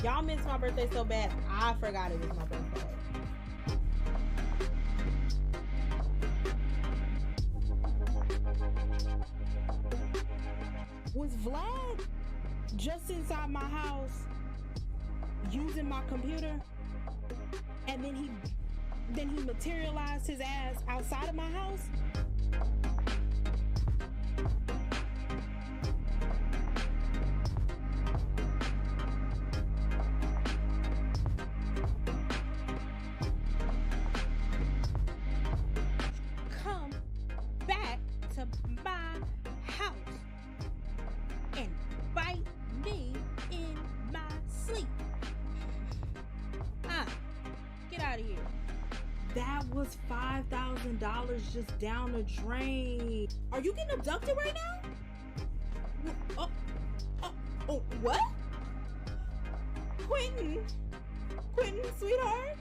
Y'all missed my birthday so bad, I forgot it was my birthday. Was Vlad just inside my house using my computer, and then he materialized his ass outside of my house? Come back to my house and bite me in my sleep. Get out of here. That was $5,000 just down the drain. Are you getting abducted right now? Oh, what? Quentin, sweetheart,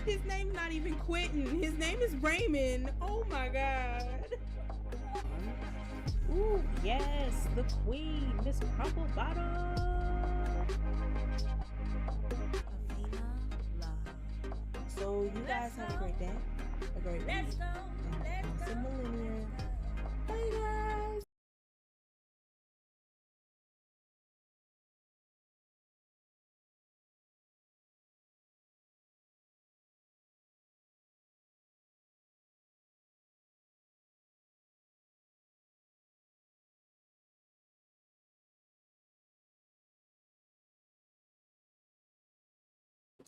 His name's not even Quentin. His name is Raymond. Oh my God. Ooh, yes, the queen, Miss Crumple Bottom. So you guys have a great day, a great week. Let's go. Let's go. Millennium. Bye guys.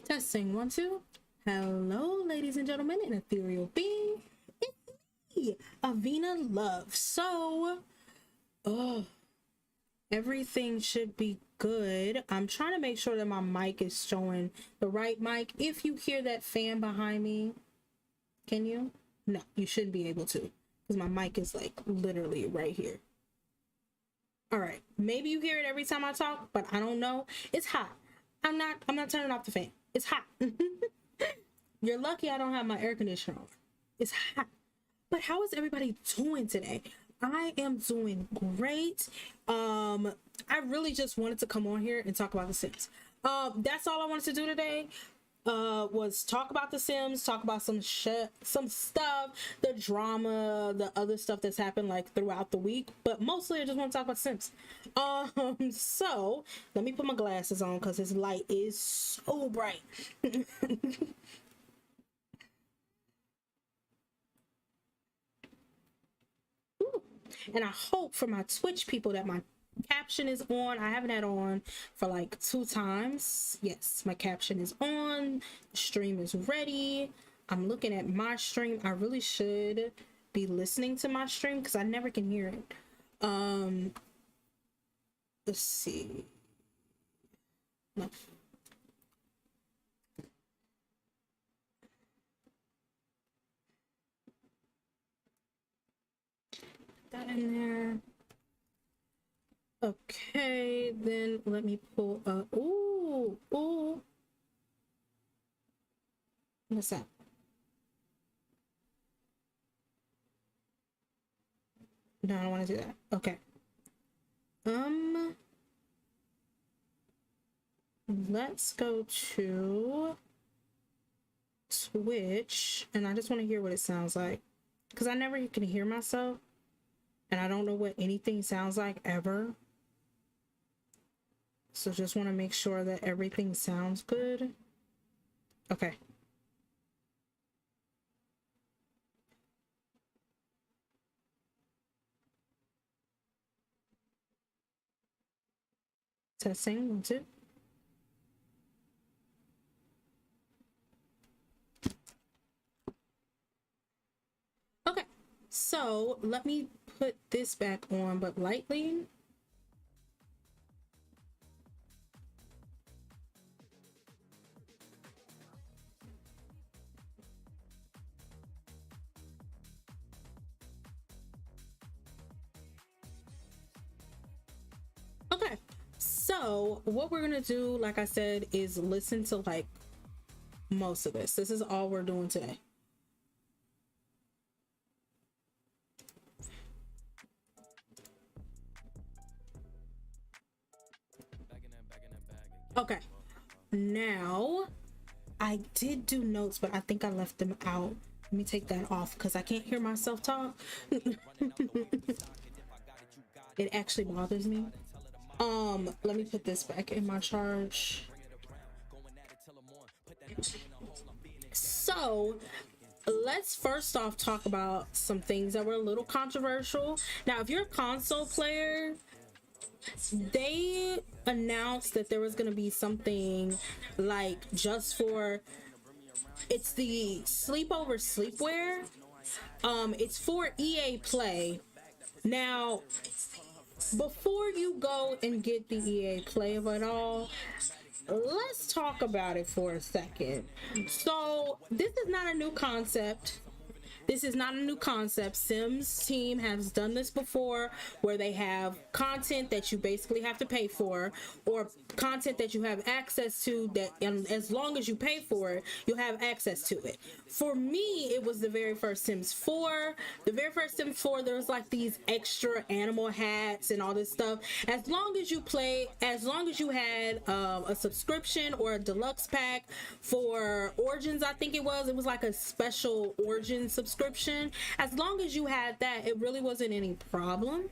Testing 1 2. Hello, ladies and gentlemen, an ethereal being. It's me, Avina Love. So, everything should be good. I'm trying to make sure that my mic is showing the right mic. If you hear that fan behind me, can you? No, you shouldn't be able to, because my mic is like literally right here. All right, maybe you hear it every time I talk, but I don't know. It's hot. I'm not turning off the fan. It's hot. You're lucky I don't have my air conditioner on. It's hot. But how is everybody doing today? I am doing great. I really just wanted to come on here and talk about The Sims. That's all I wanted to do today. Was talk about The Sims, talk about some stuff, the drama, the other stuff that's happened like throughout the week, but mostly I just want to talk about Sims. So let me put my glasses on because this light is so bright. And I hope for my Twitch people that my caption is on. I haven't had it on for like 2 times. Yes, my caption is on. The stream is ready. I'm looking at my stream. I really should be listening to my stream because I never can hear it. Let's see. No. That in there. Okay, then let me pull up. Ooh. What's that? No, I don't want to do that. Okay. Let's go to Twitch, and I just want to hear what it sounds like, because I never can hear myself, and I don't know what anything sounds like ever. So just want to make sure that everything sounds good. Okay. Testing 1 2. Okay, so let me put this back on, but lightly. Okay, so what we're gonna do, like I said, is listen to like most of this. This is all we're doing today. Okay, now I did do notes, but I think I left them out. Let me take that off because I can't hear myself talk. It actually bothers me. Let me put this back in my charge. So let's first off talk about some things that were a little controversial. Now, if you're a console player, they announced that there was going to be something like just for, it's the sleepover sleepwear. It's for EA Play. Now, before you go and get the EA Play of it all, let's talk about it for a second. So this is not a new concept. This is not a new concept. Sims team has done this before, where they have content that you basically have to pay for, or content that you have access to, that and as long as you pay for it, you'll have access to it. For me, it was the very first Sims 4. The very first Sims 4, there was like these extra animal hats and all this stuff. As long as you had a subscription or a deluxe pack for Origins, I think it was like a special Origin subscription. As long as you had that, it really wasn't any problem.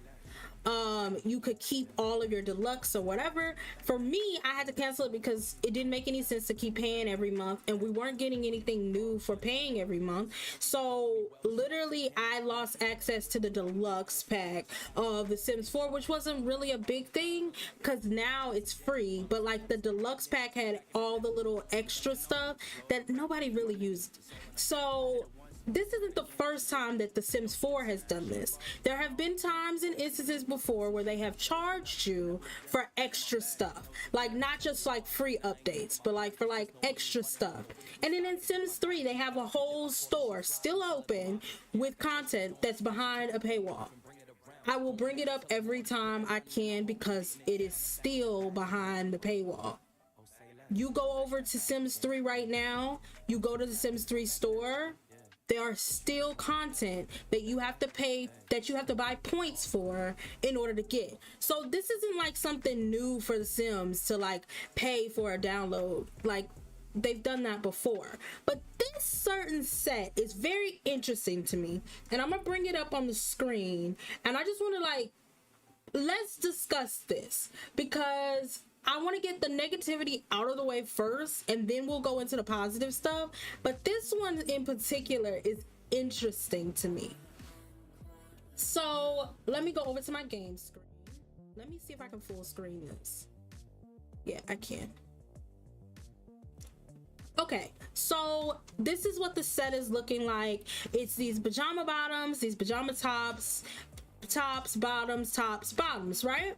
You could keep all of your deluxe or whatever. For me, I had to cancel it because it didn't make any sense to keep paying every month, and we weren't getting anything new for paying every month. So literally I lost access to the deluxe pack of The Sims 4, which wasn't really a big thing because now it's free, but like the deluxe pack had all the little extra stuff that nobody really used. So this isn't the first time that The Sims 4 has done this. There have been times and instances before where they have charged you for extra stuff, like not just like free updates, but like for like extra stuff. And then in Sims 3, they have a whole store still open with content that's behind a paywall. I will bring it up every time I can because it is still behind the paywall. You go over to Sims 3 right now, you go to the Sims 3 store, there are still content that you have to pay, that you have to buy points for in order to get. So this isn't like something new for the Sims to like pay for a download. Like they've done that before. But this certain set is very interesting to me, and I'm gonna bring it up on the screen, and I just want to like, let's discuss this because I want to get the negativity out of the way first, and then we'll go into the positive stuff. But this one in particular is interesting to me. So let me go over to my game screen. Let me see if I can full screen this. Yeah, I can. Okay, so this is what the set is looking like. It's these pajama bottoms, these pajama tops, bottoms, right?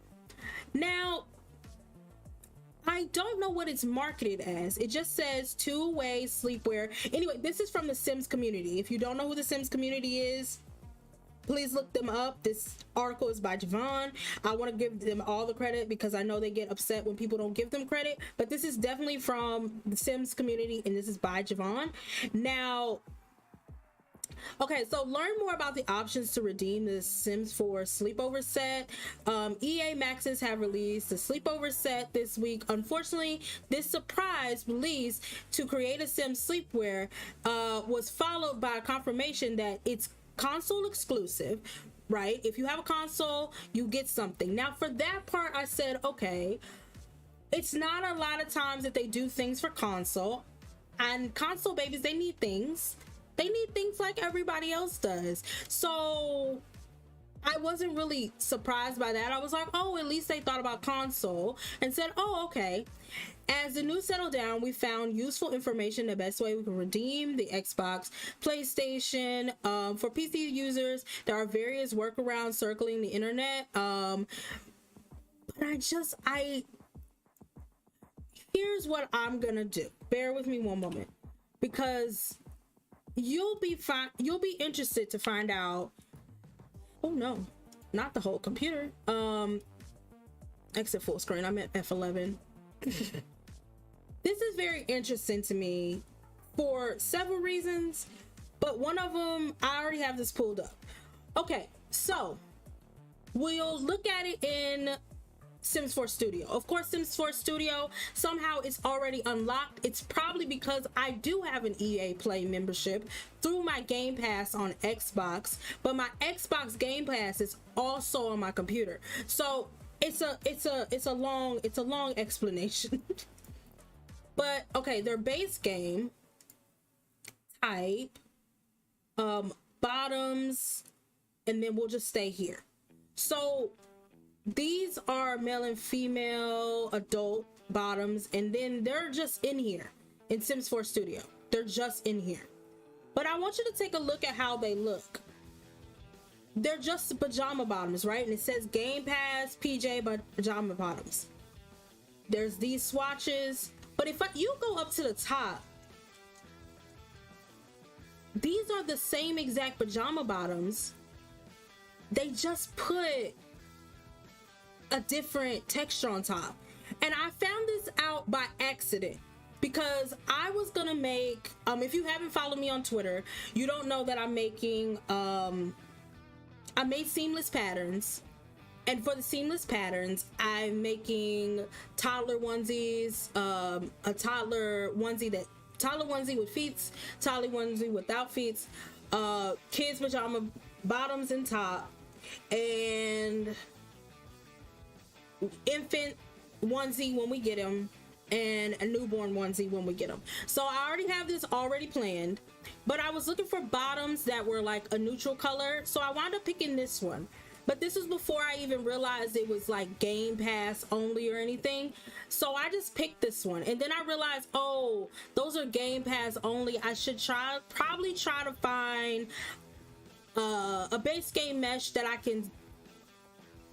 Now, I don't know what it's marketed as. It just says two-way sleepwear. Anyway, this is from the Sims community. If you don't know who the Sims community is, please look them up. This article is by Javon. I want to give them all the credit because I know they get upset when people don't give them credit, but this is definitely from the Sims community, and this is by Javon. Now, okay, so learn more about the options to redeem the Sims 4 sleepover set. EA Maxes have released the sleepover set this week. Unfortunately, this surprise release to create a Sims sleepwear was followed by a confirmation that it's console exclusive, right? If you have a console, you get something. Now, for that part, I said, okay, it's not a lot of times that they do things for console, and console babies, they need things. They need things like everybody else does. So I wasn't really surprised by that. I was like, oh, at least they thought about console, and said, oh, okay. As the news settled down, we found useful information, the best way we can redeem the Xbox, PlayStation. For PC users, there are various workarounds circling the internet. But here's what I'm gonna do. Bear with me one moment, because you'll be interested to find out. Oh no, not the whole computer. Exit full screen. I'm at F11. This is very interesting to me for several reasons, but one of them, I already have this pulled up. Okay, so we'll look at it in Sims 4 Studio. Of course, Sims 4 Studio, somehow it's already unlocked. It's probably because I do have an EA Play membership through my Game Pass on Xbox, but my Xbox Game Pass is also on my computer. So it's a long explanation. But okay, their base game type, bottoms, and then we'll just stay here. So these are male and female adult bottoms, and then they're just in here in Sims 4 Studio. They're just in here. But I want you to take a look at how they look. They're just pajama bottoms, right? And it says Game Pass PJ pajama bottoms. There's these swatches, but if you go up to the top, these are the same exact pajama bottoms. They just put a different texture on top. And I found this out by accident because I was gonna make, if you haven't followed me on Twitter, you don't know that I'm making, I made seamless patterns. And for the seamless patterns, I'm making toddler onesies, a toddler onesie with feet, toddler onesie without feet, kids pajama bottoms and top, and infant onesie when we get them, and a newborn onesie when we get them. So I already have this already planned, but I was looking for bottoms that were like a neutral color, so I wound up picking this one. But this was before I even realized it was like Game Pass only or anything. So I just picked this one. And then I realized, oh, those are Game Pass only. I should probably try to find a base game mesh that I can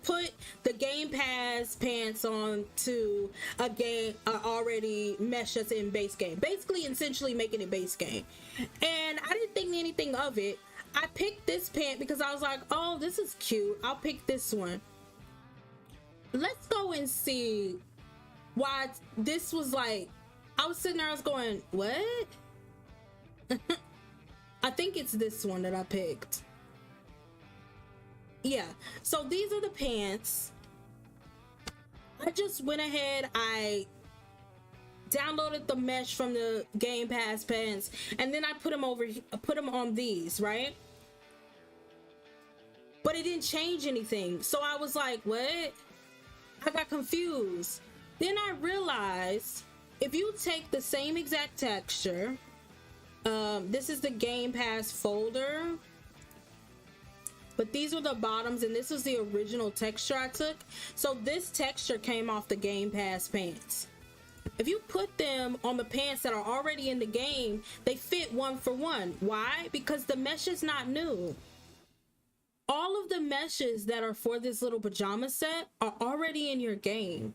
put the Game Pass pants on to a game already mesh that's in base game. Basically, essentially making it base game. And I didn't think anything of it. I picked this pant because I was like, oh, this is cute. I'll pick this one. Let's go and see why this was like, I was sitting there, I was going, what? I think it's this one that I picked. Yeah, so these are the pants. I just went ahead, I downloaded the mesh from the Game Pass pants, and then I put them on these, right? But it didn't change anything. So I was like, what? I got confused. Then I realized if you take the same exact texture, this is the Game Pass folder, but these were the bottoms, and this was the original texture I took. So this texture came off the Game Pass pants. If you put them on the pants that are already in the game, they fit one for one. Why? Because the mesh is not new. All of the meshes that are for this little pajama set are already in your game.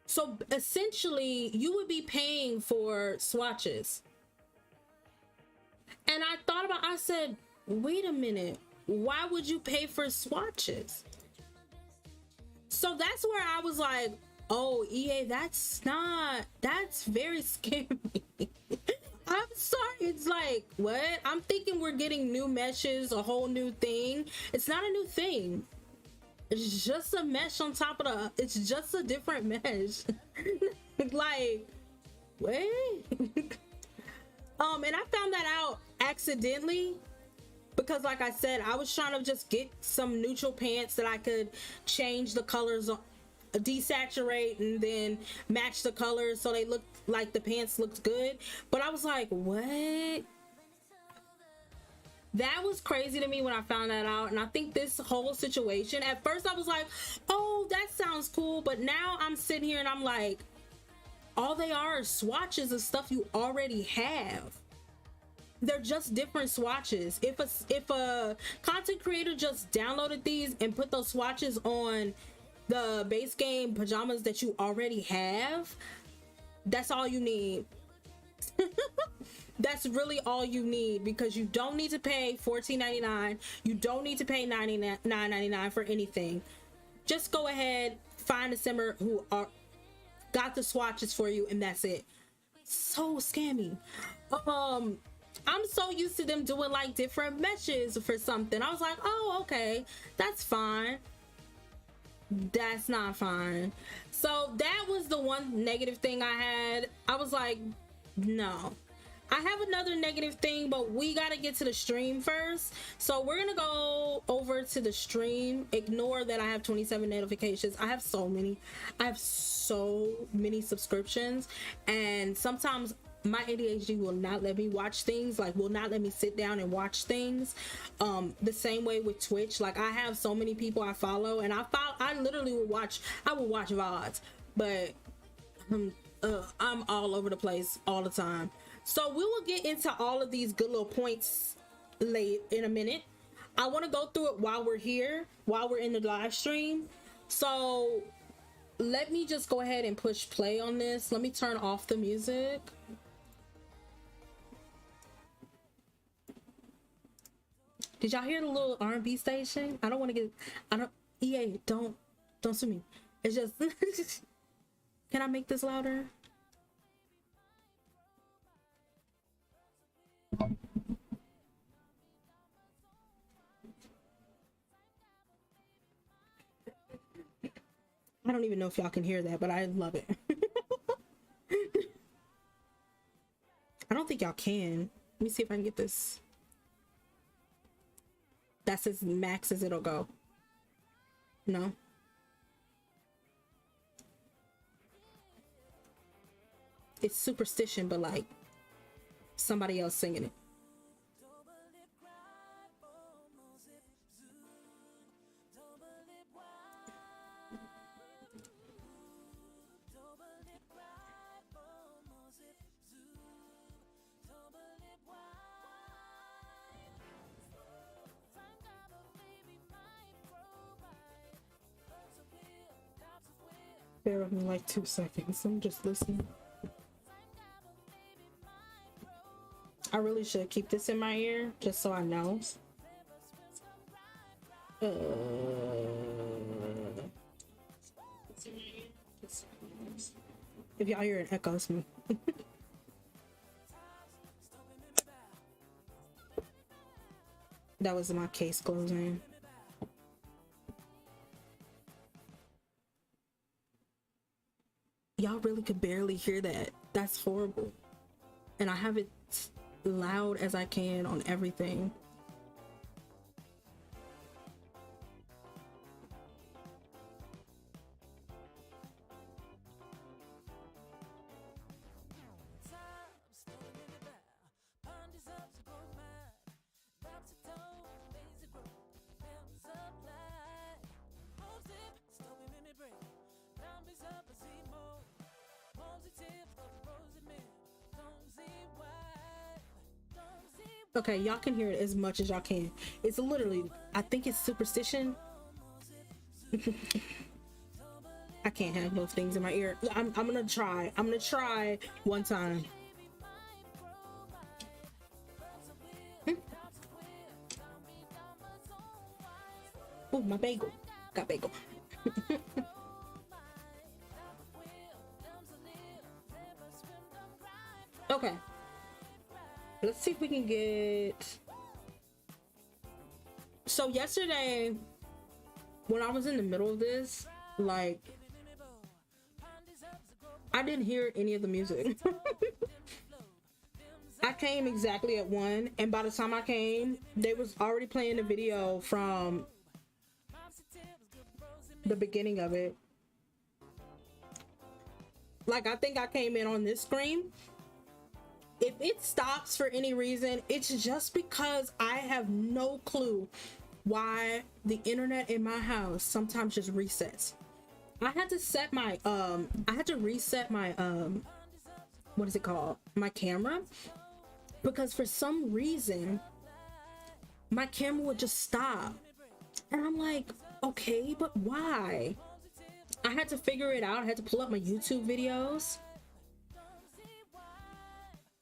So essentially, you would be paying for swatches. And I said, wait a minute, why would you pay for swatches? So that's where I was like, oh, EA, that's very scary. I'm sorry, it's like, what? I'm thinking we're getting new meshes, a whole new thing. It's not a new thing. It's just a mesh on top of it's just a different mesh. Like, wait. And I found that out accidentally because, like I said, I was trying to just get some neutral pants that I could change the colors on, desaturate, and then match the colors so they look like the pants looked good. But I was like, what? That was crazy to me when I found that out. And I think this whole situation, at first I was like, oh, that sounds cool, but now I'm sitting here and I'm like, all they are swatches of stuff you already have. They're just different swatches. If a content creator just downloaded these and put those swatches on the base game pajamas that you already have, that's all you need. That's really all you need, because you don't need to pay $14.99. You don't need to pay $9.99 for anything. Just go ahead, find a simmer who got the swatches for you, and that's it. So scammy. I'm so used to them doing like different meshes for something. I was like, oh, okay, that's fine. That's not fine. So that was the one negative thing I had. I was like, no. I have another negative thing, but we got to get to the stream first. So we're going to go over to the stream. Ignore that I have 27 notifications. I have so many subscriptions, and sometimes my ADHD will not let me watch things, like will not let me sit down and watch things. The same way with Twitch. Like, I have so many people I follow, and I literally will watch VODs, but I'm all over the place all the time. So we will get into all of these good little points late in a minute. I want to go through it while we're here, while we're in the live stream. So let me just go ahead and push play on this. Let me turn off the music. Did y'all hear the little R&B station? I don't want to get, I don't, EA, don't sue me. It's just, can I make this louder? I don't even know if y'all can hear that, but I love it. I don't think y'all can. Let me see if I can get this. That's as max as it'll go. No. It's Superstition, but like somebody else singing it. Bear with me like 2 seconds. I'm just listening. I really should keep this in my ear just so I know. If y'all hear an echo, it's me. That was my case closing. Y'all really could barely hear that. That's horrible. And I have it loud as I can on everything. Okay, y'all can hear it as much as y'all can. It's literally, I think it's Superstition. I can't have those things in my ear. I'm gonna try. I'm gonna try one time. Oh, my bagel. Got bagel. Okay. Let's see if we can get... So yesterday, when I was in the middle of this, like, I didn't hear any of the music. I came exactly at 1, and by the time I came, they was already playing the video from the beginning of it. Like, I think I came in on this screen. If it stops for any reason, it's just because I have no clue why the internet in my house sometimes just resets. I had to set my I had to reset my what is it called? My camera, because for some reason my camera would just stop. And I'm like, okay, but why? I had to figure it out. I had to pull up my YouTube videos.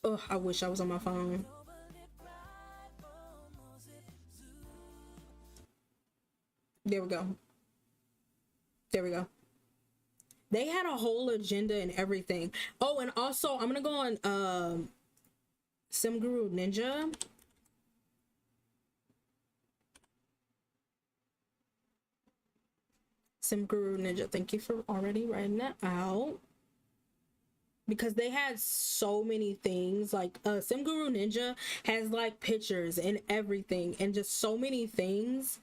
Oh, I wish I was on my phone. There we go. There we go. They had a whole agenda and everything. Oh, and also I'm gonna go on SimGuru Ninja. SimGuru Ninja, thank you for already writing that out. Because they had so many things, like SimGuru Ninja has like pictures and everything and just so many things.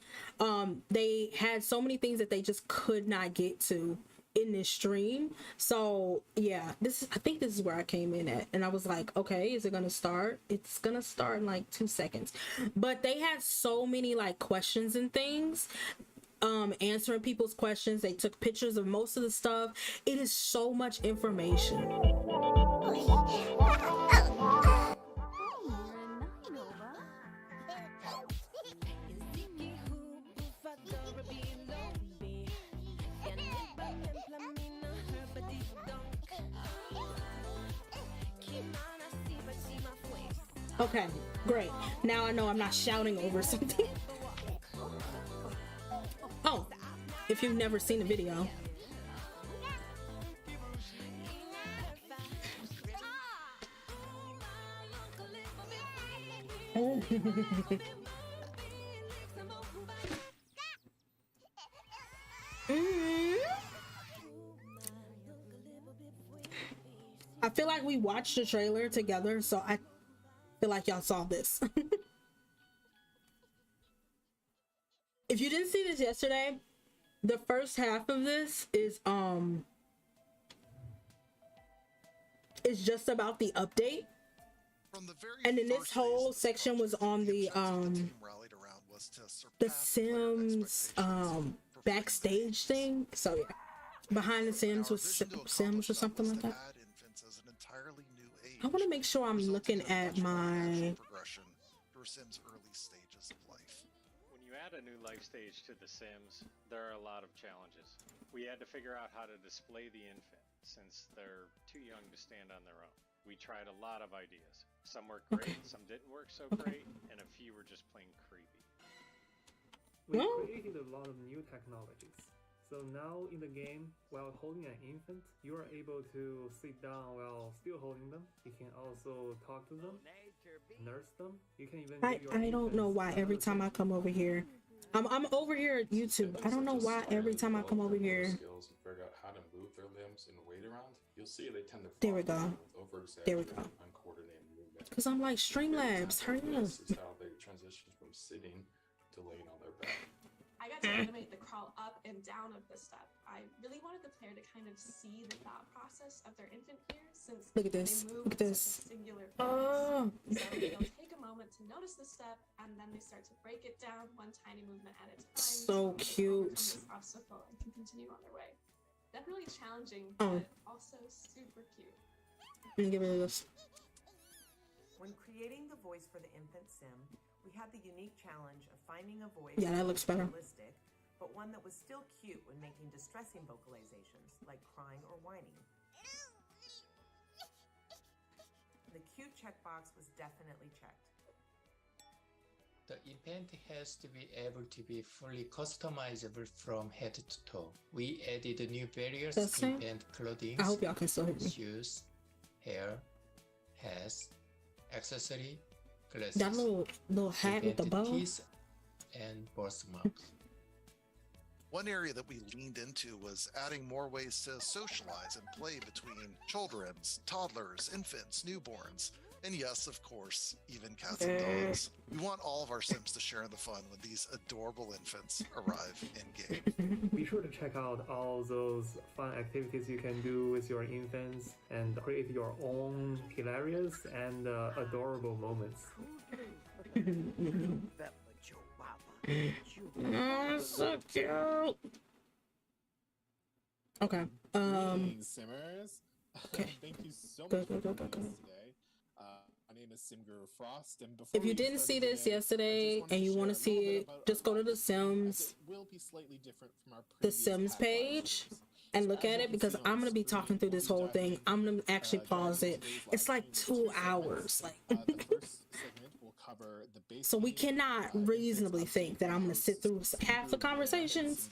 They had so many things that they just could not get to in this stream. So yeah, I think this is where I came in at, and I was like, okay, is it gonna start? It's gonna start in like 2 seconds. But they had so many like questions and things, answering people's questions. They took pictures of most of the stuff. It is so much information. Okay, Great. Now I know I'm not shouting over something. Oh, if you've never seen the video. I feel like we watched the trailer together, so I feel like y'all saw this. If you didn't see this yesterday, the first half of this is just about the update. And then this whole section was on the Sims backstage thing. So yeah, behind the Sims with Sims or something like that. I want to make sure I'm looking at my. When you add a new life stage to The Sims, there are a lot of challenges. We had to figure out how to display the infant since they're too young to stand on their own. We tried a lot of ideas. Some worked great, some didn't work so great, and a few were just plain creepy. We created a lot of new technologies. So now in the game, while holding an infant, you are able to sit down while still holding them. You can also talk to them, nurse them. You can even I don't know why every time I come over here, I'm over here at YouTube. I don't know why every time I come over here. Figure out how to move their limbs and weight around. You'll see they tend to. There we go. There we go. Because I'm like, Streamlabs, hurry up. This is how they transition from sitting to laying on their back. I got to animate the crawl up and down of the step. I really wanted the player to kind of see the thought process of their infant here, since look at this. They move look at this. Singular Oh. So they'll take a moment to notice the step, and then they start to break it down one tiny movement at a time. So cute. This obstacle and can continue on their way. Definitely challenging, but also super cute. Let me give it this. When creating the voice for the infant sim, we had the unique challenge of finding a voice that looks better. Realistic, but one that was still cute when making distressing vocalizations, like crying or whining. The cute checkbox was definitely checked. The infant has to be able to be fully customizable from head to toe. We added new various infant clothing, I hope y'all can still hear me. shoes, hair, hats, accessory, glasses, That little hat with the bow. teeth, and birthmarks. One area that we leaned into was adding more ways to socialize and play between children, toddlers, infants, newborns, and yes, of course, even cats and dogs. We want all of our Sims to share in the fun when these adorable infants arrive in-game. Be sure to check out all those fun activities you can do with your infants and create your own hilarious and adorable moments. Oh, so cute. Okay. Simmers. Okay. Thank you so much Go. for joining us today. My name is Simguru Frost, and before If you didn't see this yesterday and you want to see it, just go to the Sims, the Sims page, and look at it, because I'm gonna be talking through this whole thing. I'm gonna actually pause it. It's like 2 hours, so we cannot reasonably think that I'm gonna sit through half the conversations.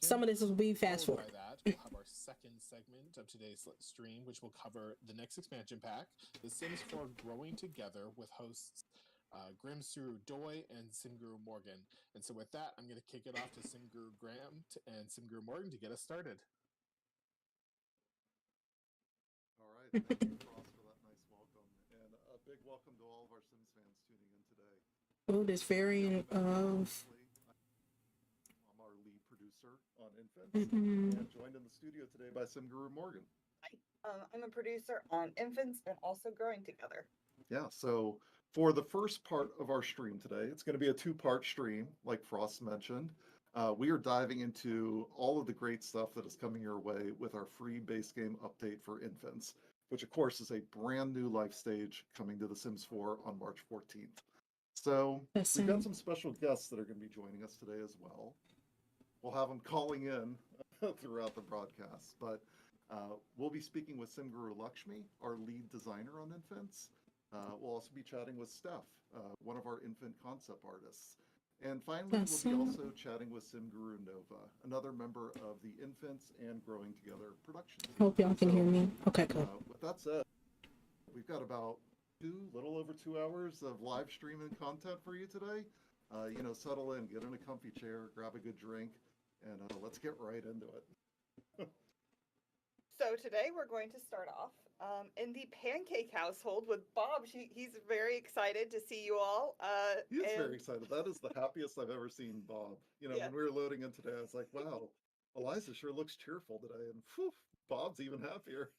Some of this will be fast forward. We'll have our second segment of today's stream, which will cover the next expansion pack, The Sims 4 Growing Together, with hosts Grimsuru Doi and Simguru Morgan. And so with that, I'm going to kick it off to Simguru Graham and Simguru Morgan to get us started. All right, thank you, Frost, for that nice welcome. And a big welcome to all of our Sims fans tuning in today. Oh, this variant of... I'm our lead producer on Infants, and joined in the studio today by Simguru Morgan. Hi, I'm a producer on Infants and also Growing Together. Yeah, so for the first part of our stream today, it's going to be a 2-part stream, like Frost mentioned. We are diving into all of the great stuff that is coming your way with our free base game update for Infants, which of course is a brand new life stage coming to The Sims 4 on March 14th. So we've got some special guests that are going to be joining us today as well. We'll have them calling in throughout the broadcast, but we'll be speaking with Simguru Lakshmi, our lead designer on Infants, We'll also be chatting with Steph, one of our infant concept artists. And finally, we'll be also chatting with Simguru Nova, another member of the Infants and Growing Together production team. Hope y'all can hear me. Okay, cool. With that said, we've got about little over 2 hours of live streaming content for you today. Settle in, get in a comfy chair, grab a good drink, and let's get right into it. So today we're going to start off in the pancake household with Bob. He's very excited to see you all. He is very excited. That is the happiest I've ever seen Bob. When we were loading in today, I was like, wow, Eliza sure looks cheerful today. And whew, Bob's even happier.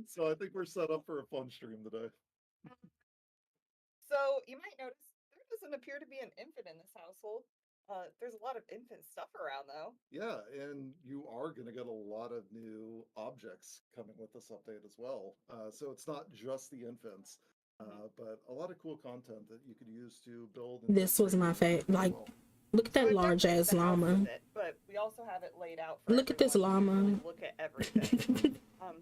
So I think we're set up for a fun stream today. So you might notice there doesn't appear to be an infant in this household. There's a lot of infant stuff around, though. Yeah, and you are going to get a lot of new objects coming with this update as well. So it's not just the infants, but a lot of cool content that you could use to build. This was my favorite. Like, look at that large ass llama. But we also have it laid out. Look at this llama. Look at everything.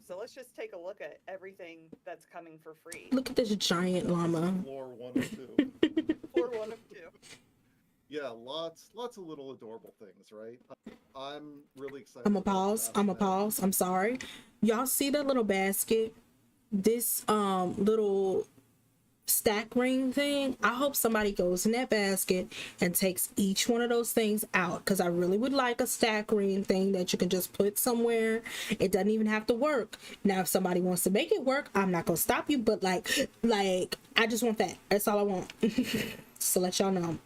So let's just take a look at everything that's coming for free. Look at this giant llama. Floor 1 of 2. Floor 1 of 2. Yeah, lots of little adorable things, right? I'm really excited. I'm gonna pause. I'm sorry. Y'all see that little basket? This little stack ring thing? I hope somebody goes in that basket and takes each one of those things out, because I really would like a stack ring thing that you can just put somewhere. It doesn't even have to work. Now, if somebody wants to make it work, I'm not gonna stop you, but like I just want that. That's all I want. So let y'all know.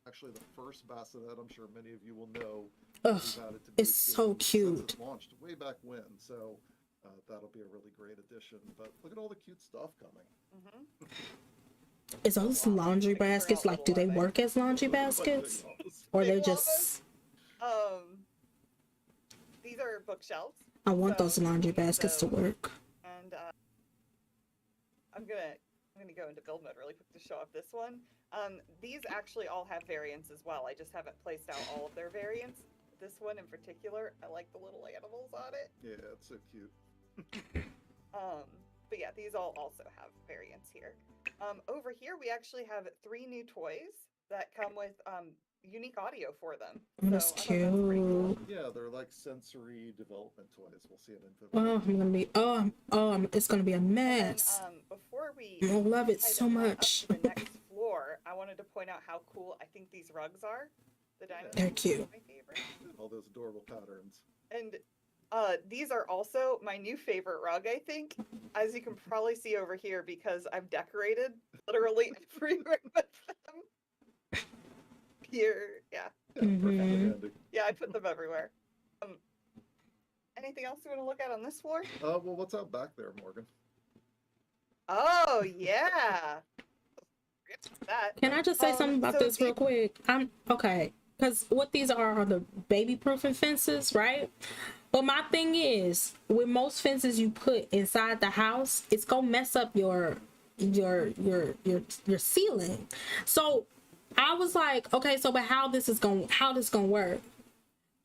Actually, the first bassinet, I'm sure many of you will know. It's so cute. It launched way back when, so that'll be a really great addition. But look at all the cute stuff coming. Is those laundry baskets, like, do they work as laundry baskets? Or they just... These are bookshelves. I want those laundry baskets to work. And I'm gonna go into build mode really quick to show off this one. These actually all have variants as well. I just haven't placed out all of their variants. This one in particular, I like the little animals on it. Yeah, it's so cute. But yeah, these all also have variants here. Over here, we actually have 3 new toys that come with unique audio for them. That's cute. Cool. Yeah, they're like sensory development toys. We'll see it in. Oh, I'm gonna be. It's gonna be a mess. And then, before we, I love it so much. Up to the next floor, I wanted to point out how cool I think these rugs are. The dinosaurs. They're cute. My favorite. All those adorable patterns. And these are also my new favorite rug, I think, as you can probably see over here, because I've decorated literally everywhere with them. Here, yeah. Yeah, I put them everywhere. Anything else you want to look at on this floor? Well, what's out back there, Morgan? Oh, yeah. That. Can I just say something about this real quick? Okay, because what these are the baby-proofing fences, right? But my thing is, with most fences you put inside the house, it's gonna mess up your ceiling. So I was like, okay, so but how this gonna work?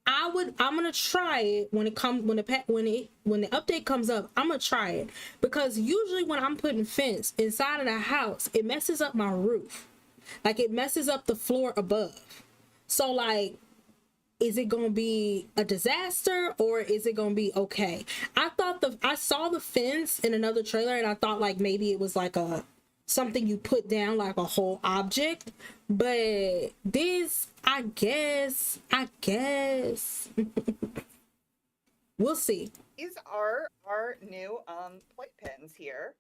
I'm gonna try it when the update comes up. I'm gonna try it, because usually when I'm putting fence inside of the house, it messes up my roof. Like, it messes up the floor above. So like, is it gonna be a disaster or is it gonna be okay? I saw the fence in another trailer and I thought like maybe it was like something you put down, like a whole object, but this, I guess we'll see. These are our new playpens here.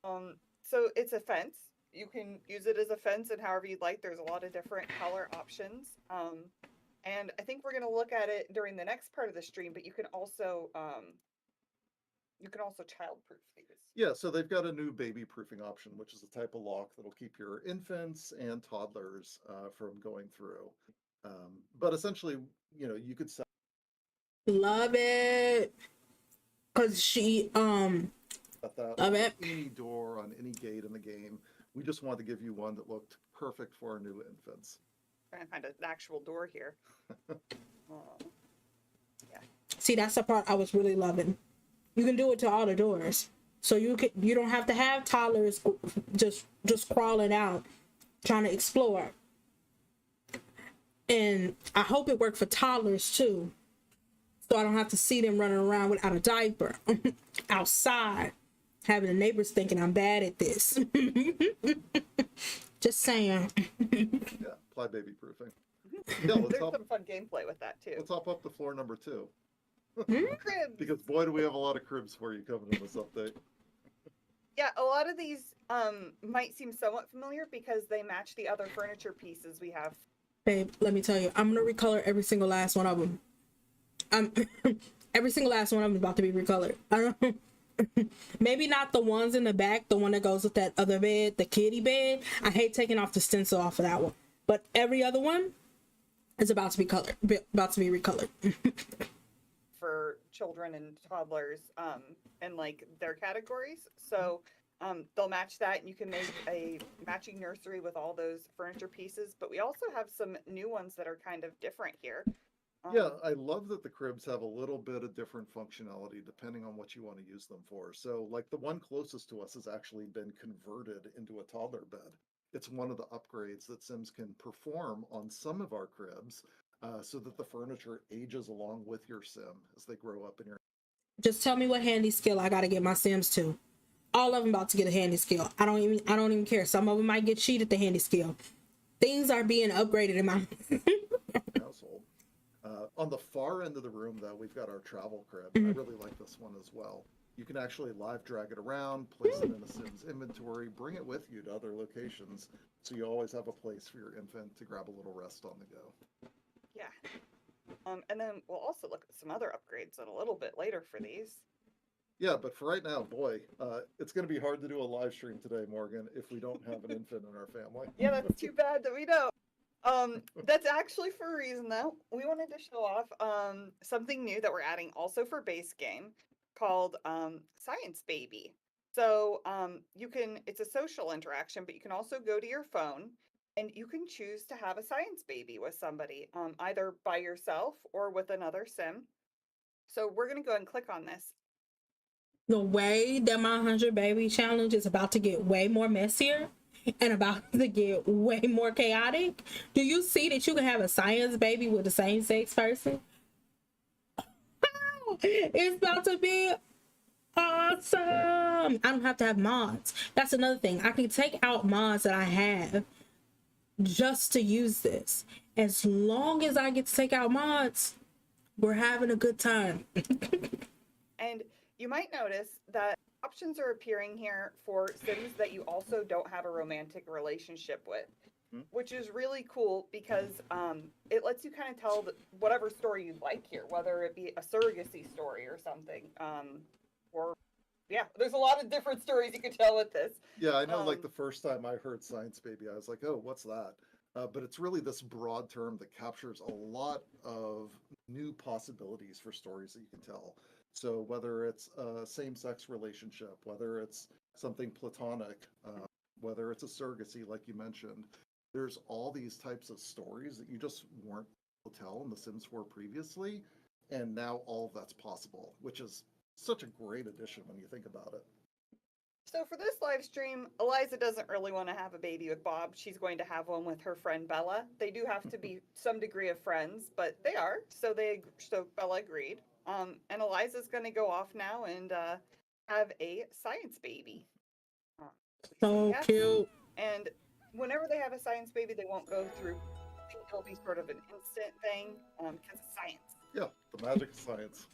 So it's a fence. You can use it as a fence and however you'd like. There's a lot of different color options. And I think we're going to look at it during the next part of the stream, but you can also child-proof these. Yeah, so they've got a new baby-proofing option, which is a type of lock that'll keep your infants and toddlers from going through. But essentially, you could set. Love it, because she any door on any gate in the game. We just wanted to give you one that looked perfect for our new infants. Trying to find an actual door here. Yeah. See, that's the part I was really loving. You can do it to all the doors. So you don't have to have toddlers just crawling out trying to explore. And I hope it worked for toddlers too, so I don't have to see them running around without a diaper outside, having the neighbors thinking I'm bad at this. Just saying. Yeah, apply baby proofing. Yeah, There's some fun gameplay with that too. Let's hop up to floor number 2. Cribs. Because boy, do we have a lot of cribs for you coming in this update. Yeah, a lot of these might seem somewhat familiar because they match the other furniture pieces we have. Babe, let me tell you, I'm gonna recolor every single last one of them. Every single last one of them is about to be recolored. I don't. Maybe not the ones in the back, the one that goes with that other bed, the kiddie bed. I hate taking off the stencil off of that one, but every other one is about to be recolored. For children and toddlers, and like their categories. So they'll match that, and you can make a matching nursery with all those furniture pieces. But we also have some new ones that are kind of different here. Yeah, I love that the cribs have a little bit of different functionality depending on what you want to use them for. So like the one closest to us has actually been converted into a toddler bed. It's one of the upgrades that Sims can perform on some of our cribs, so that the furniture ages along with your sim as they grow up in your. Just tell me what handy skill I gotta get my Sims to. All of them about to get a handy skill. I don't even care. Some of them might get cheated the handy skill. Things are being upgraded in my household. On the far end of the room, though, we've got our travel crib. I really like this one as well. You can actually live drag it around, place it in a Sims inventory, bring it with you to other locations, so you always have a place for your infant to grab a little rest on the go. Yeah. And then we'll also look at some other upgrades a little bit later for these. Yeah, but for right now, boy, it's going to be hard to do a live stream today, Morgan, if we don't have an infant in our family. Yeah, that's too bad that we don't. That's actually for a reason, though. We wanted to show off something new that we're adding also for base game called Science Baby. So it's a social interaction, but you can also go to your phone and you can choose to have a science baby with somebody, either by yourself or with another sim. So we're going to go ahead and click on this. The way that my 100 baby challenge is about to get way more messier and about to get way more chaotic. Do you see that you can have a science baby with the same sex person? It's about to be awesome. I don't have to have mods. That's another thing. I can take out mods that I have just to use this. As long as I get to take out mods, we're having a good time. And you might notice that options are appearing here for Sims that you also don't have a romantic relationship with, which is really cool because it lets you kind of tell whatever story you'd like here, whether it be a surrogacy story or something. Yeah, there's a lot of different stories you could tell with this. Yeah, I know, like the first time I heard Science Baby, I was like, oh, what's that? But it's really this broad term that captures a lot of new possibilities for stories that you can tell. So whether it's a same-sex relationship, whether it's something platonic, whether it's a surrogacy, like you mentioned, there's all these types of stories that you just weren't able to tell in The Sims 4 previously, and now all of that's possible, which is such a great addition when you think about it. So for this live stream, Eliza doesn't really want to have a baby with Bob. She's going to have one with her friend Bella. They do have to be some degree of friends, but they are. So Bella agreed. And Eliza's going to go off now and have a science baby. So cute. And whenever they have a science baby, they won't go through. It'll be sort of an instant thing because it's science. Yeah, the magic of science.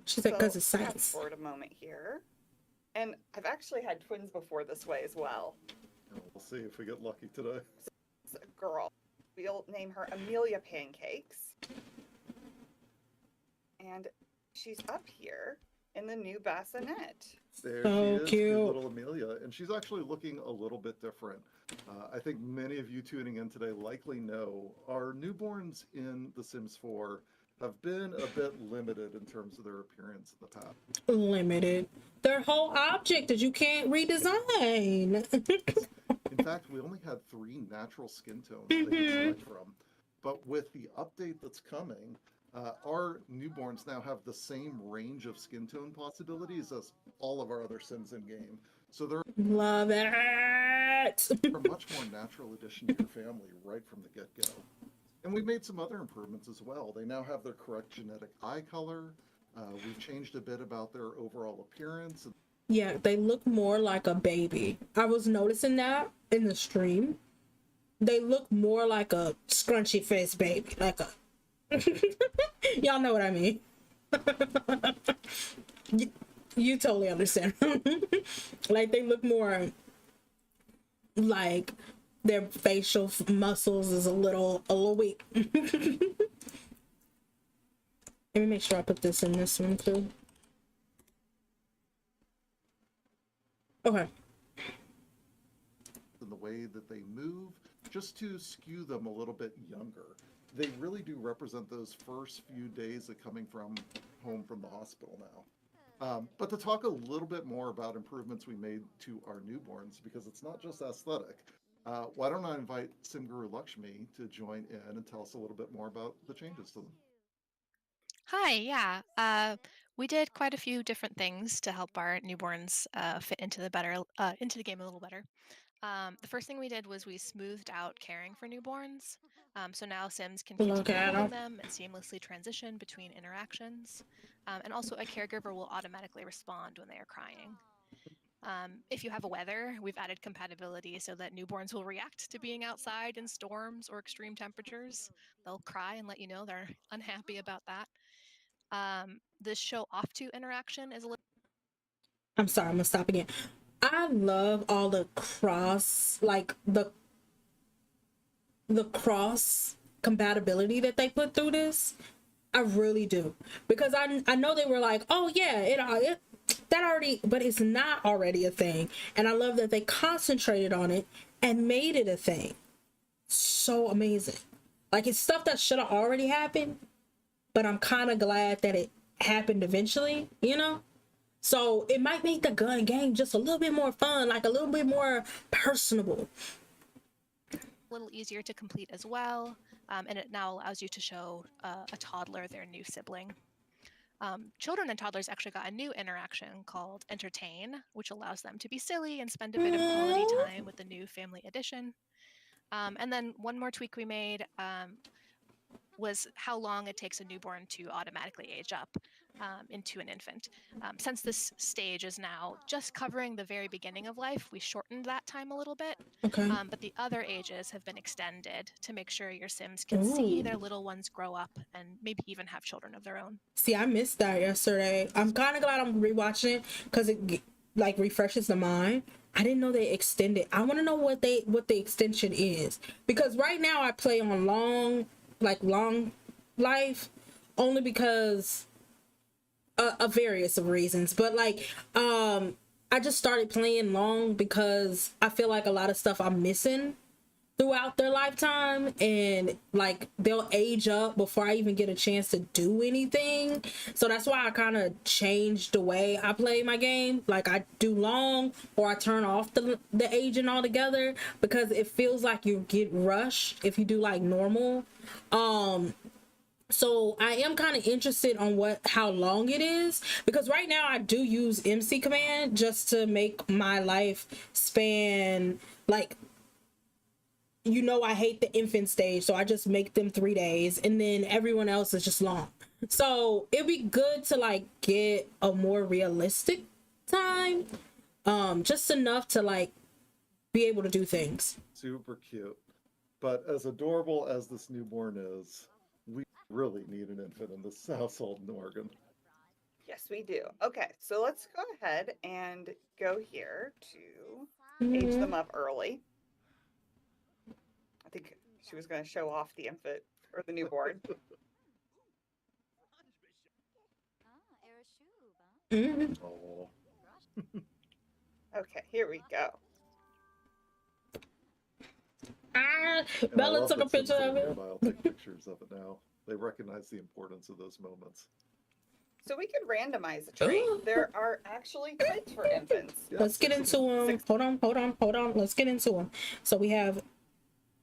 She said because it's science. Fast forward a moment here. And I've actually had twins before this way as well. We'll see if we get lucky today. So it's a girl. We'll name her Amelia Pancakes. And she's up here in the new bassinet. There so she is, cute. Little Amelia, and she's actually looking a little bit different. I think many of you tuning in today likely know our newborns in The Sims 4 have been a bit limited in terms of their appearance in the past. Limited. Their whole object that you can't redesign. In fact, we only had 3 natural skin tones they could select from. But with the update that's coming, Our newborns now have the same range of skin tone possibilities as all of our other Sims in game. So they're Love it. a much more natural addition to your family right from the get-go. And we made some other improvements as well. They now have their correct genetic eye color. We've changed a bit about their overall appearance. Yeah, they look more like a baby. I was noticing that in the stream. They look more like a scrunchy face baby, like a y'all know what I mean. you totally understand. Like they look more like their facial muscles is a little weak. Let me make sure I put this in this one too. Okay. In the way that they move, just to skew them a little bit younger. They really do represent those first few days of coming home from the hospital now. But to talk a little bit more about improvements we made to our newborns, because it's not just aesthetic, why don't I invite Simguru Lakshmi to join in and tell us a little bit more about the changes to them. Hi, yeah. We did quite a few different things to help our newborns fit into the game a little better. The first thing we did was we smoothed out caring for newborns. So now Sims can continue holding them and seamlessly transition between interactions. And also a caregiver will automatically respond when they are crying. If you have a weather, we've added compatibility so that newborns will react to being outside in storms or extreme temperatures. They'll cry and let you know they're unhappy about that. The show off to interaction is a little. I'm sorry, I'm gonna stop again. I love all the cross compatibility that they put through this. I really do, because I know they were like, oh yeah, that already, but it's not already a thing, and I love that they concentrated on it and made it a thing. So amazing. Like, it's stuff that should have already happened, but I'm kind of glad that it happened eventually, you know? So it might make the gun game just a little bit more fun, like a little bit more personable. A little easier to complete as well, and it now allows you to show a toddler their new sibling. Children and toddlers actually got a new interaction called Entertain, which allows them to be silly and spend a bit of quality time with the new family edition. And then one more tweak we made was how long it takes a newborn to automatically age up into an infant. Since this stage is now just covering the very beginning of life, we shortened that time a little bit. Okay. But the other ages have been extended to make sure your Sims can see their little ones grow up and maybe even have children of their own. See, I missed that yesterday. I'm kind of glad I'm rewatching it because it like refreshes the mind. I didn't know they extended. I want to know what the extension is, because right now I play on long life only because of various reasons, but like I just started playing long because I feel like a lot of stuff I'm missing throughout their lifetime, and like they'll age up before I even get a chance to do anything. So that's why I kind of changed the way I play my game. Like I do long, or I turn off the aging altogether, because it feels like you get rushed if you do like normal. So I am kind of interested on how long it is, because right now I do use MC command just to make my life span, like, you know, I hate the infant stage, so I just make them 3 days, and then everyone else is just long. So it'd be good to like get a more realistic time, just enough to like be able to do things. Super cute. But as adorable as this newborn is, we really need an infant in this household in Oregon. Yes, we do. Okay, so let's go ahead and go here to age them up early. I think she was going to show off the infant or the newborn. Oh. Okay, here we go. Bella took a picture of it. I'll take pictures of it now. They recognize the importance of those moments. So we could randomize a trait. There are actually traits for infants. Let's get into them. Hold on. Let's get into them. So we have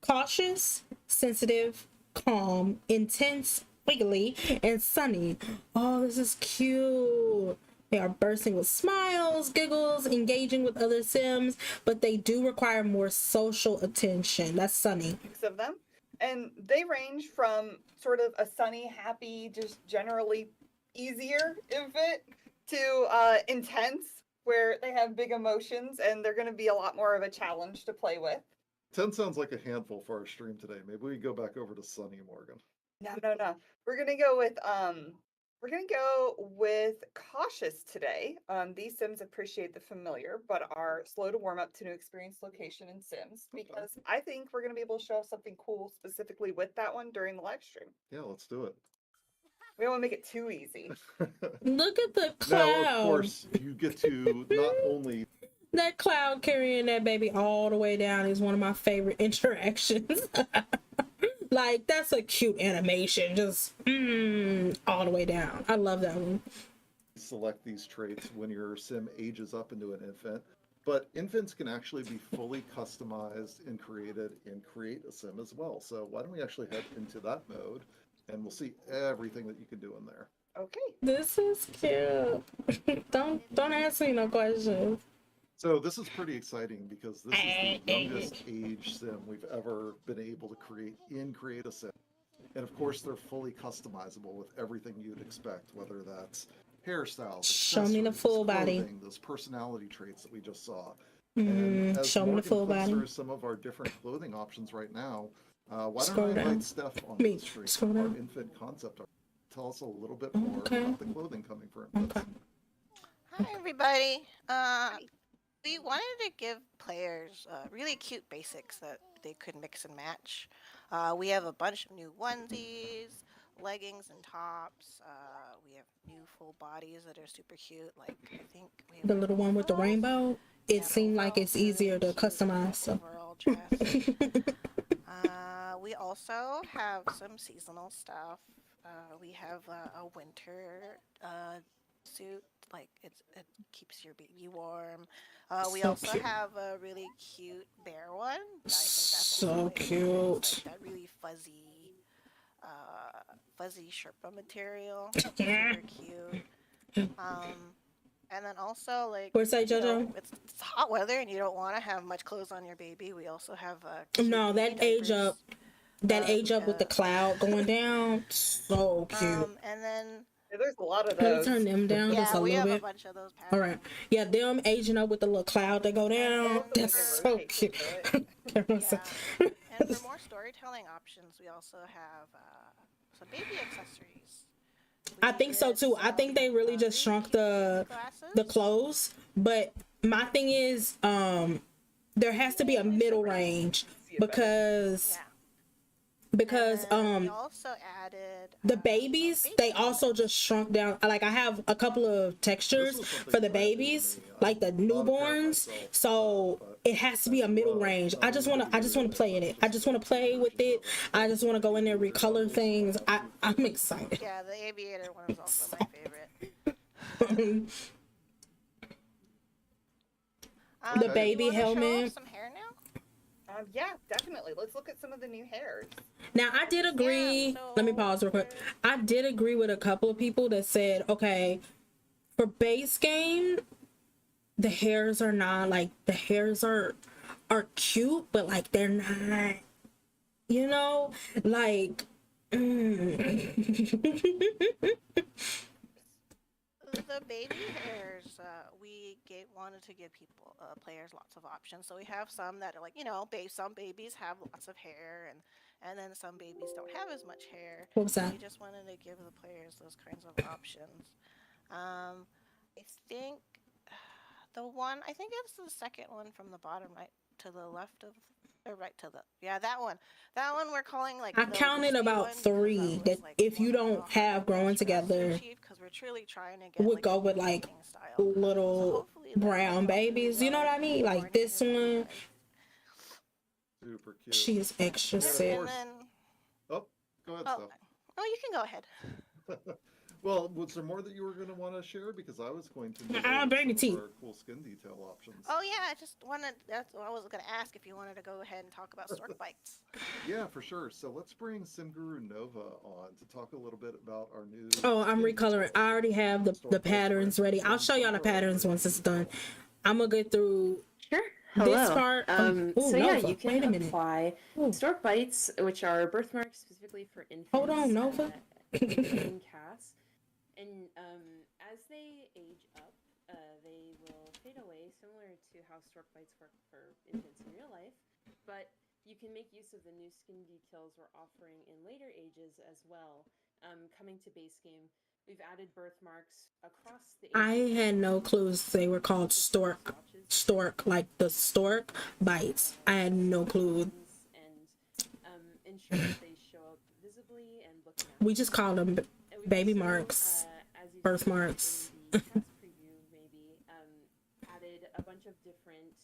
cautious, sensitive, calm, intense, Wiggly and Sunny. Oh, this is cute. They are bursting with smiles, giggles, engaging with other Sims, but they do require more social attention. That's Sunny. 6 of them. And they range from sort of a sunny, happy, just generally easier infant to intense, where they have big emotions and they're going to be a lot more of a challenge to play with. 10 sounds like a handful for our stream today. Maybe we go back over to Sunny Morgan. No. We're gonna go with cautious today. These Sims appreciate the familiar, but are slow to warm up to new experience, location, and Sims. Because I think we're gonna be able to show something cool specifically with that one during the live stream. Yeah, let's do it. We don't want to make it too easy. Look at the cloud. Now, of course, you get to not only that cloud carrying that baby all the way down is one of my favorite interactions. Like, that's a cute animation, just all the way down. I love that one. Select these traits when your Sim ages up into an infant, but infants can actually be fully customized and created in Create a Sim as well. So why don't we actually head into that mode, and we'll see everything that you can do in there. Okay. This is cute. Don't ask me no questions. So this is pretty exciting because this is the youngest age Sim we've ever been able to create in Create a Sim. And of course, they're fully customizable with everything you'd expect, whether that's hairstyles, show me the full clothing, body, those personality traits that we just saw. Show me the full body. Through some of our different clothing options right now. Why don't I invite Steph on the stream, our infant concept art. Tell us a little bit more about the clothing coming for infants. Hi, everybody. We wanted to give players really cute basics that they could mix and match. We have a bunch of new onesies, leggings and tops. We have new full bodies that are super cute. Like, I think we have the little one with the rainbow. It seemed like it's easier to customize. So. Overall dress. We also have some seasonal stuff. We have a winter suit. Like, it keeps your baby warm. We also have a really cute bear one. I think that's so cute. Like that really fuzzy Sherpa material. Yeah. Super cute. And then also, like, where's that, JoJo? It's hot weather and you don't want to have much clothes on your baby. We also have no, that age up. That age up with the cloud going down. So cute. And then there's a lot of Can those. we turn them down just a we little have bit? a bunch of those patterns. All right. Yeah, them aging up with the little cloud that go down. That's so cute. And for more storytelling options, we also have some baby accessories. I think so too. I think they really just shrunk the clothes. But my thing is, there has to be a middle range because we also added the babies, they also just shrunk down. Like, I have a couple of textures for the babies, like the newborns, so it has to be a middle range. I just want to play in it. I just want to play with it. I just want to go in there, recolor things. I'm excited. Yeah, the aviator one is also my favorite. The baby helmet. Some hair now? Yeah, definitely. Let's look at some of the new hairs. Now, I did agree. Let me pause real quick. I did agree with a couple of people that said, okay, for base game, the hairs are not like, the hairs are cute, but like they're not, you know, like. The baby hairs, we wanted to give players lots of options. So we have some that are like, you know, some babies have lots of hair, and then some babies don't have as much hair. What was that? We just wanted to give the players those kinds of options. I think it's the second one from the bottom right to the left of, or right to the, that one we're calling like, I counted about 3 that like, if you don't have growing together, because we're truly trying to get would go with like little brown babies, you know what I mean? Like this one, super cute. She is extra sick. Oh, go ahead, Steph. Oh, you can go ahead. Well, was there more that you were going to want to share? Because I was going to move baby some tea. of our cool skin detail options. Oh yeah, I just wanted. That's what I was going to ask if you wanted to go ahead and talk about stork bites. Yeah, for sure. So let's bring SimGuru Nova on to talk a little bit about our new. Oh, I'm recoloring. I already have the patterns ready. I'll show y'all the patterns once it's done. I'm gonna go through. Sure. Hello. This part. So yeah, you can apply stork bites, which are birthmarks specifically for infants. Hold on, Nova. And cats. And as they age up, they will fade away, similar to how stork bites work for infants in real life. But you can make use of the new skin details we're offering in later ages as well. Coming to base game, we've added birthmarks across the. I had no clues they were called stork, like the stork bites. I had no clue. And ensure that they show up visibly and look natural. We just called them baby marks, birthmarks. Preview maybe added a bunch of different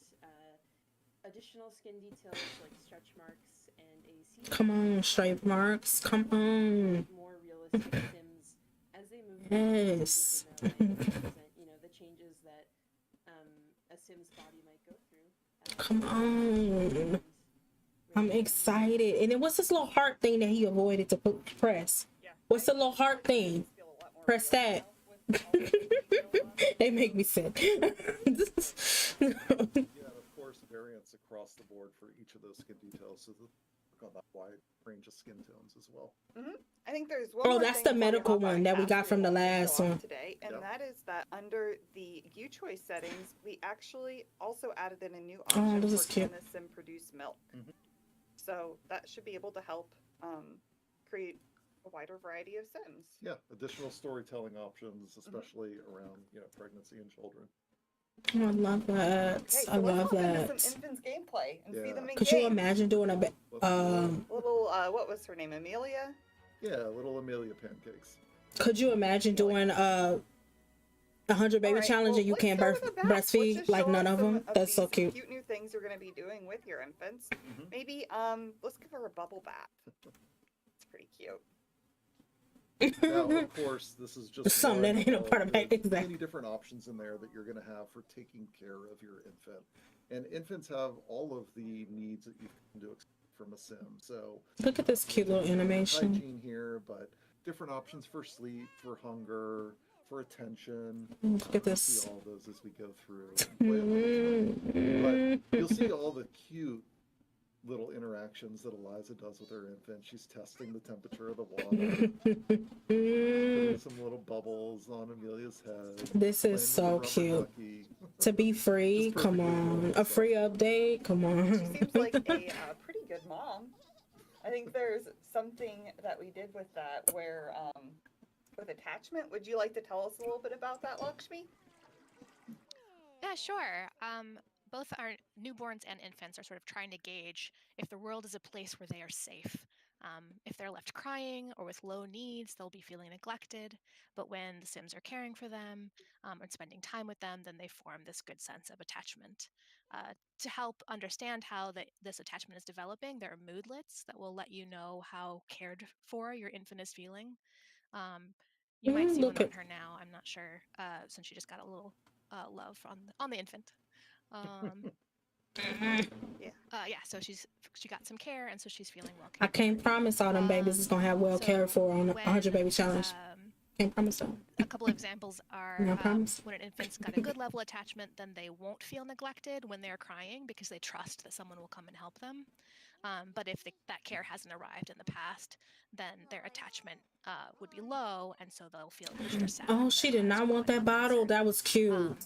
additional skin details like stretch marks and a Come on, stripe marks. Come on. more realistic sims as they move Yes. and represent, the changes that a sim's body might go through. Come on. I'm excited. And then what's this little heart thing that he avoided to press? What's the little heart thing? Press that. They make me sick. Yeah, and of course, variants across the board for each of those skin details. So look on that wide range of skin tones as well. I think there's one. Oh, more that's thing the before we medical hop on one that we got cast from the we wanted to last show off one. today, and Yep. that is that under the view choice settings, we actually also added in a new Oh, option this is for cute. can the sim produce milk. So that should be able to help create a wider variety of sims. Yeah, additional storytelling options, especially around pregnancy and children. Oh, I love that. Okay, so I love let's hop into that. some infants gameplay and see them in Could game. you imagine doing a Little what was her name? Amelia? Yeah, little Amelia pancakes. could you imagine doing 100 baby challenge and you let's can't start with the back. Let's breastfeed just like show none off of some them? That's so these cute. Cute new things you're going to be doing with your infants. Maybe let's give her a bubble bath. It's pretty cute. Now, of course, this is just Something that one ain't a part of the it, exactly. many different options in there that you're going to have for taking care of your infant. And infants have all of the needs that you can do from a sim. So Look at this cute little animation. hygiene here, but different options for sleep, for hunger, for attention. Look at You'll this. see all those as we go through. But you'll see all the cute little interactions that Eliza does with her infant. She's testing the temperature of the water, putting some little bubbles on Amelia's head. This playing is with so the rubber cute. ducky. To be free, come perfectly on. normal A free update, come on. Seems like a pretty good mom. I think there's something that we did with that where with attachment. Would you like to tell us a little bit about that, Lakshmi? Yeah, sure. Both our newborns and infants are sort of trying to gauge if the world is a place where they are safe. If they're left crying or with low needs, they'll be feeling neglected. But when the Sims are caring for them and spending time with them, then they form this good sense of attachment. To help understand how this attachment is developing, there are moodlets that will let you know how cared for your infant is feeling. You might see one on her now. I'm not sure, since she just got a little love on the infant. So she got some care, and so she's feeling well I cared can't promise all them babies is gonna have well cared for on the 100 baby challenge. Can't promise that. A couple of examples are No promise. when an infant's got a good level attachment, then they won't feel neglected when they're crying because they trust that someone will come and help them. But if that care hasn't arrived in the past, then their attachment would be low, and so they'll feel extra sad. Oh, she did not want that bottle. That was cute.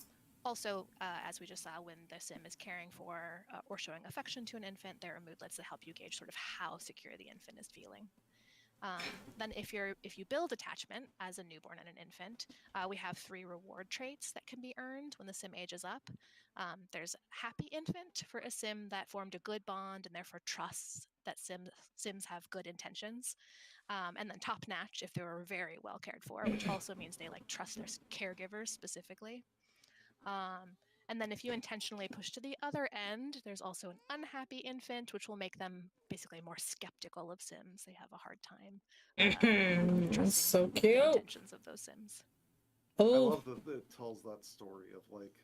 Also, as we just saw, when the sim is caring for or showing affection to an infant, there are moodlets that help you gauge sort of how secure the infant is feeling. Then if you build attachment as a newborn and an infant, we have 3 reward traits that can be earned when the sim ages up. There's happy infant for a sim that formed a good bond and therefore trusts that sims have good intentions. And then top notch if they were very well cared for, which also means they trust their caregivers specifically. And And then if you intentionally push to the other end, there's also an unhappy infant, which will make them basically more skeptical of Sims. They have a hard time trusting So the cute. intentions of those Sims. I Oh, love that it tells that story of like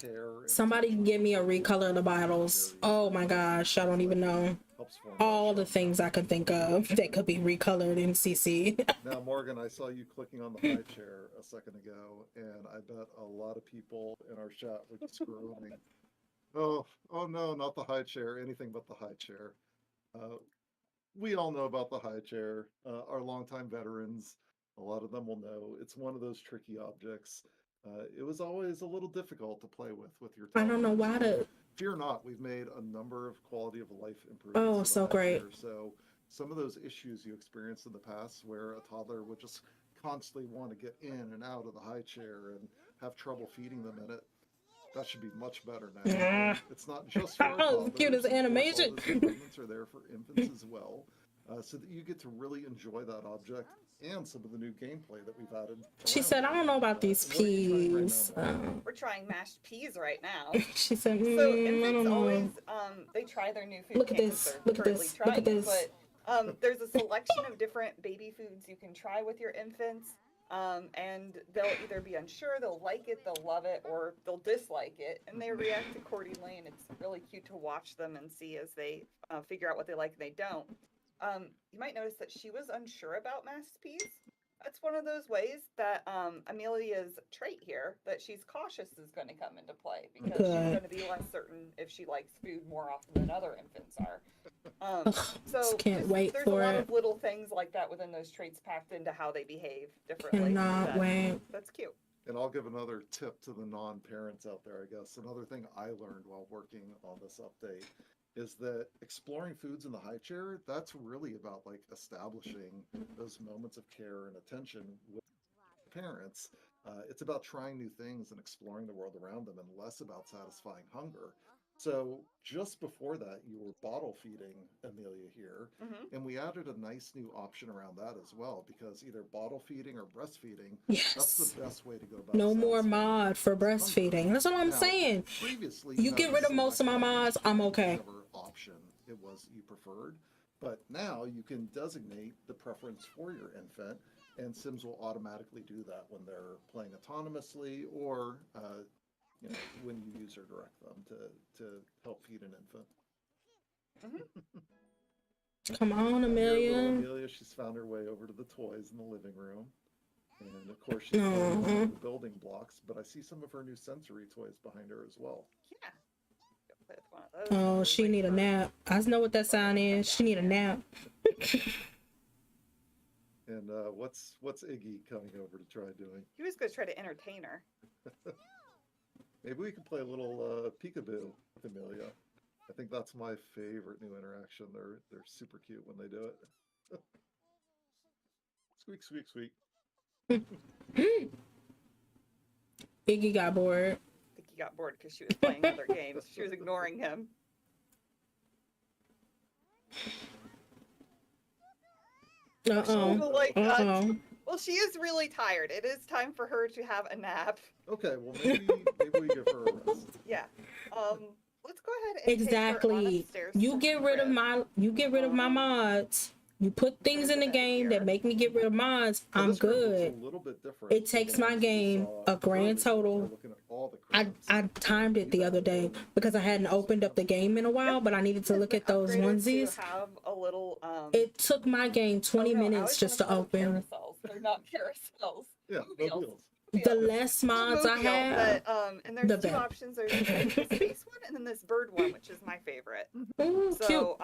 care. And somebody attention. give me a recolor of the bottles. Oh my gosh, I don't even know. Helps form All that the things I could think of that could be recolored in CC. Now, Morgan, I saw you clicking on the high chair a second ago, and I bet a lot of people in our chat were just groaning. Oh no, not the high chair, anything but the high chair. We all know about the high chair. Our longtime veterans, a lot of them will know. It's one of those tricky objects. It was always a little difficult to play with your I don't know toddlers, why but to. fear not, we've made a number of quality of life improvements. Oh, to the so high great. chair. So some of those issues you experienced in the past where a toddler would just constantly want to get in and out of the high chair and have trouble feeding them in it, that should be much better now. Yeah. It's not just for our Oh, toddlers. cute as Of course, animation. all those improvements are there for infants as well, so that you get to really enjoy that object and some of the new gameplay that we've added. She said, I don't know about these What are you trying right peas. now, Morgan? We're trying mashed peas right now. She said, So I don't infants know. always they try their new food. Look at can't this, 'cause they're look at currently this, look at trying it, this. But there's a selection of different baby foods you can try with your infants. And they'll either be unsure, they'll like it, they'll love it, or they'll dislike it, and they react accordingly. And it's really cute to watch them and see as they figure out what they like and they don't. You might notice that she was unsure about mashed peas. That's one of those ways that Amelia's trait here, that she's cautious, is going to come into play because she's Good. going to be less certain if she likes food more often than other infants are. So can't wait there's for a lot it. of little things like that within those traits packed into how they behave differently. Cannot wait. That's cute. And I'll give another tip to the non-parents out there, I guess. Another thing I learned while working on this update is that exploring foods in the high chair, that's really about like establishing those moments of care and attention with parents. It's about trying new things and exploring the world around them and less about satisfying hunger. So just before that, you were bottle feeding Amelia here, and we added a nice new option around that as well, because either bottle feeding or breastfeeding, that's the best way to go about it. No more mod for breastfeeding. That's what I'm Now, saying. previously, You had get to rid of most of my select mods, I'm okay. whichever option it was you preferred, but now you can designate the preference for your infant, and Sims will automatically do that when they're playing autonomously or when you user direct them to help feed an infant. Come on, Here, Amelia. little Amelia, she's found her way over to the toys in the living room. And of course, she's playing with the building blocks, but I see some of her new sensory toys behind her as well. Yeah. Play with one of those. Oh, she need a nap. I know what that sound is. She need a nap. And what's Iggy coming over to try doing? He was going to try to entertain her. Maybe we can play a little peekaboo with Amelia. I think that's my favorite new interaction. They're super cute when they do it. Squeak, squeak, squeak. Iggy got bored. I think he got bored because she was playing other games. She was ignoring him. Well, she is really tired. It is time for her to have a nap. Okay, well maybe we give her a rest. Yeah. Let's go ahead and take her on Exactly. upstairs You to get the rid of crib. my mods. You put things in the game that make me get rid of mods. I'm good. A little bit different. It takes my game a grand total. I timed it the other day because I hadn't opened up the game in a while, but I needed to look at those onesies. To have a little, It took my game 20 minutes just to open. Carousels. They're not carousels. Yeah, wheels. The less mods I have, and there's the two better. options. There's the space one and then this bird one, which is my favorite. Ooh, So, cute.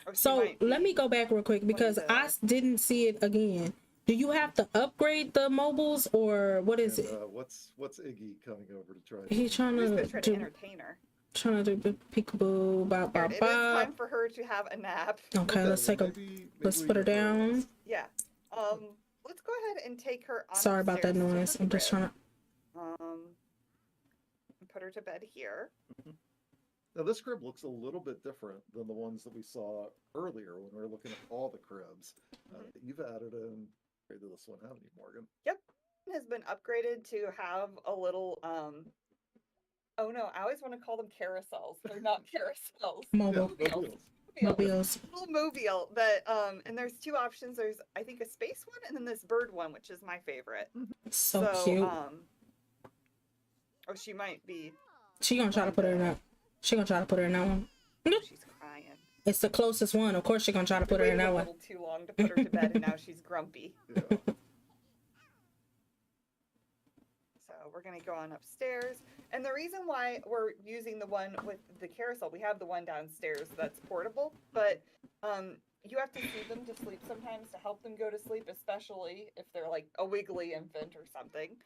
or she So might let me go back real quick because I didn't see it again. Do you have to upgrade the mobiles or what is it? What's Iggy coming over to try? He's trying He's to gonna try to entertain her. Trying to do peekaboo, bop, Here, bop, it is bop. time for her to have a nap. Okay, let's take a. Let's put her down. Yeah. Let's go ahead and take her on Sorry about that upstairs to noise. the I'm just crib. trying to. Put her to bed here. Now this crib looks a little bit different than the ones that we saw earlier when we were looking at all the cribs. You've added in to this one, haven't you, Morgan? Yep. has been upgraded to have a little oh no, I always want to call them carousels. They're not carousels. Mobiles. Mobiles. Little mobile that and there's two options. There's I think a space one and then this bird one, which is my favorite. So cute. Oh, she might be. She gonna try to put her in that. She gonna try to put her in that one. She's crying. It's the closest one. Of course, she gonna try to put her in that one. A little too long to put her to bed, and now she's grumpy. Yeah. So we're gonna go on upstairs. And the reason why we're using the one with the carousel, we have the one downstairs that's portable, but you have to soothe them to sleep sometimes to help them go to sleep, especially if they're like a wiggly infant or something.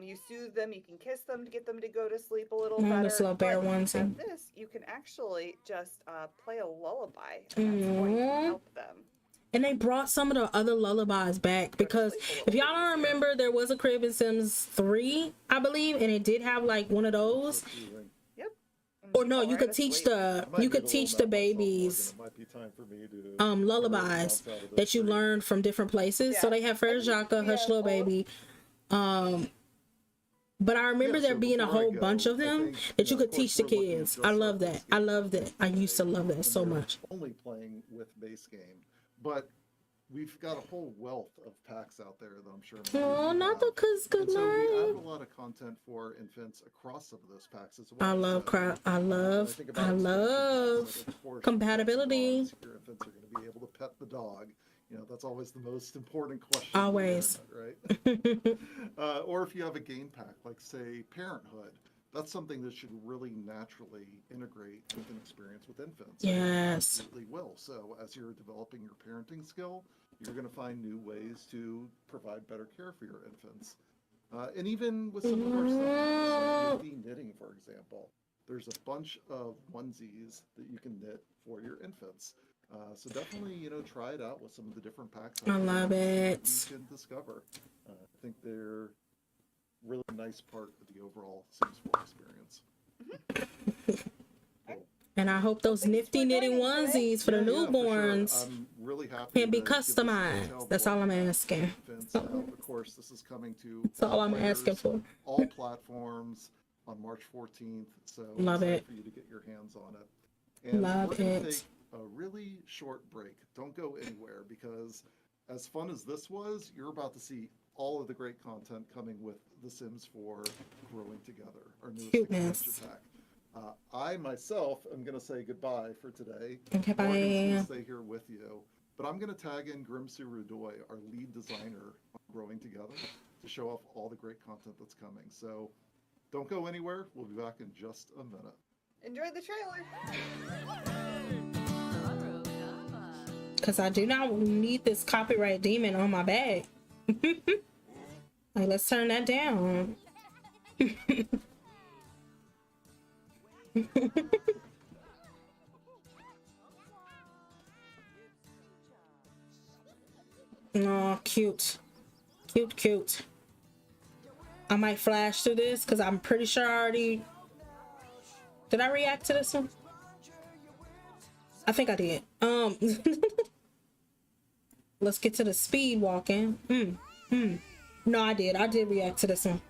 You soothe them, you can kiss them to get them to go to sleep a little better. This little bear ones. With this, you can actually just play a lullaby, and that's going to help them. And they brought some of the other lullabies back because if y'all don't remember, there was a crib in Sims 3, I believe, and it did have like one of those. Yep. Or no, you could teach the babies lullabies that you learned from different places. So they have Frere Jacques, Hush Little Baby. But I remember there being a whole bunch of them that you could teach the kids. I love that. I love that. I used to love that so much. Only playing with base game, but we've got a whole wealth of packs out there that I'm sure. Oh, not the cuz good so night. we have a lot of content for infants across some of those packs as well. I love compatibility. Your infants are going to be able to pet the dog. You know, that's always the most important question. Always. Right? Or if you have a game pack, like say Parenthood, that's something that should really naturally integrate with an experience with infants. Yes. It absolutely will. So as you're developing your parenting skill, you're going to find new ways to provide better care for your infants. And even with some of our stuff, like knitting, for example, there's a bunch of onesies that you can knit for your infants. So definitely, you know, try it out with some of the different packs. I love it. You can discover. I think they're really nice part of the overall Sims 4 experience. And I hope those nifty knitting onesies for the newborns for sure. I'm really happy can be customized. That's all I'm asking. Of course, this is coming to That's all I'm asking for. All platforms on March 14th. So love it. For you to get your hands on it. And love we're gonna it. Take a really short break. Don't go anywhere because as fun as this was, you're about to see all of the great content coming with The Sims 4 Growing Together, our newest expansion pack. I myself am going to say goodbye for today. Okay, bye. Morgan's going to stay here with you, but I'm going to tag in Grimsu Rudoy, our lead designer on Growing Together, to show off all the great content that's coming. So don't go anywhere. We'll be back in just a minute. Enjoy the trailer. Because I do not need this copyright demon on my bag. Like, let's turn that down. Oh, cute. Cute, cute. I might flash through this because I'm pretty sure I already... Did I react to this one? I think I did. Let's get to the speed walking. No, I did. I did react to this one.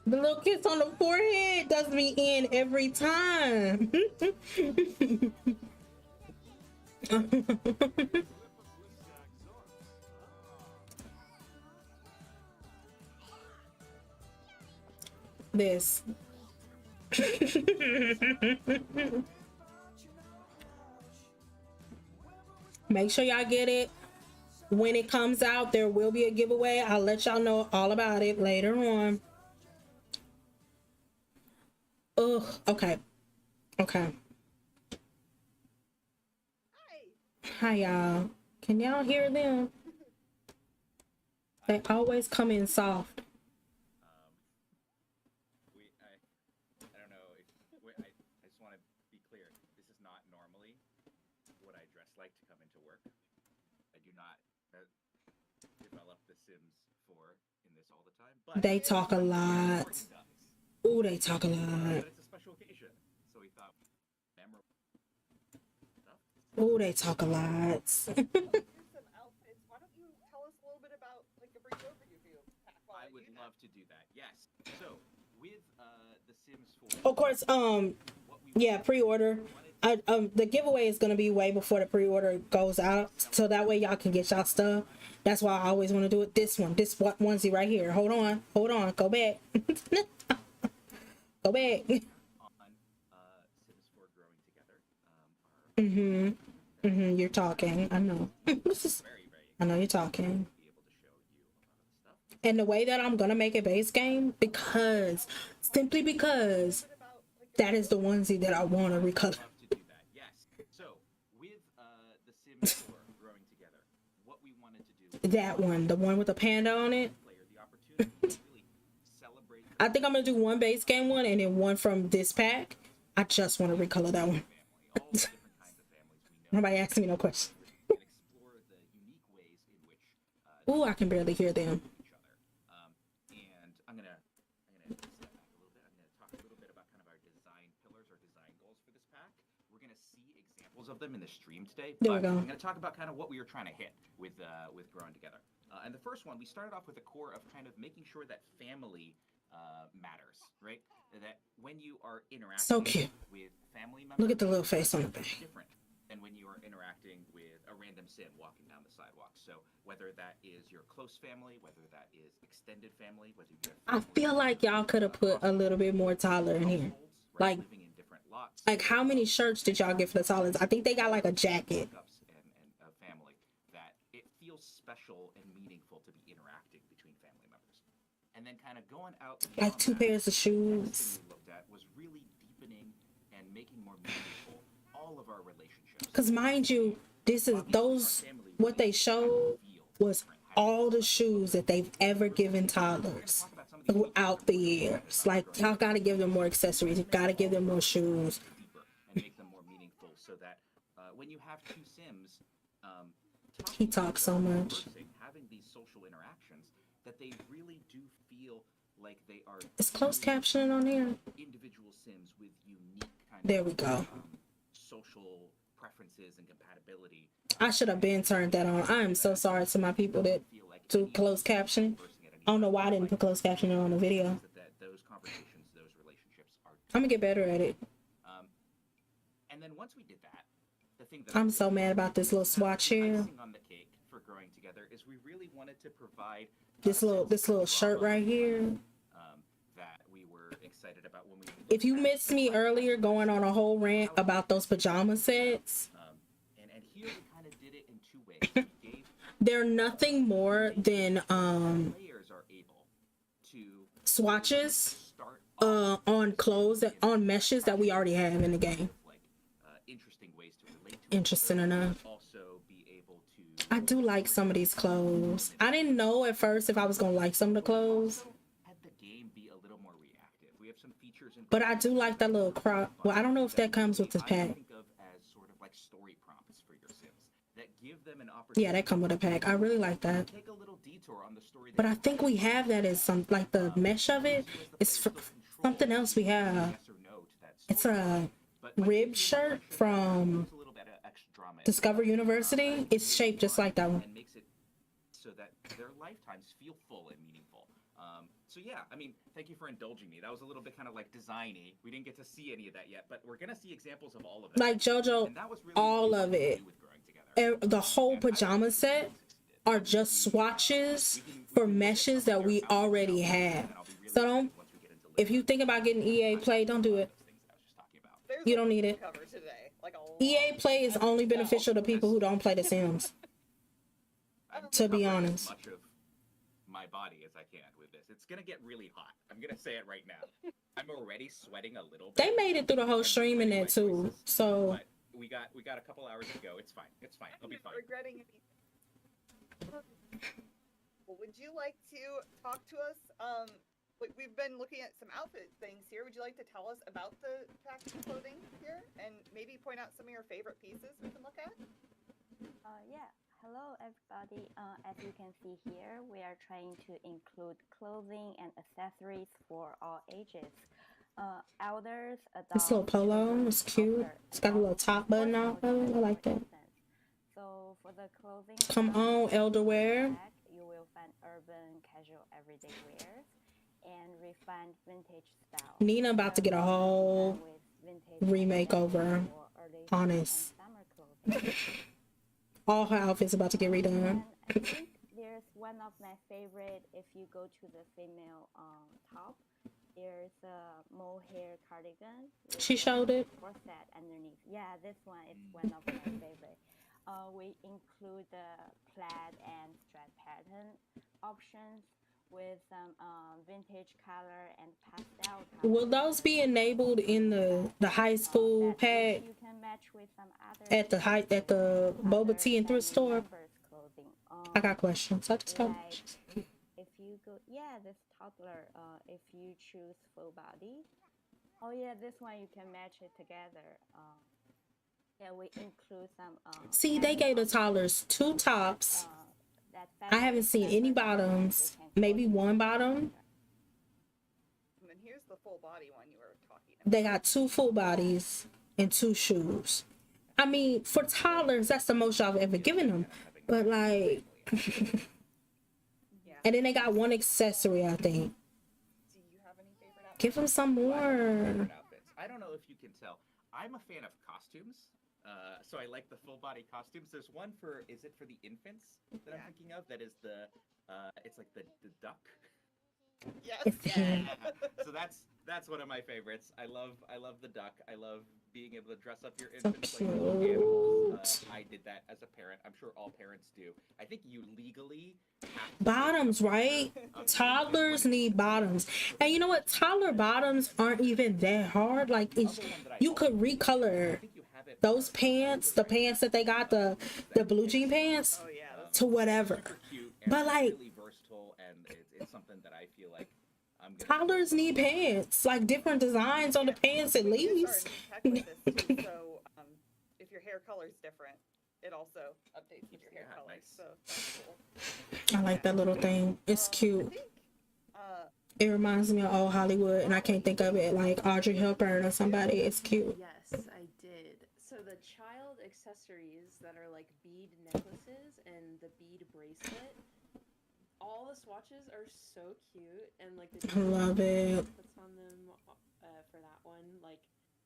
The little kiss on the forehead does me in every time. This. Make sure y'all get it when it comes out. There will be a giveaway. I'll let y'all know all about it later on. Ugh, okay. Hi y'all. Can y'all hear them? They always come in soft. I don't know. I just want to be clear. This is not normally what I dress like to come into work. I do not develop The Sims 4 in this all the time. But they talk a lot. Ooh, they talk a lot. But it's a special occasion, So we thought memorable stuff. Oh, they talk a lot. Here's some outfits. Why don't you tell us a little bit about like a brief overview pack while I would love to do that. Yes. So with The Sims 4. Of course, yeah, pre-order. The giveaway is gonna be way before the pre-order goes out, so that way y'all can get y'all stuff. That's why I always want to do it. This onesie right here. Hold on, go back. Go back. On Sims 4 Growing Together. You're talking. I know. I know you're talking. And the way that I'm gonna make a base game, simply because that is the onesie that I want to recolor. Yes. So with The Sims 4 Growing Together, what we wanted to do. That one, the one with the panda on it. I think I'm gonna do one base game one and then one from this pack. I just want to recolor that one. Nobody asked me no question. Ooh, I can barely hear them. And I'm gonna step back a little bit. I'm gonna talk a little bit about kind of our design pillars, our design goals for this pack. We're gonna see examples of them in the stream today. There we go. I'm gonna talk about kind of what we were trying to hit with Growing Together. And the first one, we started off with a core of kind of making sure that family matters, right? That when you are interacting So cute. with family members, Look at the little face on the back. different than when you are interacting with a random sim walking down the sidewalk. So whether that is your close family, whether that is extended family, whether you have I feel like y'all could have put a little bit more Tyler in here. Like how many shirts did y'all get for the Toddlers? I think they got like a jacket. and a family, that it feels special and meaningful to be interacting between family members. And then kind of going out Like 2 pairs of shoes. next thing we looked at was really deepening and making more meaningful all of our relationships. Because mind you, what they showed was all the shoes that they've ever given toddlers throughout the years. Like, y'all gotta give them more accessories. You gotta give them more shoes. And make them more meaningful so that when you have two Sims, He talks so much. having these social interactions, that they really do feel like they are Is closed captioning on here? individual Sims with unique kind There of we go. social preferences and compatibility. I should have been turned that on. I am so sorry to my people that do closed captioning. I don't know why I didn't put closed captioning on the video. That those conversations, those relationships are. I'm gonna get better at it. And then once we did that, the thing that I'm so mad about this little swatch here. icing on the cake for Growing Together is we really wanted to provide This little shirt right here. that we were excited about when we. If you missed me earlier going on a whole rant about those pajama sets, And here we kind of did it in two ways. We gave they're nothing more than players are able to swatches on clothes on meshes that we already have in the game. interesting ways to relate to Interesting enough. also be able to I do like some of these clothes. I didn't know at first if I was gonna like some of the clothes, have the game be a little more reactive. We have some features in but I do like that little crop. Well, I don't know if that comes with this pack. think of as sort of like story prompts for your Sims that give them an opportunity. Yeah, they come with a pack. I really like that. Take a little detour on the story. But I think we have that as some like the mesh of it. It's something else we have. It's a rib shirt from Discover University. It's shaped just like that one. And makes it so that their lifetimes feel full and meaningful. So yeah, I mean, thank you for indulging me. That was a little bit kind of like designy. We didn't get to see any of that yet, but we're gonna see examples of all of it. Like JoJo, And that was really all of it. The whole pajama set are just swatches for meshes that we already have. So don't, if you think about getting EA Play, don't do it. You don't need it. Cover today, like a EA Play is only beneficial to people who don't play The Sims. To be honest. As much of my body as I can with this. It's gonna get really hot. I'm gonna say it right now. I'm already sweating a little bit. They made it through the whole stream in there too. So But we got a couple hours to go. It's fine. It's fine. It'll be fine. Regretting anything. Well, would you like to talk to us? We've been looking at some outfit things here. Would you like to tell us about the package clothing here, and maybe point out some of your favorite pieces we can look at? Yeah. Hello, everybody. As you can see here, we are trying to include clothing and accessories for all ages. Elders, This little adults, polo children, is cute. toddlers, It's got a little top button off of it. I like that. So for the clothing, Come on, elderwear. you will find urban, casual, everyday wears and refined vintage style. Nina about to get a whole remake over. Honest. All her outfits about to get redone. I think there's one of my favorite. If you go to the female top, there's a mohair cardigan. She showed it. Corset underneath. Yeah, this one is one of my favorite. We include the plaid and strap pattern options with some vintage color and pastel color. Will those be enabled in the high school pack You can match with some other at the boba tea and thrift store? I got questions. I just got questions. If you go, yeah, this toddler, if you choose full body. Oh yeah, this one you can match it together. Yeah, we include some. See, they gave the toddlers 2 tops. I haven't seen any bottoms. Maybe 1 bottom. And then here's the full body one you were talking about. They got 2 full bodies and 2 shoes. I mean, for toddlers, that's the most y'all have ever given them. But like, and then they got 1 accessory, I think. Do you have any favorite outfits? Give them some more. I don't know if you can tell. I'm a fan of costumes. So I like the full body costumes. There's one for, is it for the infants that I'm thinking of? That is the, it's like the duck. Yes. Yeah. So that's one of my favorites. I love the duck. I love being able to dress up your infants like little animals. I did that as a parent. I'm sure all parents do. I think you legally have to Bottoms, right? Toddlers need bottoms. And you know what? Toddler bottoms aren't even that hard. Like, you could recolor those pants, the pants that they got, the blue jean pants, to whatever. But like, really versatile, and it's something that I feel like I'm gonna toddlers need pants, like different designs on the pants at least. So if your hair color is different, it also updates with your hair color. Nice. So that's cool. I like that little thing. It's cute. It reminds me of old Hollywood, and I can't think of it like Audrey Hepburn or somebody. It's cute. Yes, I did. So the child accessories that are like bead necklaces and the bead bracelet, all the swatches are so cute, and like the I love it. puts on them for that one, like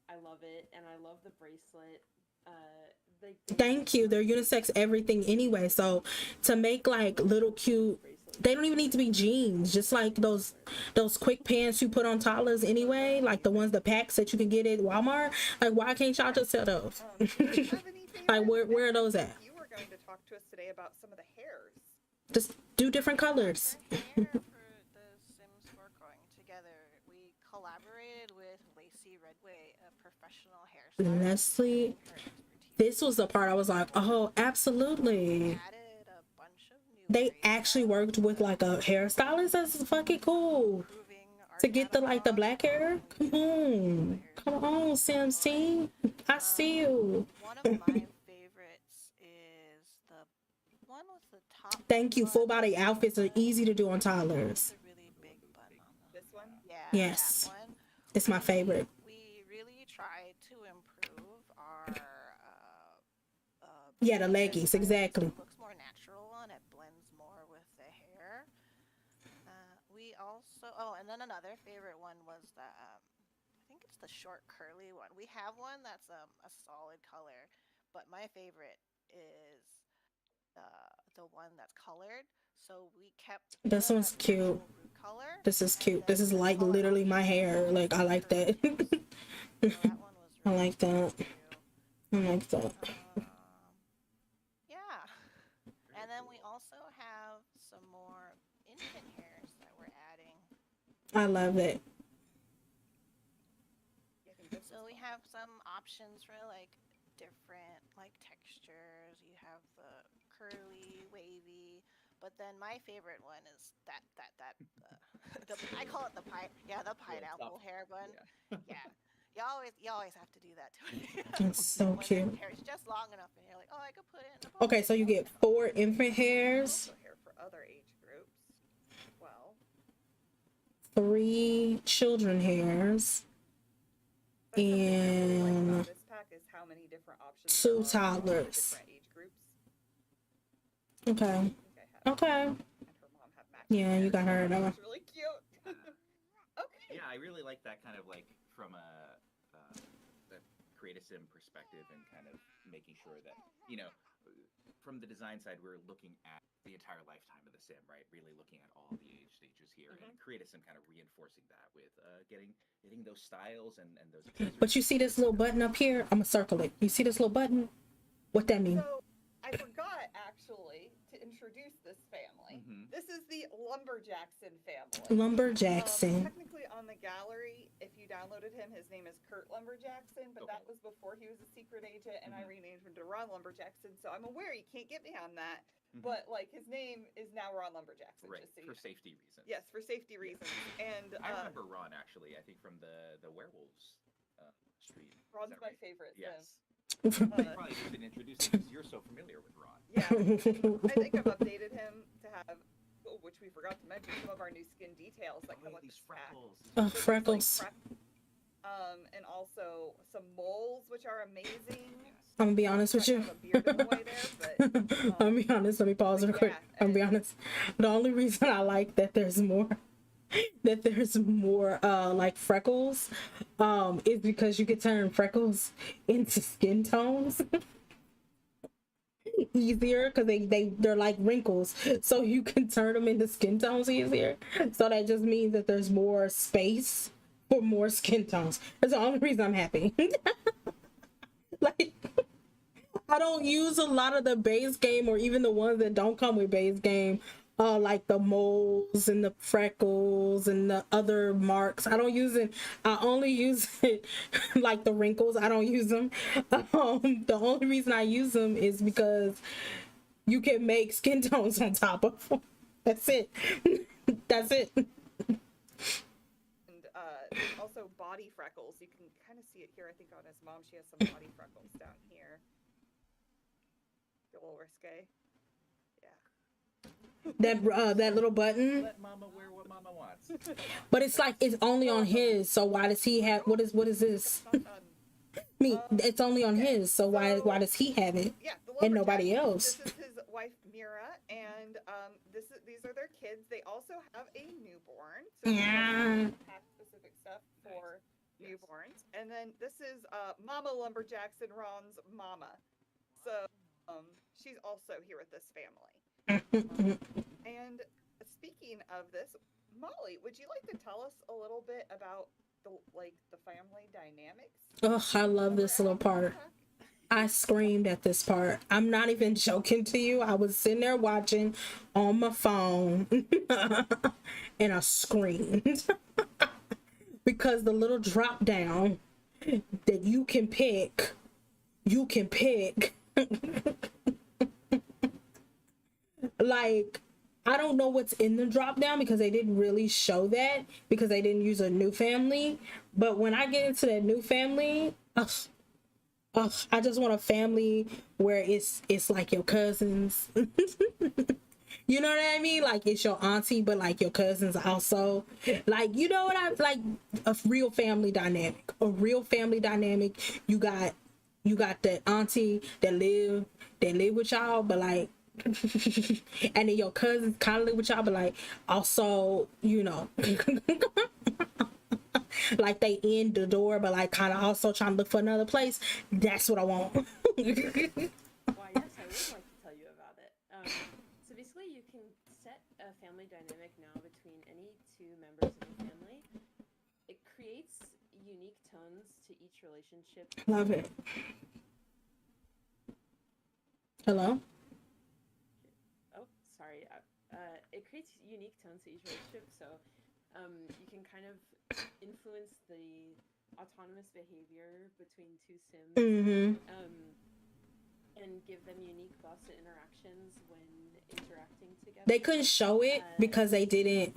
I love it, and I love the bracelet. Thank you. They're unisex everything anyway. So to make like little cute, they don't even need to be jeans. Just like those quick pants you put on toddlers anyway, like the ones, the packs that you can get at Walmart. Like, why can't y'all just sell those? Like, where are those at? You were going to talk to us today about some of the hairs. Just do different colors. For the Sims 4 growing together, we collaborated with Lacey Redway, a professional hairstylist. Leslie, this was the part I was like, oh, absolutely. They actually worked with like a hairstylist. That's fucking cool. To get the like the black hair. Come on, Sims team. I see you. One of my favorites is the one with the top. Thank you. Full body outfits are easy to do on toddlers. This one? Yeah. Yes. That one. It's my favorite. We really tried to improve our Yeah, the leggings, exactly. It looks more natural and it blends more with the hair. We also, and then another favorite one was the, I think it's the short curly one. We have one that's a solid color, but my favorite is the one that's colored. So we kept This one's cute. color. This is cute. This is like literally my hair. Like, I like that. I like that. I like that. Yeah. And then we also have some more infant hairs that we're adding. I love it. So we have some options for like different like textures. You have the curly, wavy, but then my favorite one is that I call it the pineapple hair bun. Yeah. You always have to do that to it. It's so cute. It's just long enough, and you're like, oh, I could put it in a Okay, so you get 4 infant hairs, Also hair for other age groups. Well, 3 children hairs, And this pack is how many different options 2 toddlers. different age groups. Okay. Okay. Yeah, you got her. That one. It's really cute. Okay. Yeah, I really like that kind of like from a create a sim perspective and kind of making sure that, you know, from the design side, we're looking at the entire lifetime of the sim, right? Really looking at all the age stages here, and create a sim kind of reinforcing that with getting those styles and those accessories. But you see this little button up here? I'm gonna circle it. You see this little button? What that mean? So I forgot actually to introduce this family. This is the Lumberjackson family. Lumberjackson. Technically on the gallery, if you downloaded him, his name is Kurt Lumberjackson, but that was before he was a secret agent, and I renamed him to Ron Lumberjackson. So I'm aware you can't get me on that, but like his name is now Ron Lumberjackson. Right, just so for you know. safety reasons. Yes, for safety reasons. And I remember Ron actually. I think from the werewolves stream. Ron's my favorite. Yes. You probably didn't introduce him because you're so familiar with Ron. Yeah, I think I've updated him to have, which we forgot to mention, some of our new skin details that come with these freckles. Oh, freckles. And also some moles, which are amazing. I'm gonna be honest with you. I'm gonna be honest. Let me pause real quick. I'm gonna be honest. The only reason I like that there's more like freckles is because you can turn freckles into skin tones easier, because they're like wrinkles, so you can turn them into skin tones easier. So that just means that there's more space for more skin tones. That's the only reason I'm happy. Like, I don't use a lot of the base game, or even the ones that don't come with base game, like the moles and the freckles and the other marks. I don't use it. I only use it like the wrinkles. I don't use them. The only reason I use them is because you can make skin tones on top of them. That's it. That's it. And also body freckles. You can kind of see it here. I think on his mom, she has some body freckles down here. A little risque. That little button. Let mama wear what mama wants. But it's like it's only on his. So why does he have? What is this? Me. It's only on his. So why does he have it? And nobody else? This is his wife Mira, and these are their kids. They also have a newborn. So pack specific stuff for newborns. And then this is Mama Lumberjackson, Ron's mama. So she's also here with this family. And speaking of this, Molly, would you like to tell us a little bit about the family dynamics? Oh, I love this little part. I screamed at this part. I'm not even joking to you. I was sitting there watching on my phone and I screamed because the little drop down that you can pick like, I don't know what's in the drop down because they didn't really show that, because they didn't use a new family. But when I get into that new family, I just want a family where it's like your cousins. You know what I mean? Like, it's your auntie, but like your cousins also. Like, you know what I'm like? A real family dynamic. A real family dynamic. You got the auntie that live with y'all, but like, and then your cousins kind of live with y'all, but like also, you know, like they in the door, but like kind of also trying to look for another place. That's what I want. Well, yes, I would like to tell you about it. So basically, you can set a family dynamic now between any two members of the family. It creates unique tones to each relationship. Love it. Hello? Sorry, it creates unique tones to each relationship, so you can kind of influence the autonomous behavior between two sims, and give them unique boss interactions when interacting together. They couldn't show it because they didn't.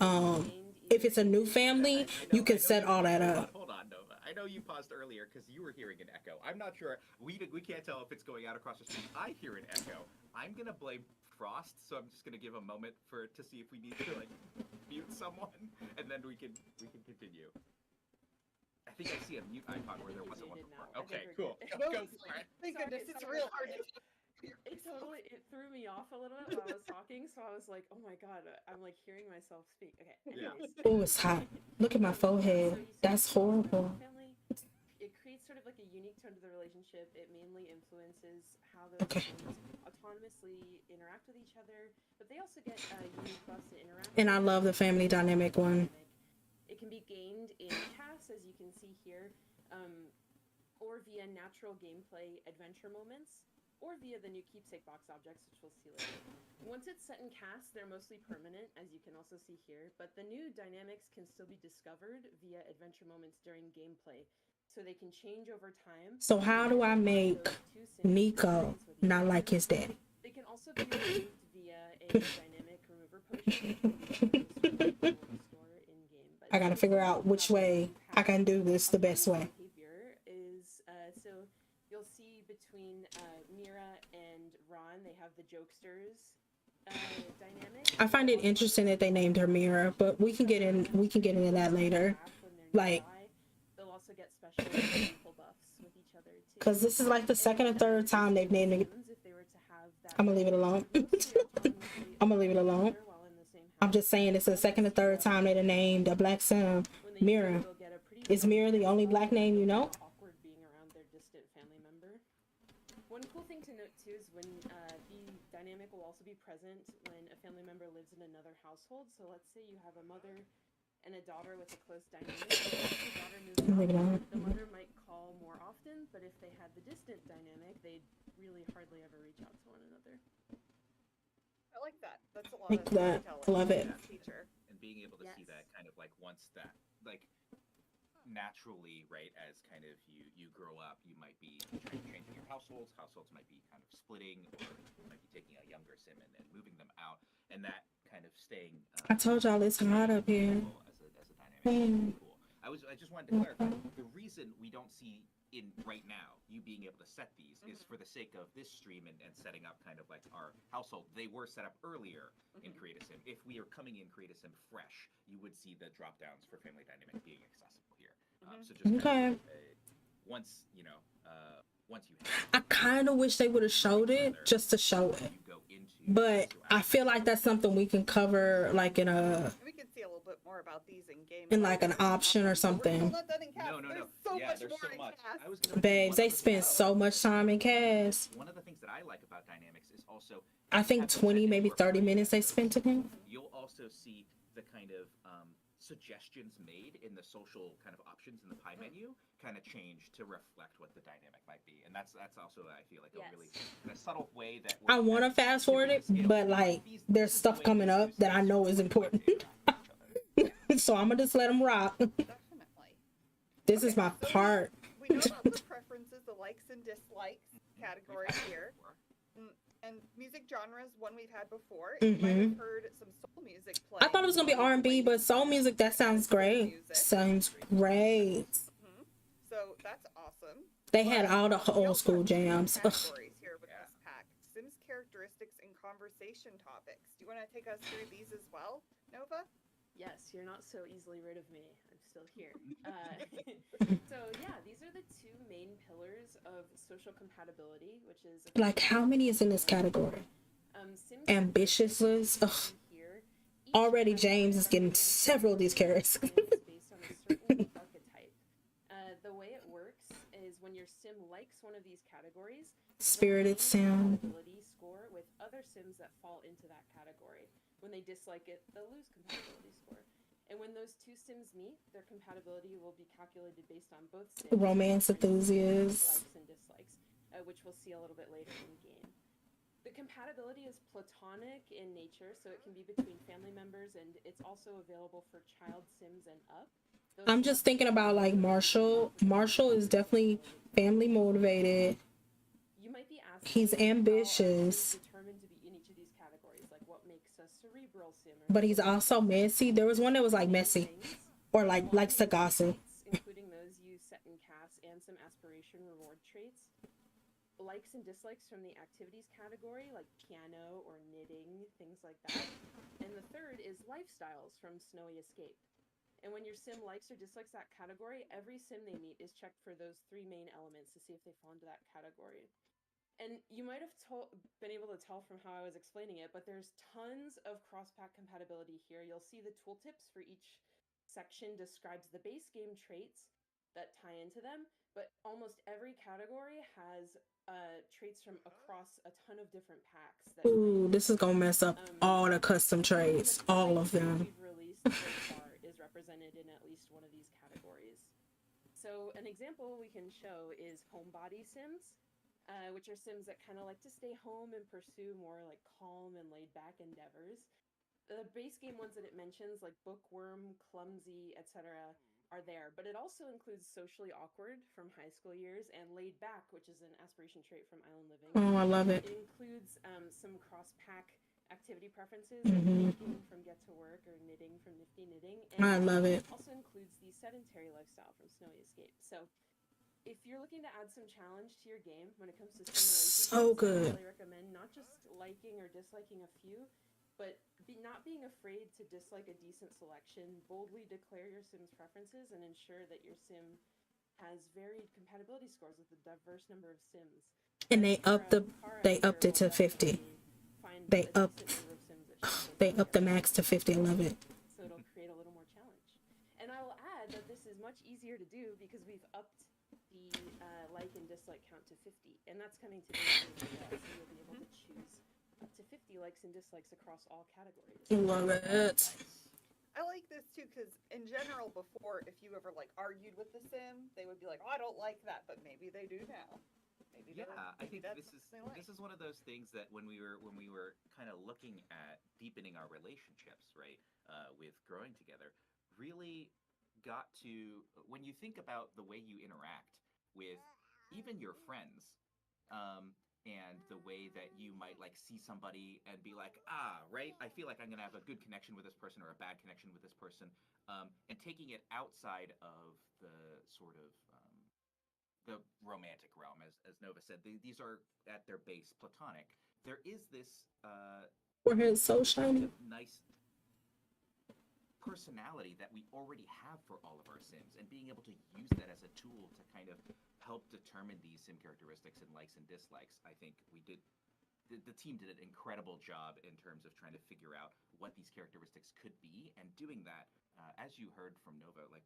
If it's a new family, you can set all that up. Hold on, Nova. I know you paused earlier because you were hearing an echo. I'm not sure. We can't tell if it's going out across the street. I hear an echo. I'm gonna blame Frost, so I'm just gonna give a moment to see if we need to like mute someone, and then we can continue. I think I see a mute icon where there wasn't one before. I Okay, think we're cool. good. Go for it. Thank Sorry, goodness, it's sorry. real hard to It threw me off a little bit while I was talking, so I was like, oh my god, I'm like hearing myself speak. Okay, anyways. Oh, it's hot. Look at my forehead. That's horrible. Family, it creates sort of like a unique tone to the relationship. It mainly influences how those sims autonomously interact with each other, but they also get unique buffs to interact. And I love the family dynamic one. It can be gained in CAS, as you can see here, or via natural gameplay adventure moments, or via the new keepsake box objects, which we'll see later. Once it's set in CAS, they're mostly permanent, as you can also see here, but the new dynamics can still be discovered via adventure moments during gameplay, so they can change over time. So how do I make Nico not like his daddy? They can also be removed via a dynamic remover potion. I gotta figure out which way I can do this the best way. Behavior is so you'll see between Mira and Ron, they have the jokesters dynamic. I find it interesting that they named her Mira, but we can get into that later. Like, they'll also get special meaningful buffs with each other too. because this is like the second or third time they've named it. I'm gonna leave it alone. I'm gonna leave it alone. I'm just saying it's the second or third time they've named a black sim Mira. Is Mira the only black name you know? Awkward being around their distant family member. One cool thing to note too is when the dynamic will also be present when a family member lives in another household. So let's say you have a mother and a daughter with a close dynamic. If the daughter moves out, the mother might call more often, but if they had the distant dynamic, they'd really hardly ever reach out to one another. I like that. That's a lot Like of that. storytelling Love it. in that feature. And being able to see that kind of like once that like naturally, right, as kind of you grow up, you might be changing your households might be kind of splitting, or you might be taking a younger sim and moving them out, and that kind of staying I told y'all it's hot up here. as a dynamic is cool. I just wanted to clarify, the reason we don't see in right now you being able to set these is for the sake of this stream and setting up kind of like our household. They were set up earlier in Create a Sim. If we are coming in Create a Sim fresh, you would see the drop downs for family dynamic being accessible here. So just kind of, once you know, once you have, I kind of wish they would have showed it just to show it, but I feel like that's something we can cover like in a We can see a little bit more about these in game. in like an option or something. no. There's so Yeah, much there's more so in much. CAS. I was gonna Babes, they spend so much time in CAS. One of the things that I like about dynamics is also I think 20, maybe 30 minutes they spent in him. you'll also see the kind of suggestions made in the social kind of options in the pie menu kind of change to reflect what the dynamic might be, and that's also I feel like a really kind of subtle way that I want to fast forward it, but like there's stuff coming up that I know is important. So I'm gonna just let them rock. This is my part. We know about the preferences, the likes and dislikes categories here. And music genres, one we've had before. You might have heard some soul music play. I thought it was gonna be R&B, but soul music, that sounds great. Sounds great. So that's awesome. They had all the old school jams. Ugh. Categories here with this pack. Sims characteristics and conversation topics. Do you want to take us through these as well, Nova? Yes, you're not so easily rid of me. I'm still here. So yeah, these are the two main pillars of social compatibility, which is Like how many is in this category? Ambitiousness. Ugh. Already James is getting several of these characters. based on a certain archetype. The way it works is when your sim likes one of these categories, Spirited sim. compatibility score with other sims that fall into that category. When they dislike it, they'll lose compatibility score. And when those two sims meet, their compatibility will be calculated based on both sims. Romance enthusiasts. Likes and dislikes, which we'll see a little bit later in game. The compatibility is platonic in nature, so it can be between family members, and it's also available for child sims and up. I'm just thinking about like Marshall. Marshall is definitely family motivated. You might be asking, He's ambitious. determined to be in each of these categories, like what makes a cerebral sim, But he's also messy. There was one that was like messy, or like Sagasi. including those you set in CAS, and some aspiration reward traits. Likes and dislikes from the activities category, like piano or knitting, things like that. And the third is lifestyles from Snowy Escape. And when your sim likes or dislikes that category, every sim they meet is checked for those 3 main elements to see if they fall into that category. And you might have been able to tell from how I was explaining it, but there's tons of cross-pack compatibility here. You'll see the tooltips for each section describes the base game traits that tie into them, but almost every category has traits from across a ton of different packs. That Ooh, this is gonna mess up all the custom traits, all of them. We've released so far is represented in at least one of these categories. So an example we can show is homebody sims, which are sims that kind of like to stay home and pursue more like calm and laid back endeavors. The base game ones that it mentions, like bookworm, clumsy, etc., are there, but it also includes socially awkward from high school years and laid back, which is an aspiration trait from Island Living. Oh, I love it. It includes some cross-pack activity preferences, like baking from Get to Work or knitting from Nifty Knitting. And I love it. Also includes the sedentary lifestyle from Snowy Escape. So if you're looking to add some challenge to your game when it comes to simulations, so good. I recommend not just liking or disliking a few, but not being afraid to dislike a decent selection. Boldly declare your sim's preferences and ensure that your sim has varied compatibility scores with a diverse number of sims. And they upped it to 50. They upped the max to 50. I love it. So it'll create a little more challenge. And I will add that this is much easier to do because we've upped the like and dislike count to 50, and that's coming to the so you'll be able to choose up to 50 likes and dislikes across all categories. Love it. I like this too because in general, before, if you ever like argued with the sim, they would be like, "Oh, I don't like that," but maybe they do now. Maybe I think this is one of those things that when we were kind of looking at deepening our relationships, right, with growing together, really got to when you think about the way you interact with even your friends. And the way that you might like see somebody and be like, right, I feel like I'm gonna have a good connection with this person or a bad connection with this person, and taking it outside of the sort of the romantic realm, as Nova said, these are at their base platonic. There is this forehead's so shiny. Nice personality that we already have for all of our sims, and being able to use that as a tool to kind of help determine these sim characteristics and likes and dislikes. I think the team did an incredible job in terms of trying to figure out what these characteristics could be, and doing that, as you heard from Nova, like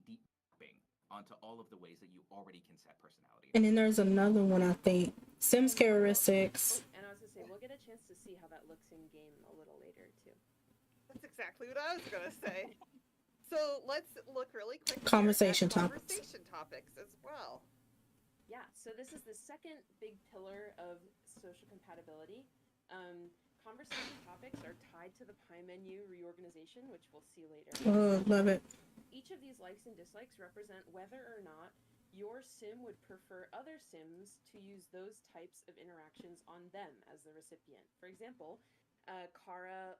deep diving onto all of the ways that you already can set personality. And then there's another one, I think, Sims characteristics. And I was gonna say, we'll get a chance to see how that looks in game a little later too. That's exactly what I was gonna say. So let's look really quick. Conversation topics. Conversation topics as well. Yeah, so this is the second big pillar of social compatibility. Conversation topics are tied to the pie menu reorganization, which we'll see later. Oh, love it. Each of these likes and dislikes represent whether or not your sim would prefer other sims to use those types of interactions on them as the recipient. For example, Kara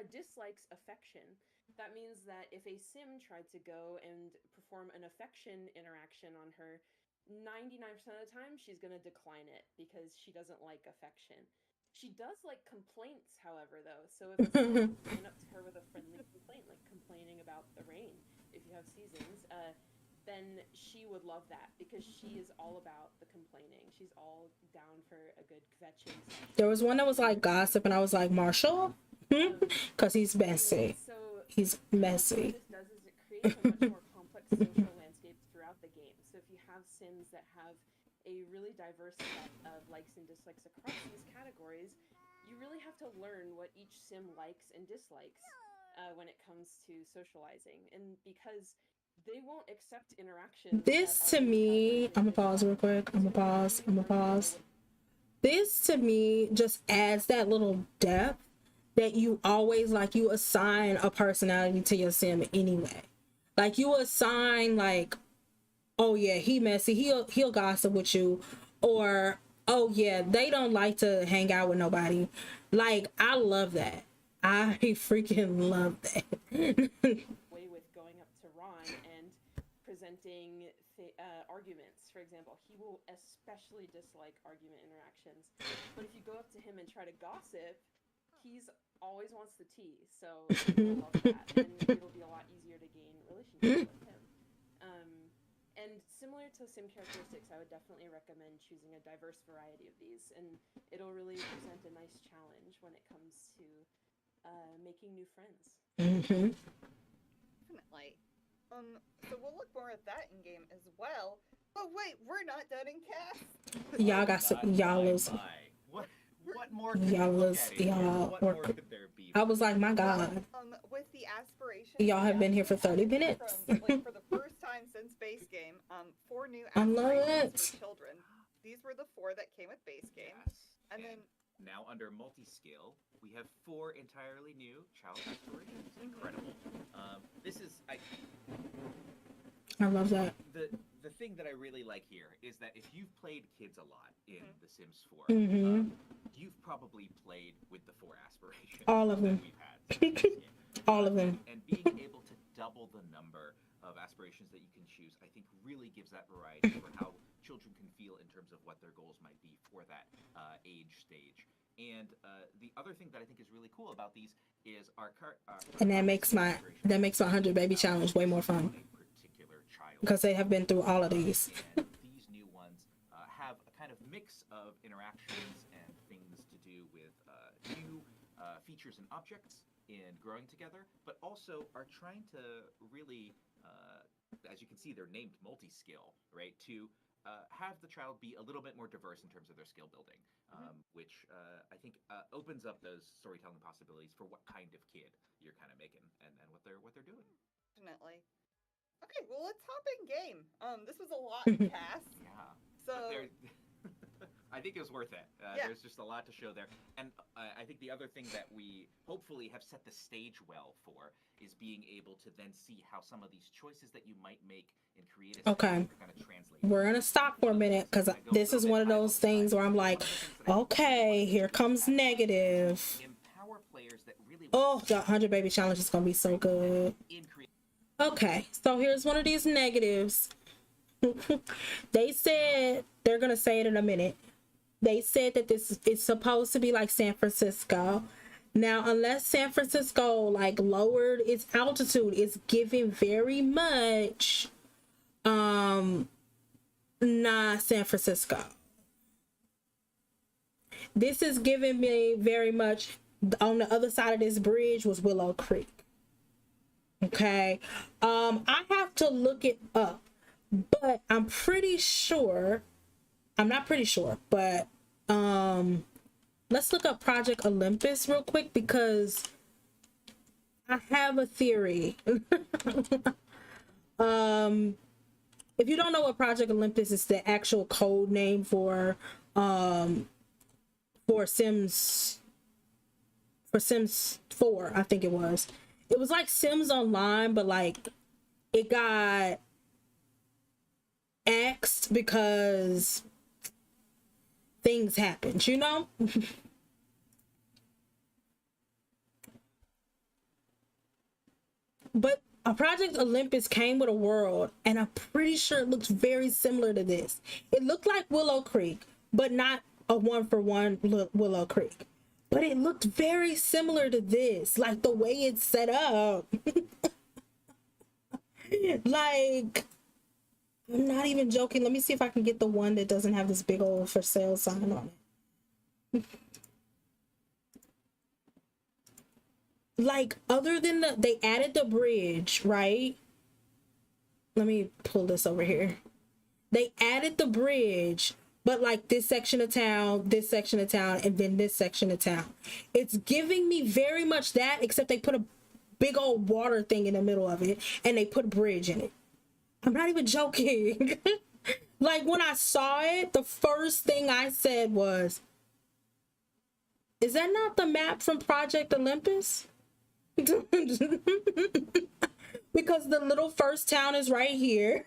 dislikes affection. That means that if a sim tried to go and perform an affection interaction on her, 99% of the time she's going to decline it because she doesn't like affection. She does like complaints, however, though. So if a sim went up to her with a friendly complaint, like complaining about the rain, if you have seasons, then she would love that because she is all about the complaining. She's all down for a good kvetching session. There was one that was like gossip, and I was like, Marshall? Because he's messy. He's messy. What this does is it creates a much more complex social landscape throughout the game. So if you have sims that have a really diverse set of likes and dislikes across these categories, you really have to learn what each sim likes and dislikes when it comes to socializing. And because they won't accept interactions. This to me, I'm gonna pause real quick. I'm gonna pause. This to me just adds that little depth that you always like. You assign a personality to your sim anyway. Like you assign like, oh yeah, he messy. He'll gossip with you, or oh yeah, they don't like to hang out with nobody. Like I love that. I freaking love that. Way with going up to Ron and presenting arguments, for example, he will especially dislike argument interactions. But if you go up to him and try to gossip, he's always wants the tea, so you'll love that, and it'll be a lot easier to gain relationships with him. And similar to sim characteristics, I would definitely recommend choosing a diverse variety of these, and it'll really present a nice challenge when it comes to making new friends. Definitely. So we'll look more at that in game as well. But wait, we're not done in cast. Y'all got some y'all's. What more could you look at here? What more could there be? I was like, my God. With the aspiration, Y'all have been here for 30 minutes. From, like, for the first time since base game, 4 new I love aspirations it. for children. These were the 4 that came with base game. And then now under multi-scale, we have 4 entirely new child aspirations. Incredible. This is I love that. The thing that I really like here is that if you've played kids a lot in The Sims 4, you've probably played with the 4 aspirations. All of them. We've had. All of them. And being able to double the number of aspirations that you can choose, I think really gives that variety for how children can feel in terms of what their goals might be for that age stage. And the other thing that I think is really cool about these is and that makes my 100 baby challenge way more fun, because they have been through all of these. And these new ones have a kind of mix of interactions and things to do with new features and objects in growing together, but also are trying to really, as you can see, they're named multi-skill, right? To have the child be a little bit more diverse in terms of their skill building, which I think opens up those storytelling possibilities for what kind of kid you're kind of making and what they're doing. Definitely. Okay, well, let's hop in game. This was a lot to cast. Yeah. So I think it was worth it. Yeah. There's just a lot to show there. And I think the other thing that we hopefully have set the stage well for is being able to then see how some of these choices that you might make in creative Okay. are going to translate. We're gonna stop for a minute, because this is one of those things where I'm like, okay, here comes negative. Empower players that really Oh, the 100 baby challenge is gonna be so good. Okay, so here's one of these negatives. They said, they're gonna say it in a minute. They said that this is supposed to be like San Francisco. Now, unless San Francisco like lowered its altitude, it's giving very much not San Francisco. This is giving me very much, on the other side of this bridge was Willow Creek. Okay, I have to look it up, but I'm pretty sure, I'm not pretty sure, but let's look up Project Olympus real quick, because I have a theory. If you don't know what Project Olympus is, the actual code name for Sims 4, I think it was. It was like Sims Online, but like it got axed because things happened, you know? But a Project Olympus came with a world, and I'm pretty sure it looks very similar to this. It looked like Willow Creek, but not a one-for-one Willow Creek. But it looked very similar to this, like the way it's set up. Like, I'm not even joking. Let me see if I can get the one that doesn't have this big old for sale sign on it. Like, other than they added the bridge, right? Let me pull this over here. They added the bridge, but like this section of town, and then this section of town. It's giving me very much that, except they put a big old water thing in the middle of it, and they put a bridge in it. I'm not even joking. Like, when I saw it, the first thing I said was, is that not the map from Project Olympus? Because the little first town is right here.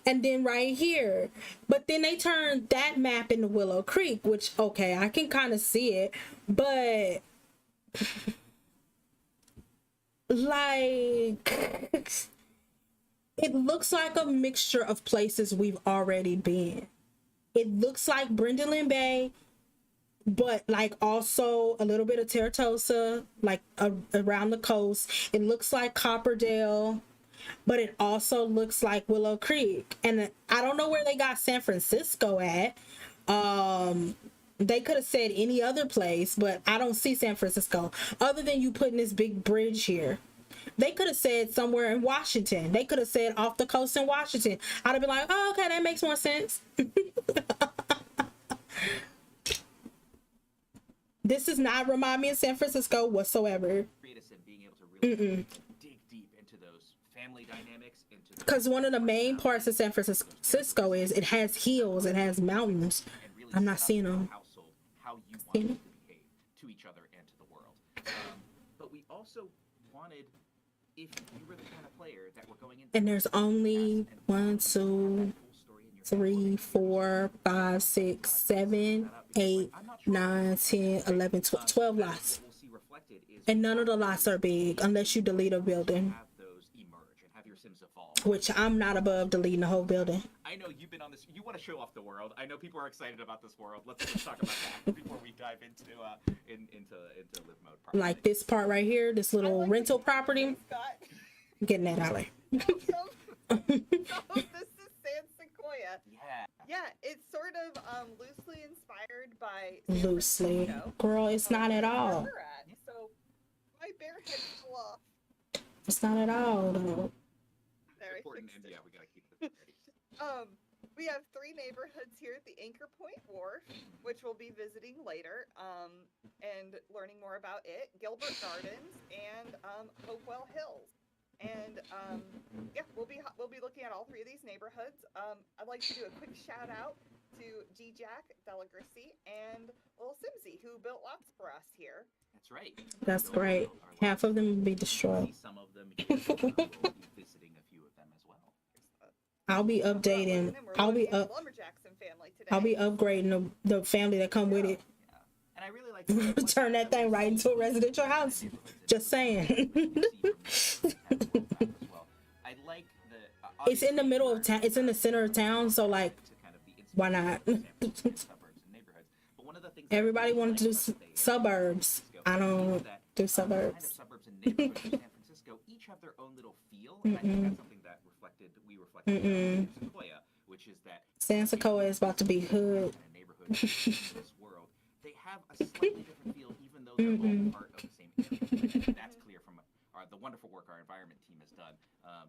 And then right here. But then they turned that map into Willow Creek, which, okay, I can kind of see it. But, like, it looks like a mixture of places we've already been. It looks like Brindleland Bay. but like also a little bit of Terratosa, like around the coast. It looks like Copperdale, but it also looks like Willow Creek. And I don't know where they got San Francisco at. They could have said any other place, but I don't see San Francisco other than you putting this big bridge here. They could have said somewhere in Washington. They could have said off the coast in Washington. I'd have been like, oh, okay, that makes more sense. This does not remind me of San Francisco whatsoever. Being able to really dig deep into those family dynamics. Because one of the main parts of San Francisco is it has hills, it has mountains. I'm not seeing them. How you want them to behave to each other and to the world. But we also wanted, if you were the kind of player that were going into, and there's only 1, 2, 3, 4, 5, 6, 7, 8, 9, 10, 11, 12 lots. And none of the lots are big unless you delete a building. Which I'm not above deleting the whole building. I know you've been on this. You want to show off the world. I know people are excited about this world. Let's talk about that before we dive into live mode. Like this part right here, this little rental property. I'm getting that out of there. So this is San Sequoia. Yeah, it's sort of loosely inspired by Loosely. Girl, it's not at all. So my bear head fell off. It's not at all though. Yeah, we gotta keep this ready. We have 3 neighborhoods here at the Anchor Point Wharf, which we'll be visiting later, and learning more about it. Gilbert Gardens and Hopewell Hills. And yeah, we'll be looking at all 3 of these neighborhoods. I'd like to do a quick shout out to G-Jack, Delagracy, and Little Simsy, who built lots for us here. That's right. That's great. Half of them will be destroyed. Some of them you will be visiting a few of them as well. I'll be updating. I'll be upgrading the family that come with it. And I really like turn that thing right into a residential house. Just saying. I like it's in the middle of town. It's in the center of town, so like, why not? Everybody wanted to do suburbs. I don't do suburbs. San Francisco each have their own little feel, and I think that's something that we reflected in Sequoia, which is that San Sequoia is about to be hood. In this world, they have a slightly different feel, even though they're all part of the same area. That's clear from the wonderful work our environment team has done.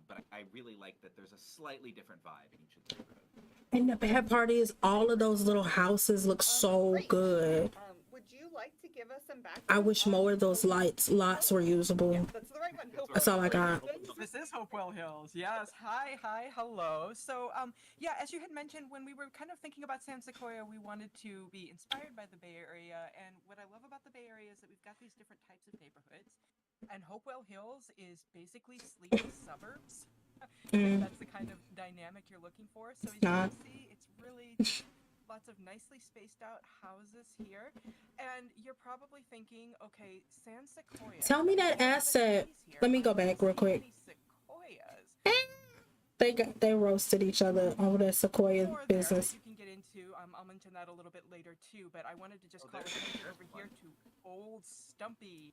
But I really like that there's a slightly different vibe in each of the neighborhoods. And the bad part is all of those little houses look so good. Would you like to give us some background? I wish more of those lots were usable. That's the right one. That's all I got. This is Hopewell Hills. Yes. Hi. Hello. So, yeah, as you had mentioned, when we were kind of thinking about San Sequoia, we wanted to be inspired by the Bay Area. And what I love about the Bay Area is that we've got these different types of neighborhoods. And Hopewell Hills is basically sleepy suburbs. That's the kind of dynamic you're looking for. So as you can see, it's really lots of nicely spaced out houses here. And you're probably thinking, okay, San Sequoia. Tell me that asset. Let me go back real quick. They roasted each other over that Sequoia business. You can get into. I'll mention that a little bit later too. But I wanted to just call attention over here to Old Stumpy.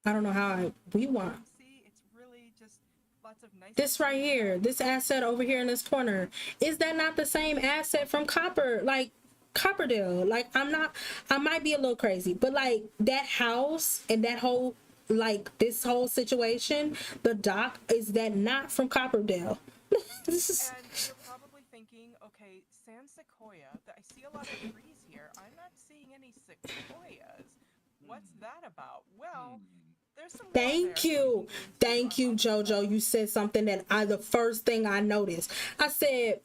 I don't know how we want. See, it's really just lots of nice. This right here, this asset over here in this corner, is that not the same asset from Copperdale? Like I might be a little crazy, but like that house and that whole, like this whole situation, the dock, is that not from Copperdale? And you're probably thinking, okay, San Sequoia, I see a lot of trees here. I'm not seeing any sequoias. What's that about? Well, there's some. Thank you, Jojo. You said something that the first thing I noticed. I said,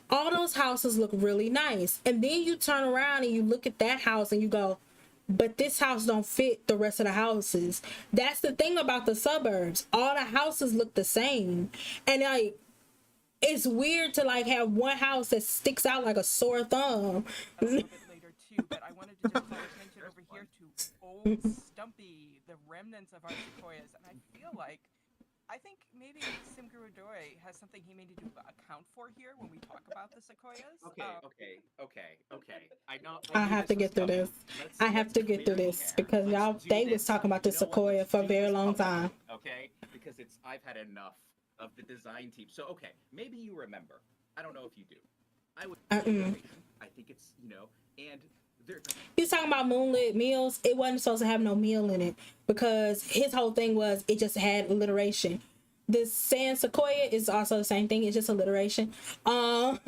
all those houses look really nice, and then you turn around and you look at that house and you go, but this house don't fit the rest of the houses. That's the thing about the suburbs. All the houses look the same, and like it's weird to like have one house that sticks out like a sore thumb. A little bit later too, but I wanted to just call attention over here to Old Stumpy, the remnants of our sequoias, and I feel like I think maybe Simguru Doi has something he may need to account for here when we talk about the sequoias. Okay. I know. I have to get through this. I have to get through this because they was talking about the sequoia for a very long time. Okay, because I've had enough of the design team. So okay, maybe you remember. I don't know if you do. I would. I think it's and they're. He's talking about moonlit meals. It wasn't supposed to have no meal in it because his whole thing was it just had alliteration. This sand sequoia is also the same thing. It's just alliteration. But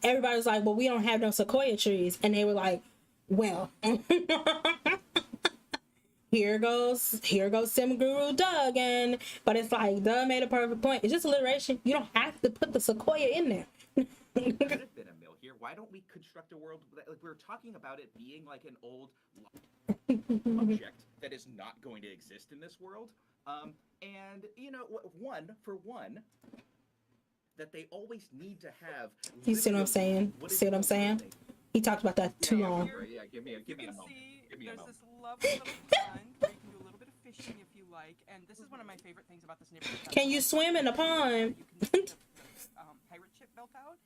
everybody was like, "Well, we don't have no sequoia trees," and they were like, "Well." Here goes Simguru Doug, but it's like Doug made a perfect point. It's just alliteration. You don't have to put the sequoia in there. Could have been a mill here. Why don't we construct a world like we're talking about it being like an old object that is not going to exist in this world? And that they always need to have. You see what I'm saying? See what I'm saying? He talked about that too long. Yeah, give me a moment. There's this lovely little pond where you can do a little bit of fishing if you like, and this is one of my favorite things about this neighborhood. Can you swim in the pond? Pirate ship built out.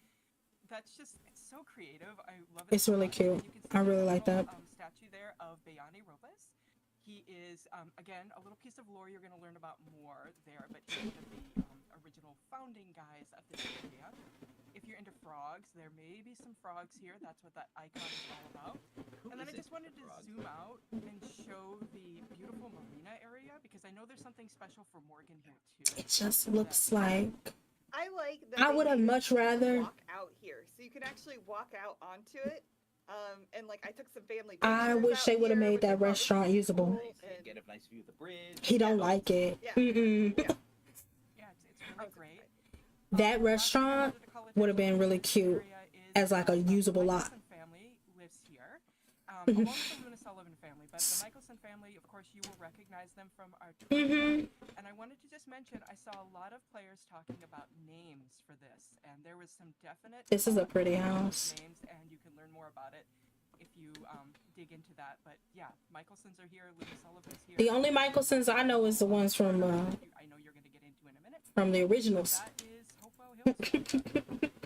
It's so creative. I love it. It's really cute. I really like that. Statue there of Bayani Robles. He is again a little piece of lore you're going to learn about more there, but he's one of the original founding guys of this area. If you're into frogs, there may be some frogs here. That's what that icon is all about. And then I just wanted to zoom out and show the beautiful marina area because I know there's something special for Morgan here too. It just looks like. I like that. I would have much rather walk out here, so you can actually walk out onto it. And like I took some family. I wish they would have made that restaurant usable. Get a nice view of the bridge. He don't like it. Yeah. Yeah, it's really great. That restaurant would have been really cute as like a usable lot. Family lives here, along with the Luna Sullivan family. But the Michelson family, of course, you will recognize them from our tour. And I wanted to just mention, I saw a lot of players talking about names for this, and there was some definite. This is a pretty house. Names, and you can learn more about it if you dig into that. But yeah, Michelsons are here, Luna Sullivan's here. The only Michelsons I know is the ones from. I know you're going to get into in a minute. From the originals. That is Hopewell Hills.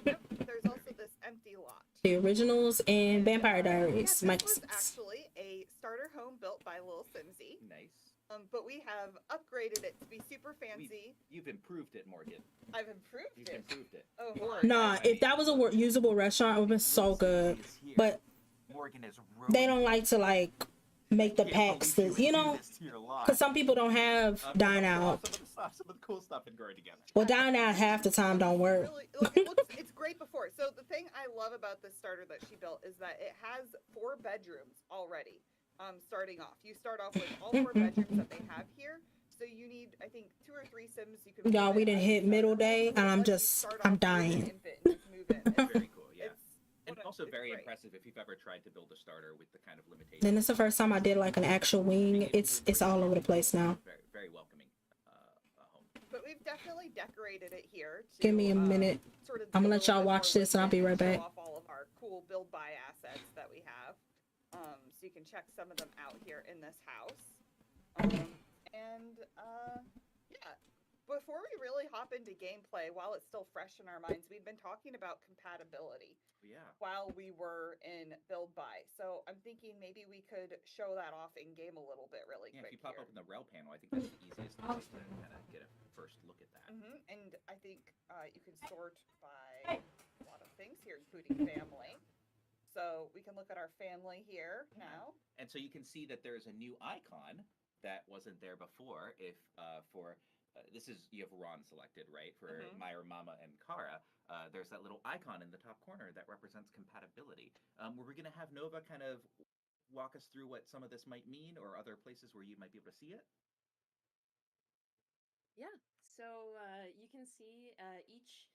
Yep, there's also this empty lot. The originals and Vampire Diaries. Yeah, this was actually a starter home built by Lil Simsy. Nice. But we have upgraded it to be super fancy. You've improved it, Morgan. I've improved You've it. improved it. Oh, Nah, if that was a usable restaurant, it would have been so good. But Morgan is they don't like to like make the packs, because some people don't have dine out. Some of the cool stuff and growing together. Well, dine out half the time don't work. Really, it's great before. So the thing I love about this starter that she built is that it has 4 bedrooms already. Starting off, you start off with all 4 bedrooms that they have here. So you need, I think, 2 or 3 Sims you can. Y'all, we didn't hit middle day, and I'm dying. Very cool, yeah. And also very impressive if you've ever tried to build a starter with the kind of limitations. Then it's the first time I did like an actual wing. It's all over the place now. Very, very welcoming home. But we've definitely decorated it here. Give me a minute. I'm gonna let y'all watch this, and I'll be right back. Show off all of our cool build buy assets that we have. So you can check some of them out here in this house. Yeah. Before we really hop into gameplay, while it's still fresh in our minds, we've been talking about compatibility. Yeah. While we were in build buy, so I'm thinking maybe we could show that off in game a little bit, really quick. If you pop open the rel panel, I think that's the easiest place to kind of get a first look at that. And I think you can sort by a lot of things here, including family. So we can look at our family here now. And so you can see that there's a new icon that wasn't there before. If this is, you have Ron selected, right? For Myra, Mama, and Kara, there's that little icon in the top corner that represents compatibility. Were we going to have Nova kind of walk us through what some of this might mean, or other places where you might be able to see it? Yeah, so you can see each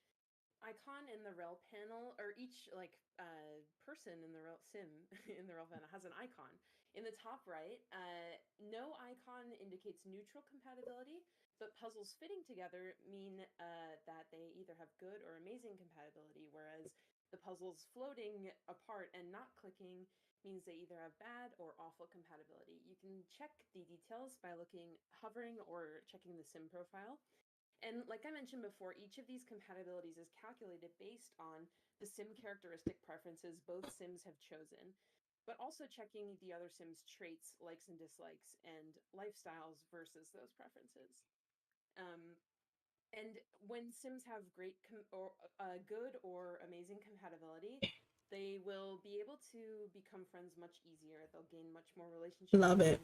icon in the rel panel, or each person in the rel sim in the rel panel has an icon. In the top right, no icon indicates neutral compatibility, but puzzles fitting together mean that they either have good or amazing compatibility, whereas The puzzles floating apart and not clicking means they either have bad or awful compatibility. You can check the details by hovering or checking the sim profile. And like I mentioned before, each of these compatibilities is calculated based on the sim characteristic preferences both sims have chosen, but also checking the other sim's traits, likes and dislikes, and lifestyles versus those preferences. And when sims have good or amazing compatibility, they will be able to become friends much easier. They'll gain much more relationships. Love it.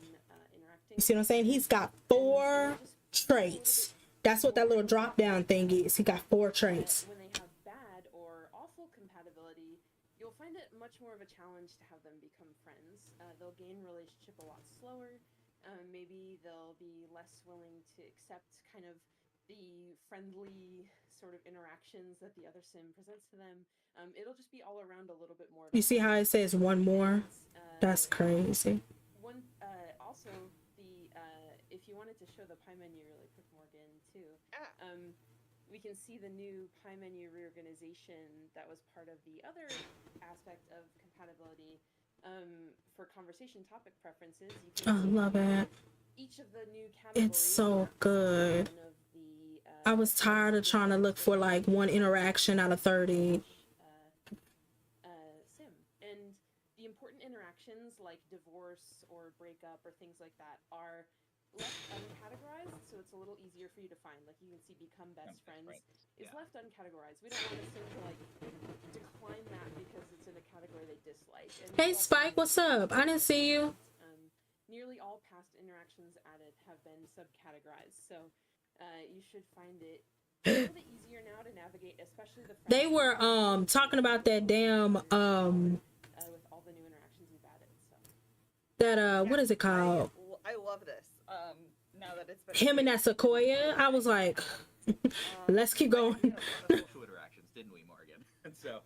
Interacting. You see what I'm saying? He's got 4 traits. That's what that little drop down thing is. He got 4 traits. When they have bad or awful compatibility, you'll find it much more of a challenge to have them become friends. They'll gain relationship a lot slower. Maybe they'll be less willing to accept kind of the friendly sort of interactions that the other sim presents to them. It'll just be all around a little bit more. You see how it says 1 more? That's crazy. Also, if you wanted to show the pie menu really quick, Morgan, too, we can see the new pie menu reorganization that was part of the other aspect of compatibility for conversation topic preferences. I love it. Each of the new categories. It's so good. I was tired of trying to look for like 1 interaction out of 30. Sim. And the important interactions like divorce or breakup or things like that are left uncategorized, so it's a little easier for you to find. Like you can see become best friends is left uncategorized. We don't want a sim to like decline that because it's in a category they dislike. And Hey Spike, what's up? I didn't see you. Nearly all past interactions added have been subcategorized, so you should find it a little bit easier now to navigate, especially the They were talking about that damn with all the new interactions we've added. So that what is it called? I love this. Now that it's been Him and that Sequoia. I was like, let's keep going. Social interactions, didn't we, Morgan? And so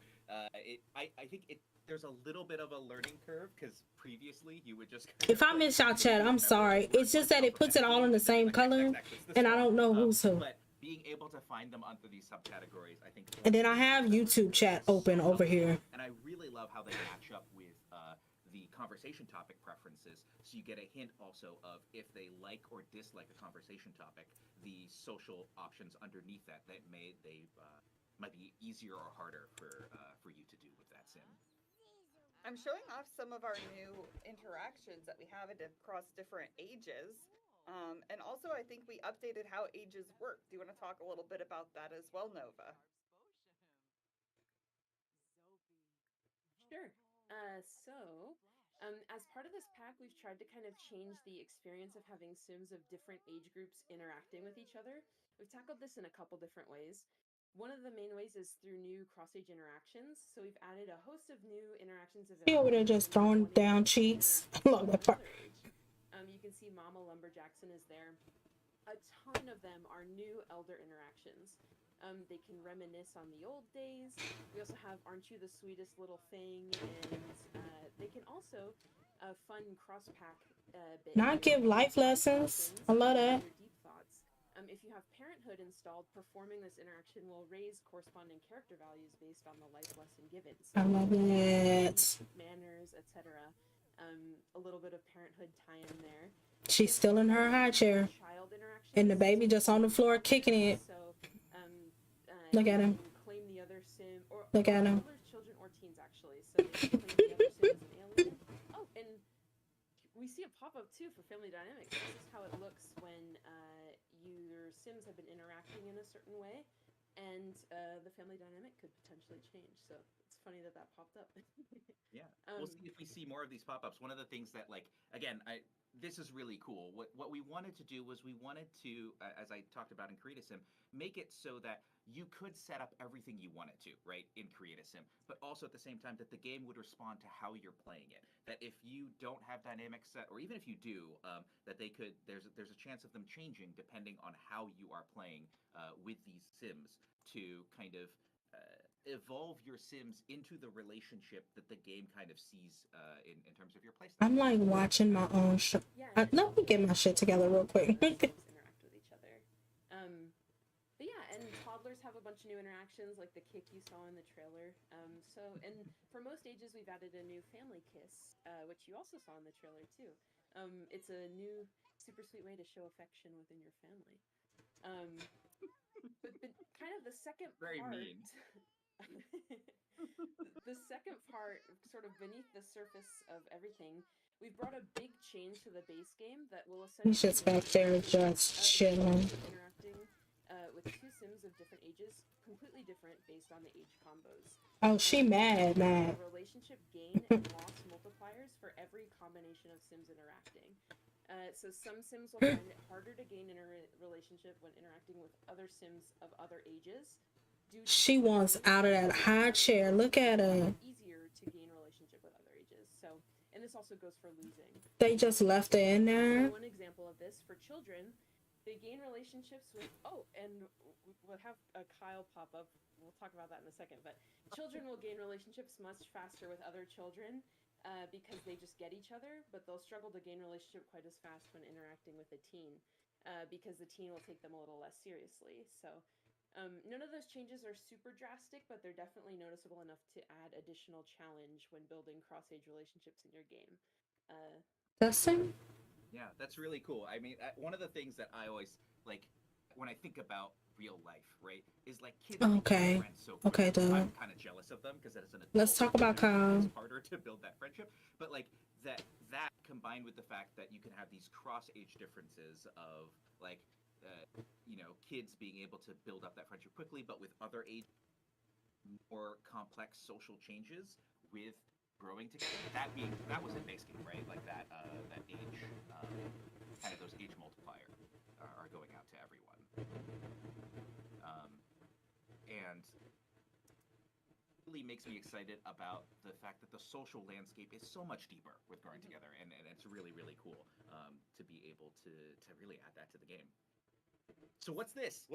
I think there's a little bit of a learning curve because previously you would just. If I miss y'all chat, I'm sorry. It's just that it puts it all in the same color, and I don't know who's who. But being able to find them under these subcategories, I think. And then I have YouTube chat open over here. And I really love how they match up with the conversation topic preferences, so you get a hint also of if they like or dislike a conversation topic, the social options underneath that might be easier or harder for you to do with that sim. I'm showing off some of our new interactions that we have across different ages. And also I think we updated how ages work. Do you want to talk a little bit about that as well, Nova? Sure. As part of this pack, we've tried to kind of change the experience of having sims of different age groups interacting with each other. We've tackled this in a couple different ways. One of the main ways is through new cross-age interactions. So we've added a host of new interactions. He over there just throwing down cheeks. I love that part. You can see Mama Lumberjackson is there. A ton of them are new elder interactions. They can reminisce on the old days. We also have Aren't You the Sweetest Little Thing, and they can also fun cross-pack bit. Not give life lessons. I love that. Deep thoughts. If you have Parenthood installed, performing this interaction will raise corresponding character values based on the life lesson given. So I love it. Manners, etc. A little bit of Parenthood tie-in there. She's still in her high chair, and the baby just on the floor kicking it. So, look at him. Claim the other sim, or look at him. Children or teens actually. So they can claim the other sim as an alien. Oh, and we see a pop-up too for Family Dynamics. This is how it looks when your sims have been interacting in a certain way, and the family dynamic could potentially change. So it's funny that popped up. Yeah, we'll see if we see more of these pop-ups. One of the things that, like, again, this is really cool. What we wanted to do was we wanted to, as I talked about in Create a Sim, make it so that you could set up everything you wanted to, right, in Create a Sim, but also at the same time that the game would respond to how you're playing it. That if you don't have dynamics set, or even if you do, that there's a chance of them changing depending on how you are playing with these sims to kind of evolve your sims into the relationship that the game kind of sees in terms of your playstyle. I'm like watching my own show. Let me get my shit together real quick. Interact with each other. But yeah, and toddlers have a bunch of new interactions, like the kick you saw in the trailer. And for most ages, we've added a new family kiss, which you also saw in the trailer too. It's a new, super sweet way to show affection within your family. But kind of the second Very part, mean. the second part, sort of beneath the surface of everything, we've brought a big change to the base game that will essentially. He's just back there just chilling. Interacting with two Sims of different ages, completely different based on the age combos. Oh, she mad. Relationship gain and loss multipliers for every combination of Sims interacting. So some Sims will find it harder to gain in a relationship when interacting with other Sims of other ages. She wants out of that high chair. Look at her. Easier to gain relationship with other ages. So, and this also goes for losing. They just left her in there. So one example of this for children, they gain relationships with. Oh, and we'll have a Kyle pop up. We'll talk about that in a second. But children will gain relationships much faster with other children. Because they just get each other, but they'll struggle to gain relationship quite as fast when interacting with a teen, because the teen will take them a little less seriously. So none of those changes are super drastic, but they're definitely noticeable enough to add additional challenge when building cross-age relationships in your game. Dustin? Yeah, that's really cool. I mean, one of the things that I always like when I think about real life, right, is like kids. Okay. So okay, dude. I'm kind of jealous of them because as an adult, let's talk about Kyle. It's harder to build that friendship, but like that combined with the fact that you can have these cross-age differences of like, kids being able to build up that friendship quickly, but with other age, more complex social changes with growing together. That was in base game, right? Like that age, kind of those age multiplier are going out to everyone. And really makes me excited about the fact that the social landscape is so much deeper with growing together, and it's really, really cool to be able to really add that to the game. So what's this?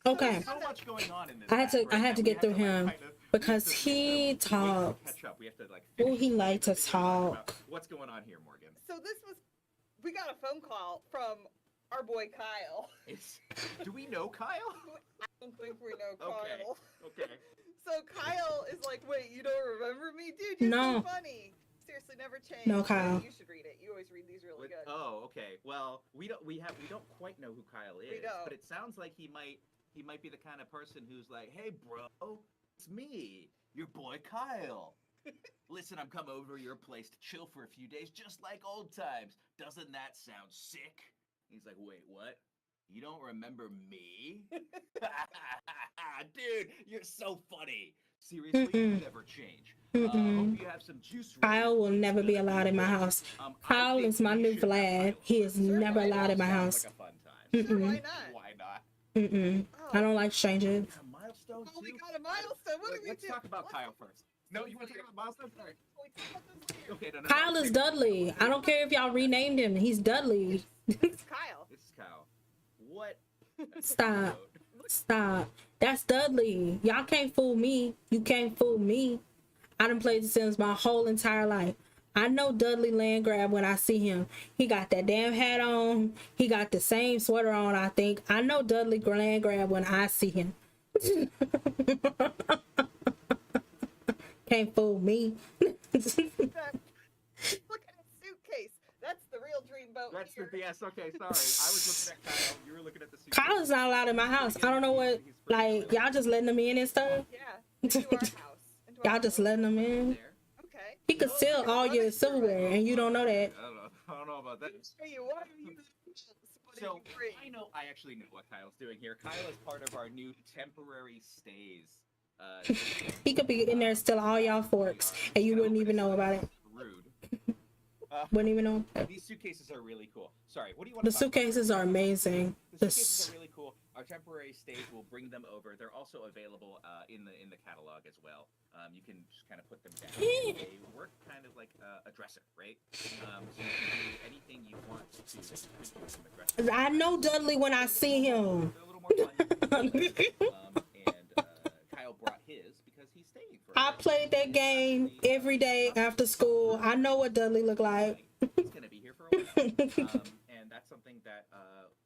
Okay. There's so much going on in this. I had to get through him because he talks. We have to like. Oh, he likes to talk. What's going on here, Morgan? So we got a phone call from our boy Kyle. Do we know Kyle? I don't think we know Kyle. Okay. So Kyle is like, wait, you don't remember me? Dude, you're so funny. Seriously, never change. No, Kyle. You should read it. You always read these really good. Oh, okay. Well, we don't quite know who Kyle is. We don't. But it sounds like he might be the kind of person who's like, hey bro, it's me, your boy Kyle. Listen, I'm coming over to your place to chill for a few days, just like old times. Doesn't that sound sick? He's like, wait, what? You don't remember me? Dude, you're so funny. Seriously, you never change. Hope you have some juice. Kyle will never be allowed in my house. Kyle is my new Vlad. He is never allowed in my house. Sure, why not? Why not? I don't like strangers. Milestone. Oh, we got a milestone. What do we do? Let's talk about Kyle first. No, you want to talk about milestones? Sorry. Okay, no. Kyle is Dudley. I don't care if y'all renamed him. He's Dudley. It's Kyle. It's Kyle. What? Stop. That's Dudley. Y'all can't fool me. You can't fool me. I done played The Sims my whole entire life. I know Dudley Landgrab when I see him. He got that damn hat on. He got the same sweater on, I think. I know Dudley Landgrab when I see him. Can't fool me. Look at his suitcase. That's the real dreamboat. That's the yes. Okay, sorry. I was looking at Kyle. You were looking at the suitcase. Kyle's not allowed in my house. I don't know what, like, y'all just letting him in and stuff? Yeah, into our house. Y'all just letting him in? Okay. He could steal all your silverware, and you don't know that. I don't know about that. Hey, why are you So, I actually know what Kyle's doing here. Kyle is part of our new temporary stays. He could be in there stealing all y'all forks, and you wouldn't even know about it. Rude. Wouldn't even know. These suitcases are really cool. Sorry, what do you want The to talk about? suitcases are amazing. The suitcases are really cool. Our temporary stays will bring them over. They're also available in the catalog as well. You can just kind of put them down. They work kind of like a dresser, right? So you can do anything you want to do from a dresser. I know Dudley when I see him. They're a little more fun. And Kyle brought his because he's staying for. I played that game every day after school. I know what Dudley looked like. He's gonna be here for a while, and that's something that.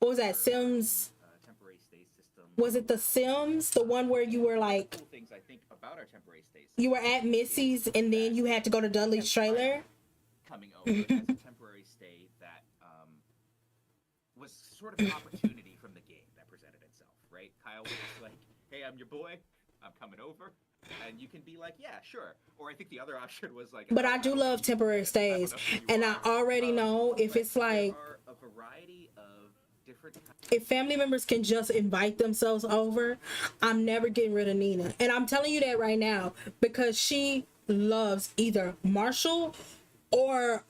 What was that? Sims. Temporary stay system Was it The Sims, the one where you were like, cool things I think about our temporary stays. you were at Missy's and then you had to go to Dudley's trailer? Coming over as a temporary stay that was sort of an opportunity from the game that presented itself, right? Kyle was just like, hey, I'm your boy, I'm coming over. And you can be like, yeah, sure. Or I think the other option was like, But I do love temporary stays. And I already know if it's like, there are a variety of different if family members can just invite themselves over, I'm never getting rid of Nina. And I'm telling you that right now because she loves either Marshall or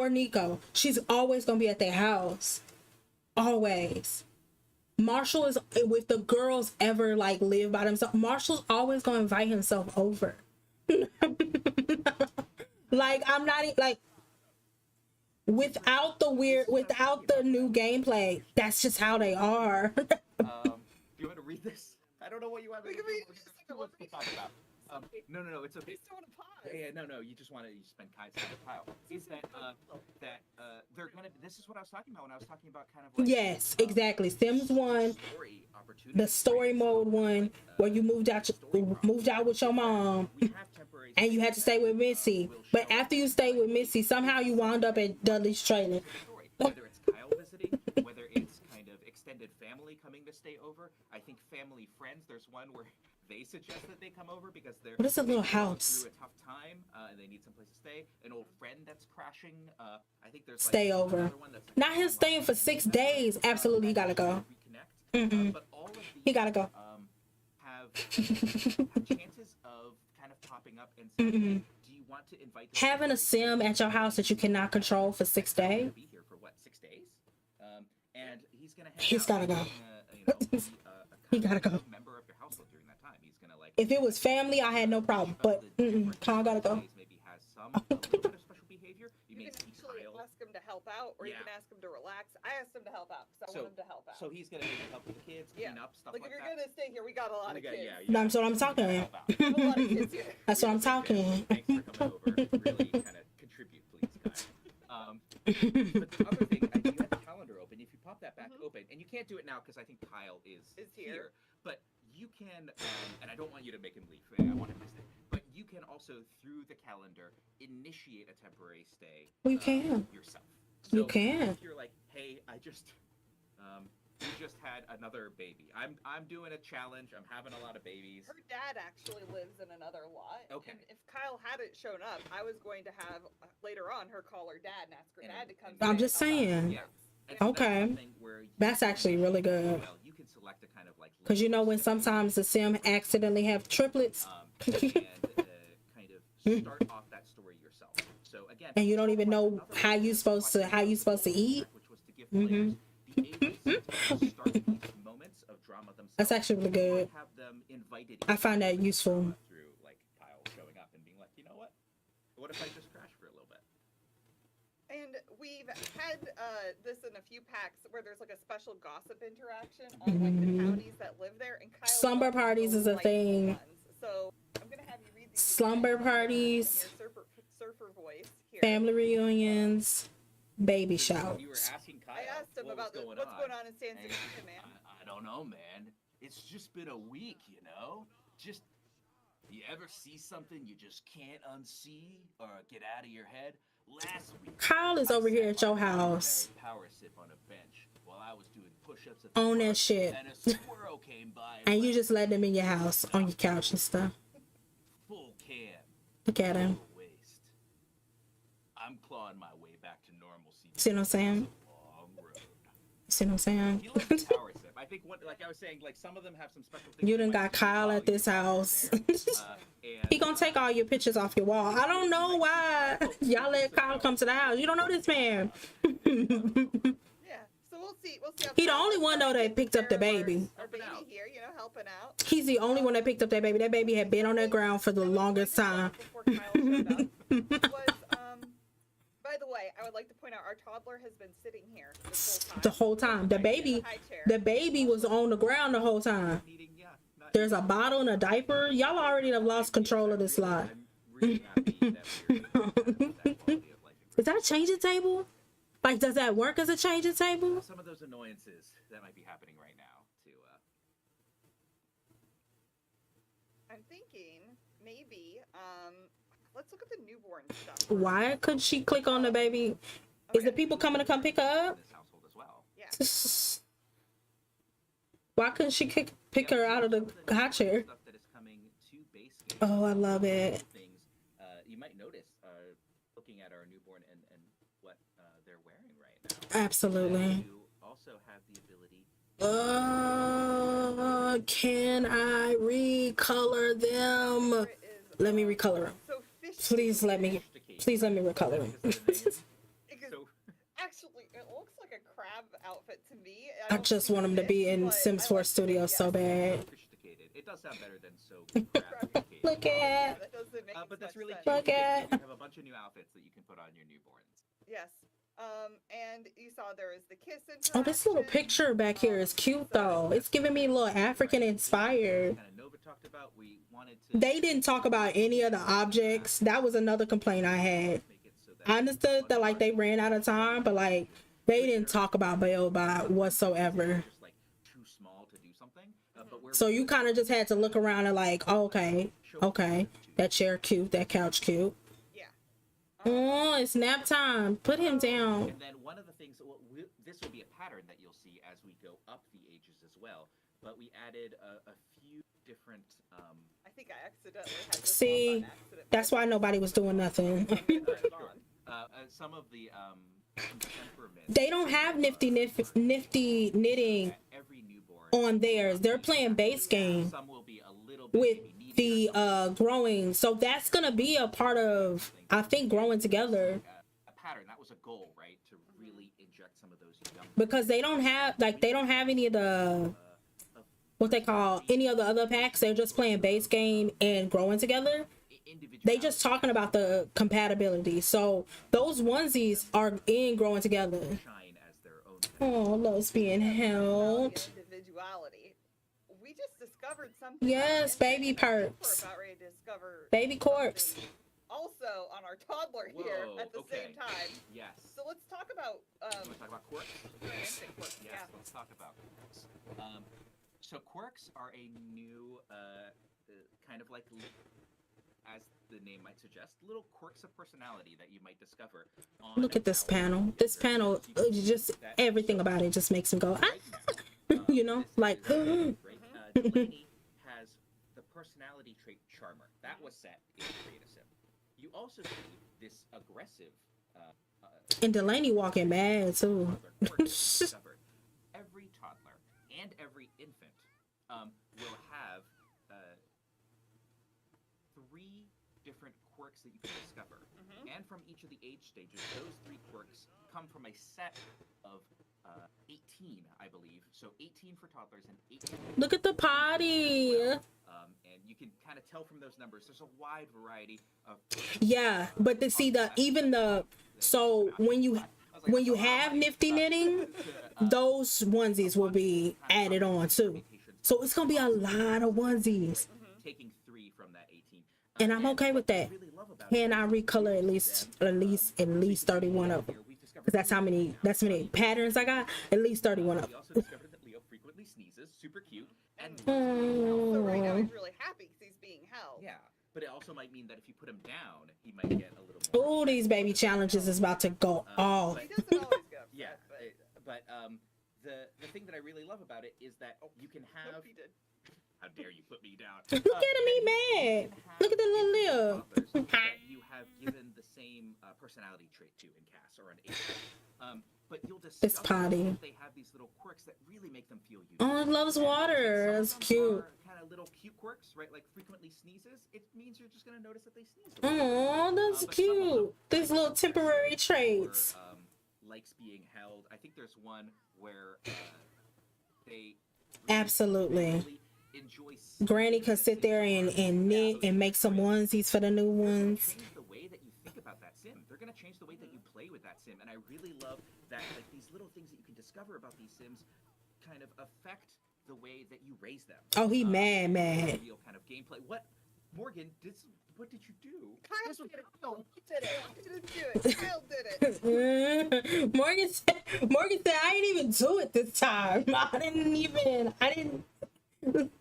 Nico. She's always gonna be at their house. Always. Marshall is, if the girls ever like live by themselves, Marshall's always gonna invite himself over. Like, I'm not like, without the new gameplay, that's just how they are. Do you want to read this? I don't know what you want me to read. What to talk about? No, it's okay. No, you just want to spend time with Kyle. Is that they're gonna? This is what I was talking about when I was talking about kind of like Yes, exactly. Sims 1, the story mode one, where you moved out with your mom, and you had to stay with Missy. But after you stayed with Missy, somehow you wound up at Dudley's trailer. Whether it's Kyle visiting, whether it's kind of extended family coming to stay over. I think family friends. There's one where they suggest that they come over because they're What is a little house? through a tough time and they need someplace to stay. An old friend that's crashing. I think there's Stay like over. another one that's like Not him staying for 6 days. Absolutely, he gotta go. but all of these, He gotta go. have chances of kind of popping up and saying, hey, do you want to invite this Having a sim at your house that you cannot control for 6 days. be here for what, 6 days? And he's gonna He's gotta go. He gotta go. member of your household during that time. He's gonna like If it was family, I had no problem. But Kyle gotta go. maybe has some a little bit of special behavior. You may see Actually, Kyle. ask him to help out, or you Yeah. can ask him to relax. I asked him to help out because I want him to help out. So he's gonna maybe help with the kids, clean up stuff Like, like if you're that. gonna stay here, we got a lot of kids. That's what I'm talking about. That's what I'm talking. Thanks for coming over. Really kind of contribute, please, guys. But the other thing, I do have the calendar open. If you pop that back open, and you can't do it now because I think Kyle is here, but you can, and I don't want you to make him leave. I want him to stay. But you can also, through the calendar, initiate a temporary stay. You can. Yourself. You So can. If you're like, hey, we just had another baby. I'm doing a challenge. I'm having a lot of babies. Her dad actually lives in another lot. Okay. And if Kyle hadn't shown up, I was going to have later on her call her dad and ask her dad to come. I'm just saying. Okay. That's actually really good. Well, you can select a kind of like Because you know when sometimes the sim accidentally have triplets. and kind of start off that story yourself. So again, And you don't even know how you supposed to eat. which was to give players the agency to start these moments of drama themselves. That's actually really good. Have them invited I find that useful. through like Kyle showing up and being like, you know what if I just crash for a little bit? And we've had this in a few packs where there's like a special gossip interaction on like the townies that live there. And Kyle Slumber parties is a thing. So I'm gonna have you read these Slumber parties, in your surfer voice here. family reunions, baby showers. You were asking Kyle. I asked him about what's going on in San Francisco, man. I don't know, man. It's just been a week, you know? Just, you ever see something you just can't unsee or get out of your head? Last week, Kyle is over here at your house. Power sip on a bench while I was doing push-ups at the On that park, shit. and a squirrel came by And you just let them in your house on your couch and stuff. full can. Look at him. Waste. I'm clawing my way back to normalcy. See what I'm saying? See what I'm saying? He loves the power sip. I think, like I was saying, like some of them have some special things. You done got Kyle at this house. He gonna take all your pictures off your wall. I don't know why y'all let Kyle come to the house. You don't know this man. Yeah, so we'll see. He the only one though that picked up the baby. Our baby here, you know, helping out. He's the only one that picked up that baby. That baby had been on that ground for the longest time. By the way, I would like to point out our toddler has been sitting here this whole time. The whole time. The baby was on the ground the whole time. There's a bottle and a diaper. Y'all already have lost control of this lot. Is that a changing table? Like, does that work as a changing table? Some of those annoyances that might be happening right now to I'm thinking maybe let's look at the newborn stuff. Why could she click on the baby? Is the people coming to come pick her up? Yeah. Why couldn't she pick her out of the hot chair? Oh, I love it. Things you might notice looking at our newborn and what they're wearing right now. Absolutely. You also have the ability. Can I recolor them? Let me recolor them. Please let me recolor them. Actually, it looks like a crab outfit to me. I just want them to be in Sims 4 Studio so bad. It does sound better than so. Look at. But that's really cute. Look at. You have a bunch of new outfits that you can put on your newborns. Yes. And you saw there is the kiss interaction. Oh, this little picture back here is cute though. It's giving me a little African inspired. They didn't talk about any of the objects. That was another complaint I had. I understood that like they ran out of time, but like they didn't talk about Baobab whatsoever. So you kind of just had to look around and like, oh, okay, that chair cute, that couch cute. Oh, it's nap time. Put him down. And then one of the things, this will be a pattern that you'll see as we go up the ages as well. But we added a few different. I think I accidentally had this See, on accident. that's why nobody was doing nothing. Some of the They don't have nifty knitting on theirs. They're playing base game with the growing. So that's gonna be a part of, I think, growing together. A pattern that was a goal, right? To really inject some of those young. Because they don't have any of the what they call any of the other packs. They're just playing base game and growing together. They just talking about the compatibility. So those onesies are in growing together. Oh, loves being held. Individuality. We just discovered something. Yes, baby perks. We're about ready to discover baby corpse. Also on our toddler here at the same time. Yes. So let's talk about. Let's talk about quirks. Quirks. Yes, let's talk about quirks. So quirks are a new kind of like, as the name might suggest, little quirks of personality that you might discover. Look at this panel. This panel, just everything about it just makes me go, ah! You know, like. Delaney has the personality trait Charmer. That was set in Creative Sim. You also see this aggressive. And Delaney walking mad too. Every toddler and every infant will have 3 different quirks that you can discover. And from each of the age stages, those 3 quirks come from a set of 18, I believe. So 18 for toddlers and 18. Look at the potty. And you can kind of tell from those numbers. There's a wide variety of. Yeah, but to see so when you have nifty knitting, those onesies will be added on too. So it's gonna be a lot of onesies. Taking 3 from that 18. And I'm okay with that. Can I recolor at least 31 of them? Because that's how many patterns I got. At least 31 of them. We also discovered that Leo frequently sneezes, super cute. And so right now he's really happy because he's being held. Yeah, but it also might mean that if you put him down, he might get a little more. Oh, these baby challenges is about to go off. He doesn't always go. Yeah, but the thing that I really love about it is that you can have. Nope, he did. How dare you put me down? Look at him, he mad. Look at the little Leo. You have given the same personality trait to in Cass or an 8. But you'll discover It's potty. that they have these little quirks that really make them feel unique. Oh, it loves water. That's cute. Kind of little cute quirks, right? Like frequently sneezes. It means you're just gonna notice that they sneeze. Oh, that's cute. These little temporary traits. Likes being held. I think there's one where they Absolutely. Granny can sit there and knit and make some onesies for the new ones. Change the way that you think about that sim. They're gonna change the way that you play with that sim, and I really love that. Like these little things that you can discover about these sims, kind of affect the way that you raise them. Oh, he mad. Real kind of gameplay. What, Morgan? What did you do? Kyle did it. No, he did it. I didn't do it. Kyle did it. Morgan said I didn't even do it this time. I didn't. But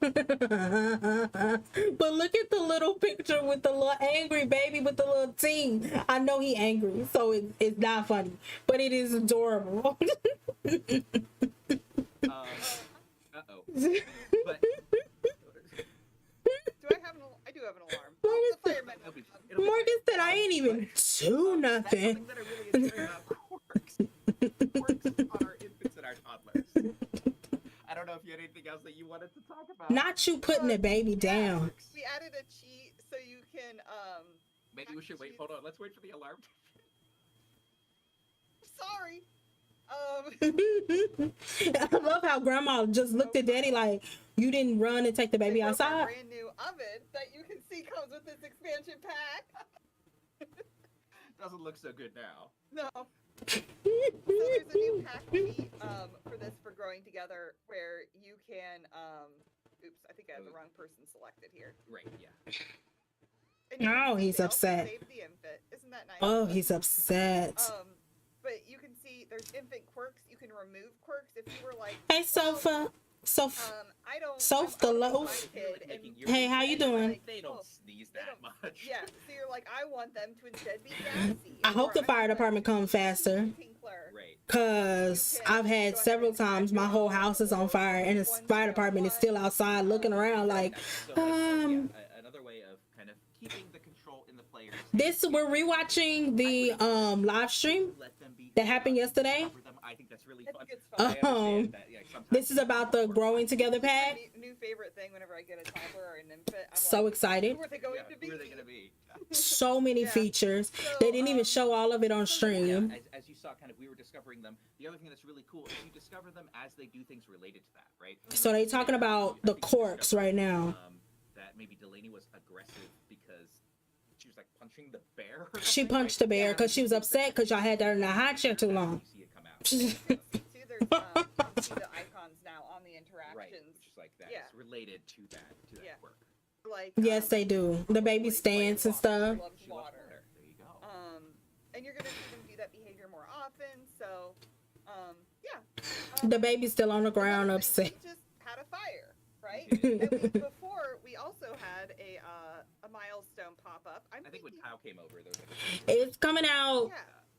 look at the little picture with the little angry baby with the little teeth. I know he angry, so it's not funny, but it is adorable. Uh-oh. But I do have an alarm. Morgan said I ain't even do nothing. that's something that I really enjoy about quirks. Quirks are infants and our toddlers. I don't know if you had anything else that you wanted to talk about. Not you putting the baby down. We added a cheat so you can Maybe we should wait. Hold on. Let's wait for the alarm. Sorry. I love how grandma just looked at daddy like, you didn't run and take the baby outside. Brand new oven that you can see comes with this expansion pack. Doesn't look so good now. No. So there's a new pack sheet for this for growing together where you can oops, I think I have the wrong person selected here. Right, yeah. Oh, he's upset. Save the infant. Isn't that nice? Oh, he's upset. But you can see there's infant quirks. You can remove quirks if you were like, Hey, Sofa. I don't. Soph the loaf. Hey, how you doing? They don't sneeze that much. Yeah, so you're like, I want them to instead be gassy. I hope the fire department comes faster. Cause I've had several times my whole house is on fire and the fire department is still outside looking around like, Another way of kind of keeping the control in the players. we're rewatching the live stream that happened yesterday. I think that's really fun. This is about the growing together pack. New favorite thing whenever I get a toddler or an infant. I'm So like, excited. Who are they going to be? Who are they gonna be? So many features. They didn't even show all of it on stream. As you saw, kind of, we were discovering them. The other thing that's really cool is you discover them as they do things related to that, right? So they talking about the corks right now. That maybe Delaney was aggressive because she was like punching the bear. She punched the bear because she was upset because y'all had her in the hot chair too long. There's the icons now on the interactions. Right, which is like that. Yeah. It's related to that quirk. Like Yes, they do. The baby stance and stuff. loves water. There you go. And you're gonna see them do that behavior more often. So, yeah. The baby's still on the ground upset. We just had a fire, right? And before we also had a milestone pop up. I think when Kyle came over, there was It's coming out. Yeah.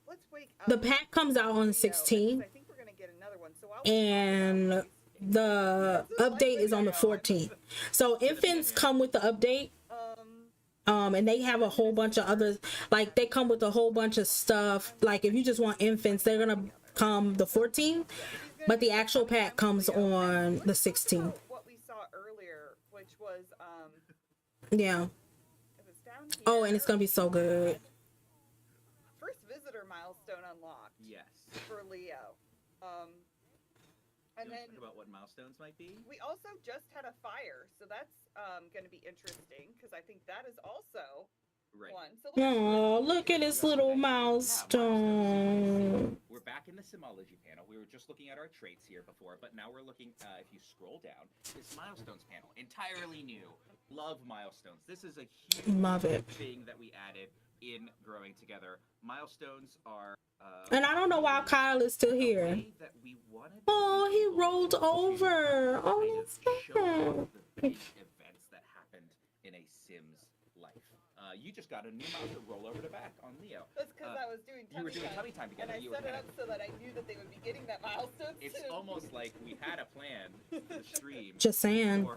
Let's wake up. The pack comes out on the 16th. I think we're gonna get another one. So And the update is on the 14th. So infants come with the update. And they have a whole bunch of other, like they come with a whole bunch of stuff. Like if you just want infants, they're gonna come the 14th, but the actual pack comes on the 16th. What we saw earlier, which was Yeah. Oh, and it's gonna be so good. first visitor milestone unlocked. Yes. For Leo. And then talk about what milestones might be. we also just had a fire, so that's going to be interesting because I think that is also one. So Oh, look at this little milestone. We're back in the Simology panel. We were just looking at our traits here before, but now we're looking, if you scroll down, this milestones panel, entirely new. Love milestones. This is a huge Love it. thing that we added in Growing Together. Milestones are... And I don't know why Kyle is still here. Oh, he rolled over. Oh, that's show the big events that happened in a Sim's life. You just got a new milestone roll over to back on Leo. That's because I was doing tummy You were doing tummy time together. And I You were set it kinda- up so that I knew that they would be getting that milestone It's soon. almost like we had a plan for the stream. Just saying.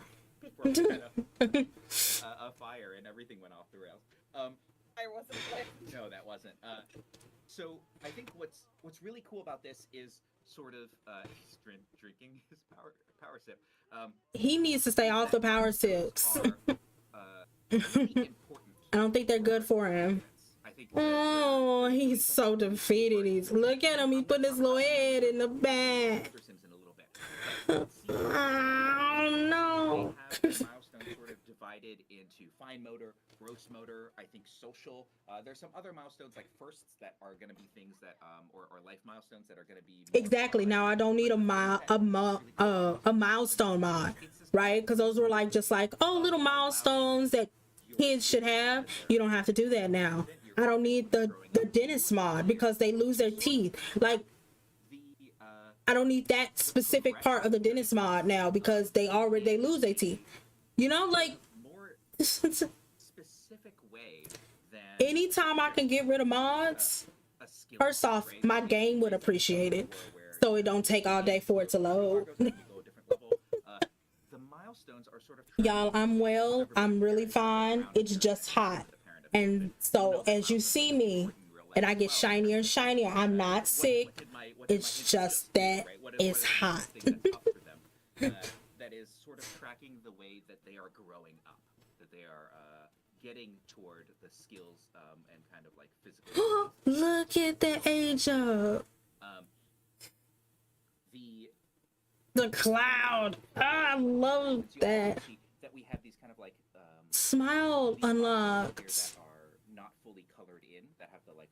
Before we had a fire and everything went off the rails. I wasn't playing. No, that wasn't. So I think what's really cool about this is sort of he's drinking his power sip. He needs to stay off the power sips. I don't think they're good for him. Oh, he's so defeated. He's look at him. He put his little head in the back. Oh no. They have the milestones sort of divided into fine motor, gross motor, I think social. There's some other milestones like firsts that are going to be things that, or life milestones that are going to be. Exactly. Now I don't need a milestone mod, right? Because those were like just like little milestones that kids should have. You don't have to do that now. I don't need the dentist mod because they lose their teeth. Like I don't need that specific part of the dentist mod now because they lose their teeth. You know, like more specific way than anytime I can get rid of mods, first off, my game would appreciate it. So it don't take all day for it to load. The milestones are sort of Y'all, I'm well. I'm really fine. It's just hot. And so as you see me and I get shinier and shinier, I'm not sick. It's just that it's hot. That is sort of tracking the way that they are growing up, that they are getting toward the skills and kind of like physical. Look at the age up. The cloud. I love that. That we have these kind of like smile unlocked that are not fully colored in, that have the like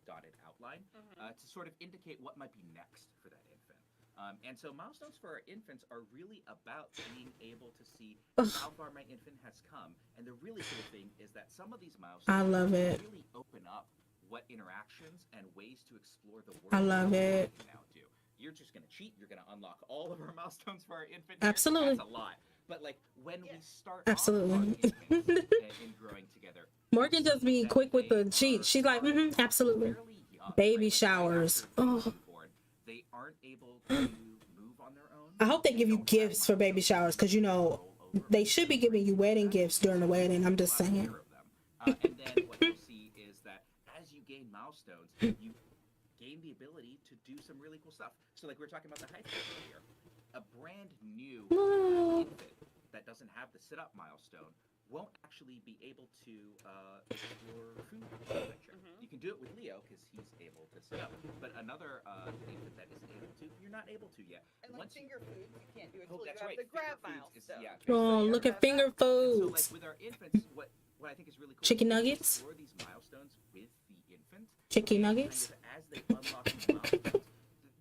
dotted outline to sort of indicate what might be next for that infant. And so milestones for our infants are really about being able to see how far my infant has come. And the really cool thing is that some of these milestones I love it. really open up what interactions and ways to explore the world I love it. we can now do. You're just going to cheat. You're going to unlock all of our milestones for our infant. Absolutely. That's a lot. But like when we start Absolutely. in growing together, Morgan just being quick with the cheat. She's like, absolutely. Baby showers. Oh. They aren't able to move on their own. I hope they give you gifts for baby showers because, you know, they should be giving you wedding gifts during the wedding. I'm just saying. And then what you'll see is that as you gain milestones, you gain the ability to do some really cool stuff. So like we were talking about the high school earlier, a brand new infant that doesn't have the sit-up milestone won't actually be able to explore food adventure. You can do it with Leo because he's able to sit up, but another infant that isn't able to, you're not able to yet. And like finger foods, you can't do it Oh, until you that's have right. the grab Finger foods milestone. Oh, look at finger So foods. like with our infants, what I think is really cool Chicken is to nuggets? explore these milestones with the infant. Chicken and nuggets? Kind of as they unlock these milestones,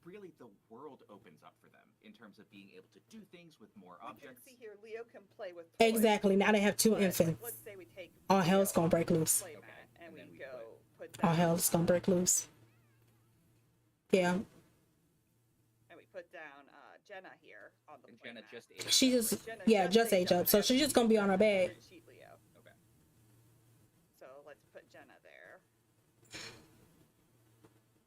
really the world opens up for them in terms of being able to do things with more objects. See here, Leo can play with toys. Exactly. Now they have two But, like, infants. let's say we take All hell's gonna break loose. play mat and we go put All down, hell's gonna break loose. Yeah. and we put down Jenna here on the play Jenna mat. just aged She up, just, right? yeah, just age up. So she's just gonna be on her bed. Cheat Leo. Okay. So let's put Jenna there.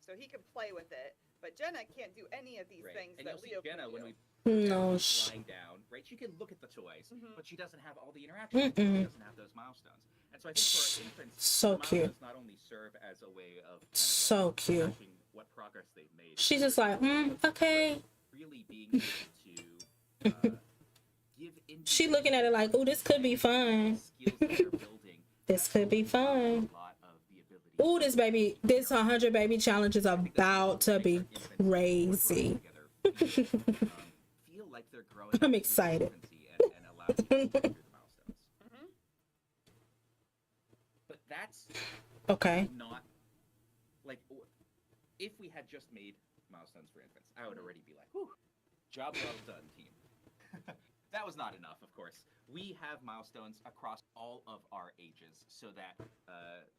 So he can play with it, but Jenna can't do any of these Right. things And that you'll see Leo Jenna can when do. we No. lying down, right? She can look at the toys, but she doesn't have all the interactions. She doesn't have those milestones. And so I think for our infants, So the cute. milestones not only serve as a way of kind of So like cute. tracking what progress they've made. She's just like, okay. Really being able to give into She looking at it like, oh, this could be fun. skills that they're building. This could be fun. A lot of the ability. Oh, this 100 baby challenge is about to be crazy. Feel like they're growing I'm excited. and allow you to go through the milestones. But that's Okay. not like if we had just made milestones for infants, I would already be like, whew, job well done, team. That was not enough, of course. We have milestones across all of our ages so that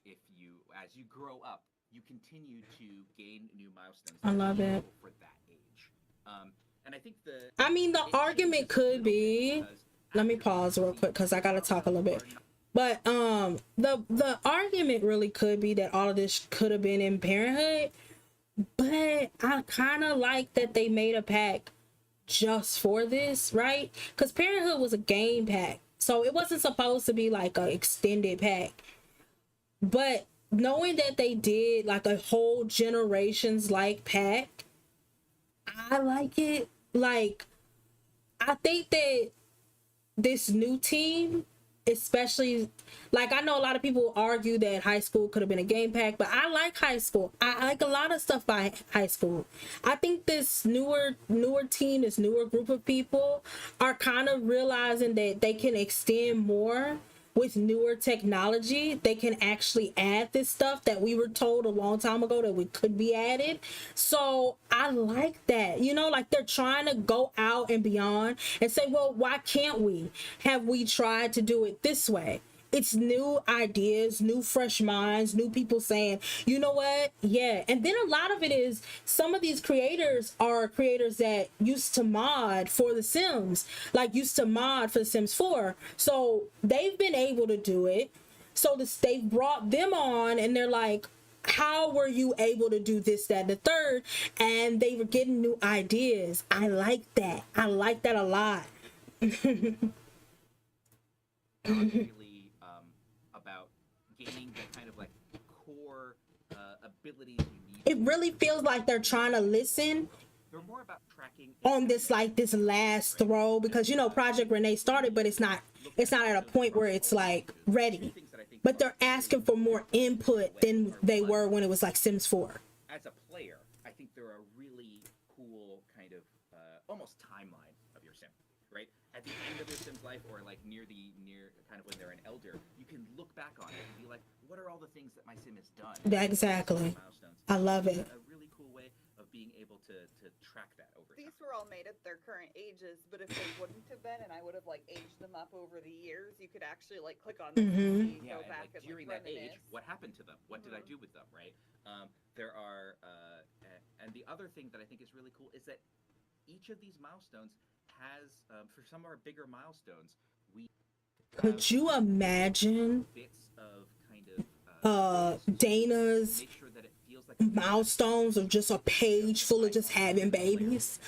if you, as you grow up, you continue to gain new milestones. I love it. For that age. And I think the argument could be, let me pause real quick because I gotta talk a little bit. But the argument really could be that all of this could have been in Parenthood, but I kind of like that they made a pack just for this, right? Because Parenthood was a game pack, so it wasn't supposed to be like an extended pack. But knowing that they did like a whole generations like pack, I like it. Like, I think that this new team, especially, like, I know a lot of people argue that high school could have been a game pack, but I like high school. I like a lot of stuff by high school. I think this newer team, this newer group of people are kind of realizing that they can extend more with newer technology. They can actually add this stuff that we were told a long time ago that we could be added. So I like that, you know, like they're trying to go out and beyond and say, well, why can't we? Have we tried to do it this way? it's new ideas, new fresh minds, new people saying, you know what, yeah. And then a lot of it is some of these creators are creators that used to mod for The Sims, like used to mod for The Sims 4, so they've been able to do it. So they've brought them on and they're like, how were you able to do this, that, and the third? And they were getting new ideas. I like that. I like that a lot. Really about gaining the kind of like core abilities you need. It really feels like they're trying to listen They're more about tracking on this, like this last throw, because you know Project Renee started, but it's not at a point where it's like ready. But they're asking for more input than they were when it was like Sims 4. As a player, I think they're a really cool kind of almost timeline of your sim, right? At the end of your sim's life, or like near kind of when they're an elder, you can look back on it and be like, what are all the things that my sim has done? Exactly. I love it. A really cool way of being able to track that over time. These were all made at their current ages, but if they wouldn't have been, and I would have like aged them up over the years, you could actually like click on them and see, go back and during like, that age, reminisce. what happened to them? What did I do with them? Right? There are, and the other thing that I think is really cool is that each of these milestones has, for some of our bigger milestones, we Could you imagine bits of kind of Dana's make sure that it feels like milestones of just a page full of just having babies,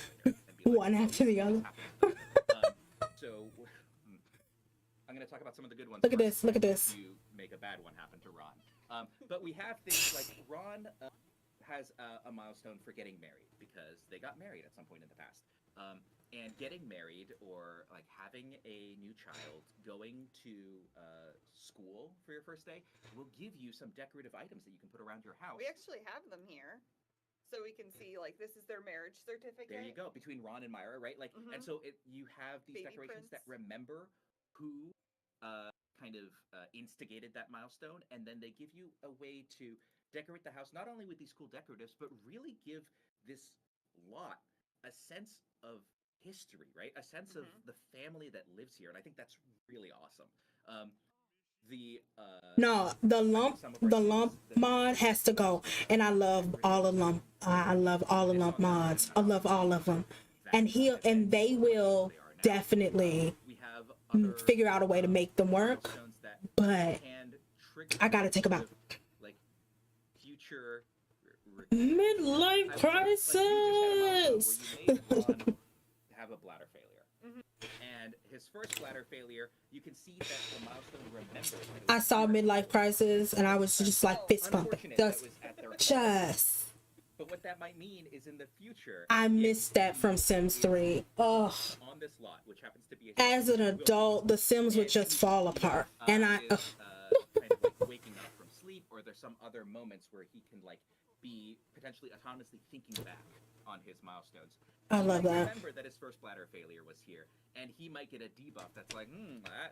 one after the other? So I'm going to talk about some of the good ones. Look at first this, look at this. You make a bad one happen to Ron. But we have things like Ron has a milestone for getting married because they got married at some point in the past. And getting married, or like having a new child, going to school for your first day, will give you some decorative items that you can put around your house. We actually have them here, so we can see like this is their marriage certificate. There you go, between Ron and Myra, right? Like, and so you have these Baby decorations prints. that remember who kind of instigated that milestone, and then they give you a way to decorate the house not only with these cool decoratives, but really give this lot a sense of history, right? A sense of the family that lives here, and I think that's really awesome. No, the lump mod has to go, and I love all the lump. I love all the lump mods. I love all of them, and they will definitely figure out a way to make them work. But I gotta take them out. Like future midlife crisis. Have a bladder failure, and his first bladder failure, you can see that the milestone remembers. I saw midlife crisis, and I was just like fist pumping. Just. But what that might mean is in the future, I missed that from Sims 3. Ugh. On this lot, which happens to be as an adult, the Sims would just fall apart, and I. Kind of like waking up from sleep, or there's some other moments where he can like be potentially autonomously thinking back on his milestones. I love that. Remember that his first bladder failure was here, and he might get a debuff that's like,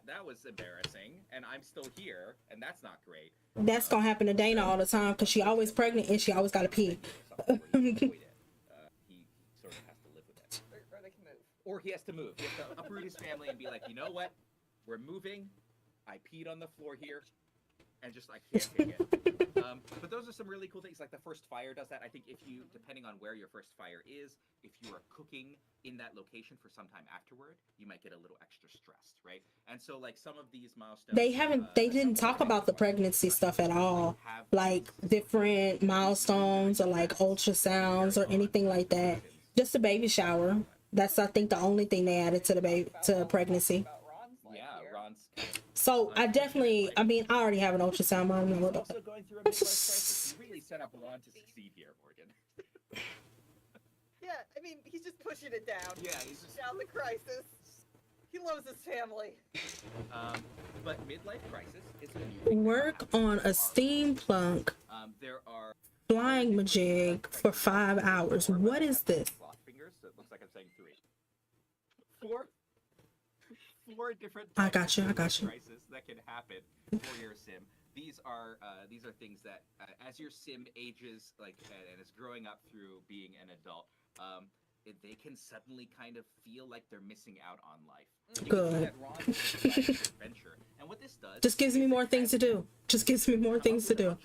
that was embarrassing, and I'm still here, and that's not great. That's gonna happen to Dana all the time because she always pregnant and she always gotta pee. He sort of has to live with it. Or they can move. Or he has to move. He has to uproot his family and be like, you know what? We're moving. I peed on the floor here, and just I can't take it. But those are some really cool things. Like the first fire does that. I think if you, depending on where your first fire is, if you are cooking in that location for some time afterward, you might get a little extra stressed, right? And so like some of these milestones, they didn't talk about the pregnancy stuff at all, like different milestones or like ultrasounds or anything like that. Just a baby shower. That's, I think, the only thing they added to pregnancy. Yeah, Ron's. So I mean, I already have an ultrasound. I don't know about also going through a midlife crisis. You really set up Ron to succeed here, Morgan. Yeah, I mean, he's just pushing it down. Yeah, he's just down the crisis. He loves his family. But midlife crisis is a new work on a steampunk there are flying majig for 5 hours. What is this? Fingers, so it looks like I'm saying 3. 4 different I got you. crises that can happen for your sim. These are things that as your sim ages and is growing up through being an adult, they can suddenly kind of feel like they're missing out on life. You Good. can see that Ron is excited for adventure, and what this does Just gives me more things to do. Just gives me more things to do.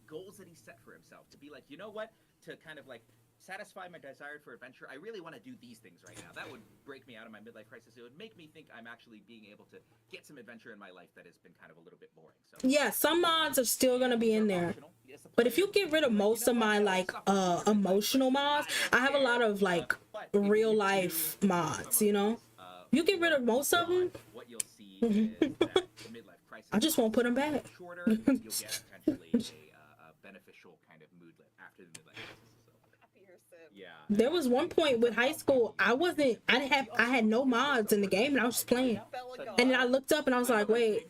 Goals that he set for himself to be like, you know what, to kind of like satisfy my desire for adventure, I really want to do these things right now. That would break me out of my midlife crisis. It would make me think I'm actually being able to get some adventure in my life that has been kind of a little bit boring. So Yeah, some mods are still gonna be in there. But if you get rid of most of my like emotional mods, I have a lot of like real life mods, you know? You get rid of most of them, what you'll see is that the midlife crisis I just won't put them back. shorter, you'll get potentially a beneficial kind of mood lift after the midlife crisis is over. Yeah. There was one point with high school, I had no mods in the game and I was just playing. And then I looked up and I was like, wait,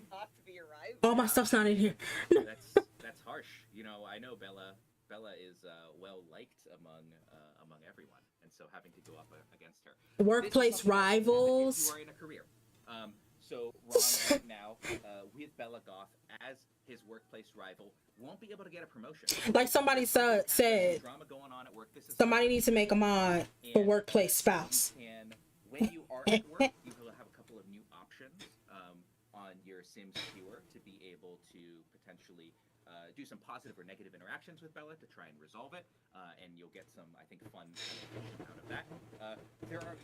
all my stuff's not in here. That's harsh. You know, I know Bella is well liked among everyone, and so having to go up against her. Workplace rivals. You are in a career. So Ron right now, with Bella Goth as his workplace rival, won't be able to get a promotion. Like somebody said, Drama going on at work. This is somebody needs to make a mod for workplace spouse. And when you are at work, you will have a couple of new options on your Sims viewer to be able to potentially do some positive or negative interactions with Bella to try and resolve it, and you'll get some, I think, fun out of that.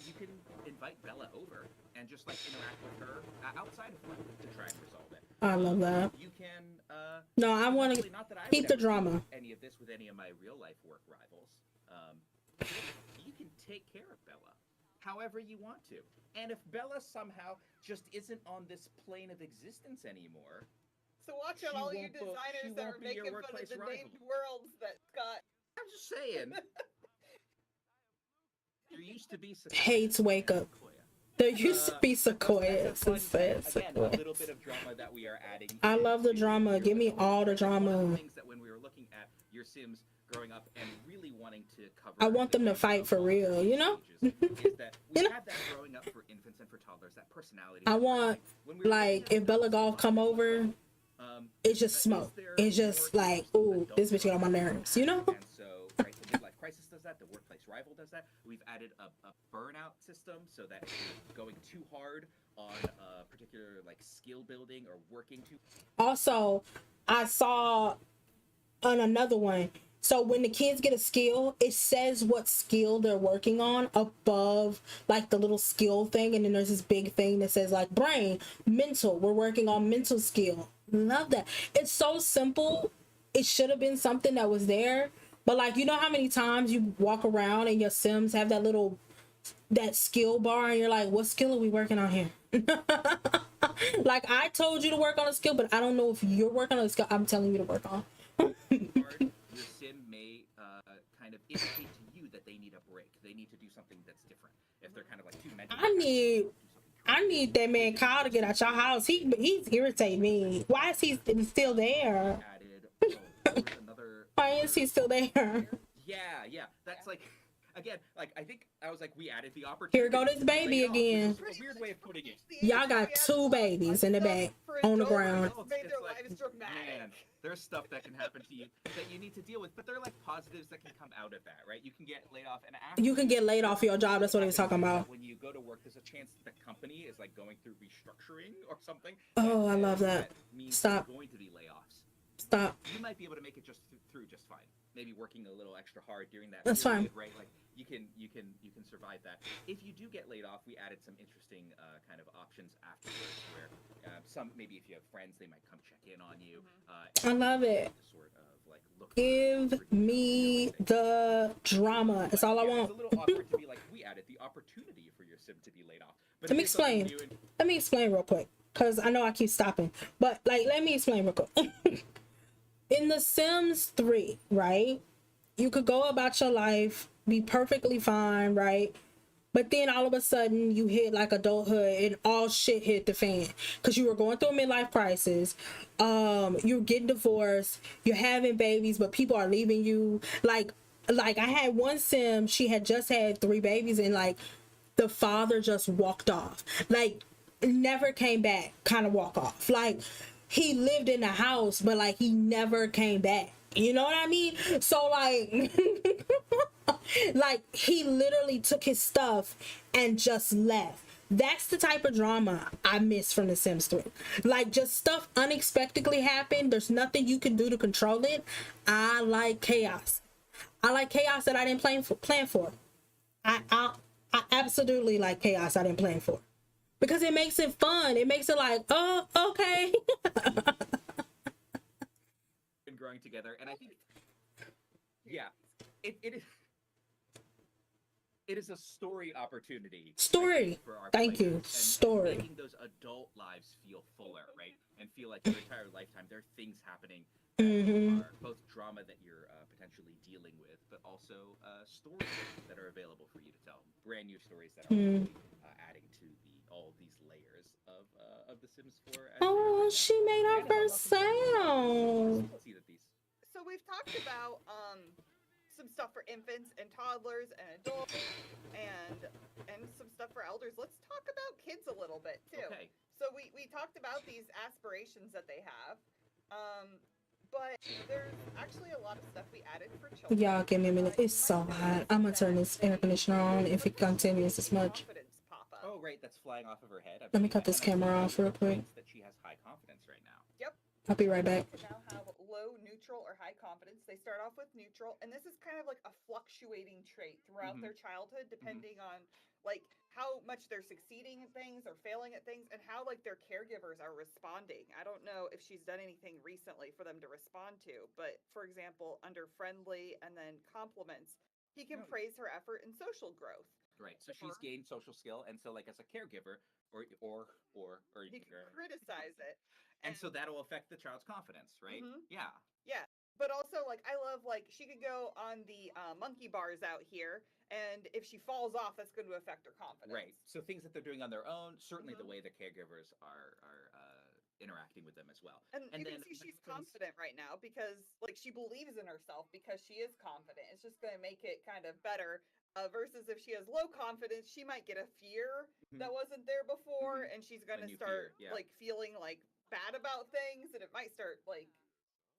You can invite Bella over and just like interact with her outside of work to try and resolve it. I love that. You can. No, I want to keep the drama. Any of this with any of my real life work rivals. You can take care of Bella however you want to, and if Bella somehow just isn't on this plane of existence anymore. So watch out, all you designers that are making fun of the named worlds that Scott. I'm just saying. There used to be Hates wake up. There used to be Sequoias and says again, a little bit of drama that we are adding. I love the drama. Give me all the drama. Things that when we were looking at your Sims growing up and really wanting to cover. I want them to fight for real, you know? Is that we had that growing up for infants and for toddlers, that personality. I want, like, if Bella Golf come over, it's just smoke. It's just like, ooh, this bitch get on my nerves, you know? And so, right, the midlife crisis does that. The workplace rival does that. We've added a burnout system so that if you're going too hard on a particular like skill building or working too. Also, I saw on another one. So when the kids get a skill, it says what skill they're working on above like the little skill thing. And then there's this big thing that says like brain, mental. We're working on mental skill. Love that. It's so simple. It should have been something that was there. But like, you know how many times you walk around and your Sims have that skill bar and you're like, what skill are we working on here? Like I told you to work on a skill, but I don't know if you're working on a skill I'm telling you to work on. Your Sim may kind of indicate to you that they need a break. They need to do something that's different. If they're kind of like too mentally. I need that man Kyle to get out your house. He's irritating me. Why is he still there? Why is he still there? Yeah. That's like, again, like I think I was like, we added the opportunity. Here go this baby again. A weird way of putting it. Y'all got 2 babies in the back on the ground. Man, there's stuff that can happen to you that you need to deal with, but they're like positives that can come out of that, right? You can get laid off, and after You can get laid off your job. That's what he was talking about. When you go to work, there's a chance the company is like going through restructuring or something. Oh, I love that. Stop. There's going to be layoffs. Stop. You might be able to make it just through just fine. Maybe working a little extra hard during that That's period, fine. right? Like you can survive that. If you do get laid off, we added some interesting kind of options afterwards where some, maybe if you have friends, they might come check in on you. I love it. Sort of like Give me the drama. That's all I want. It's a little awkward to be like, we added the opportunity for your Sim to be laid off. But Let me explain. Let me explain real quick, because I know I keep stopping. But like, let me explain real quick. In The Sims 3, right? You could go about your life, be perfectly fine, right? But then all of a sudden you hit like adulthood and all shit hit the fan because you were going through a midlife crisis. You're getting divorced, you're having babies, but people are leaving you. Like I had one Sim, she had just had 3 babies and like the father just walked off. Like never came back, kind of walk off. Like he lived in the house, but like he never came back. You know what I mean? So like Like, he literally took his stuff and just left. That's the type of drama I miss from The Sims 3. Like, just stuff unexpectedly happened. There's nothing you can do to control it. I like chaos. I like chaos that I didn't plan for. I absolutely like chaos I didn't plan for. Because it makes it fun. It makes it like, oh, okay. And growing together. And I think, yeah, it is a story opportunity. Story. For our Thank you. players, and Story. making those adult lives feel fuller, right? And feel like your entire lifetime, there are things happening that are both drama that you're potentially dealing with, but also stories that are available for you to tell. Brand new stories that are really, adding to all these layers of The Sims 4. Oh, she made our first sound. See that these. So we've talked about some stuff for infants and toddlers and adults and some stuff for elders. Let's talk about kids a little bit too. Okay. So we talked about these aspirations that they have. But there's actually a lot of stuff we added for children. Y'all give me a minute. It's so hot. I'm gonna turn this air conditioner on if it continues this much. Oh, right, that's flying off of her head. Let me cut this camera off real quick. That she has high confidence right now. Yep. I'll be right back. They now have low, neutral, or high confidence. They start off with neutral, and this is kind of like a fluctuating trait throughout their childhood, depending on like how much they're succeeding at things or failing at things, and how like their caregivers are responding. I don't know if she's done anything recently for them to respond to, but for example, under friendly and then compliments, he can praise her effort in social growth. Right. So she's gained social skill, and so like as a caregiver, or you can criticize it, and so that'll affect the child's confidence, right? Yeah. Yeah. But also, like, I love, like, she could go on the monkey bars out here, and if she falls off, that's going to affect her confidence. Right. So things that they're doing on their own, certainly the way the caregivers are interacting with them as well. And you can see she's confident right now because, like, she believes in herself because she is confident. It's just going to make it kind of better. Versus if she has low confidence, she might get a fear that wasn't there before, and she's going to start, like, feeling, like, bad about things, and it might start, like,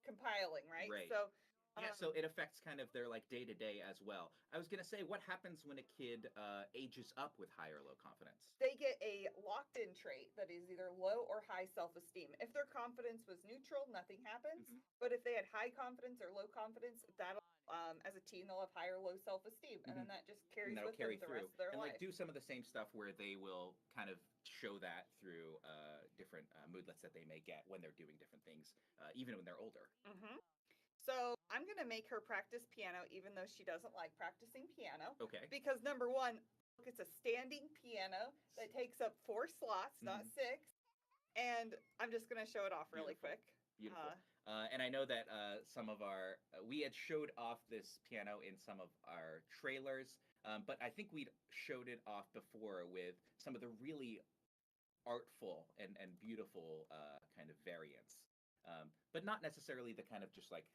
compiling, right? So yeah, so it affects kind of their like day-to-day as well. I was gonna say, what happens when a kid ages up with high or low confidence? They get a locked-in trait that is either low or high self-esteem. If their confidence was neutral, nothing happens. But if they had high confidence or low confidence, that'll as a teen they'll have high or low self-esteem, and then that just carries with them the rest of their life. Like do some of the same stuff where they will kind of show that through different moodlets that they may get when they're doing different things, even when they're older. So I'm going to make her practice piano even though she doesn't like practicing piano. Okay. Because number one, look, it's a standing piano that takes up 4 slots, not 6. And I'm just going to show it off really quick. Beautiful. And I know that some of our, we had showed off this piano in some of our trailers, but I think we'd showed it off before with some of the really artful and beautiful kind of variants. But not necessarily the kind of just like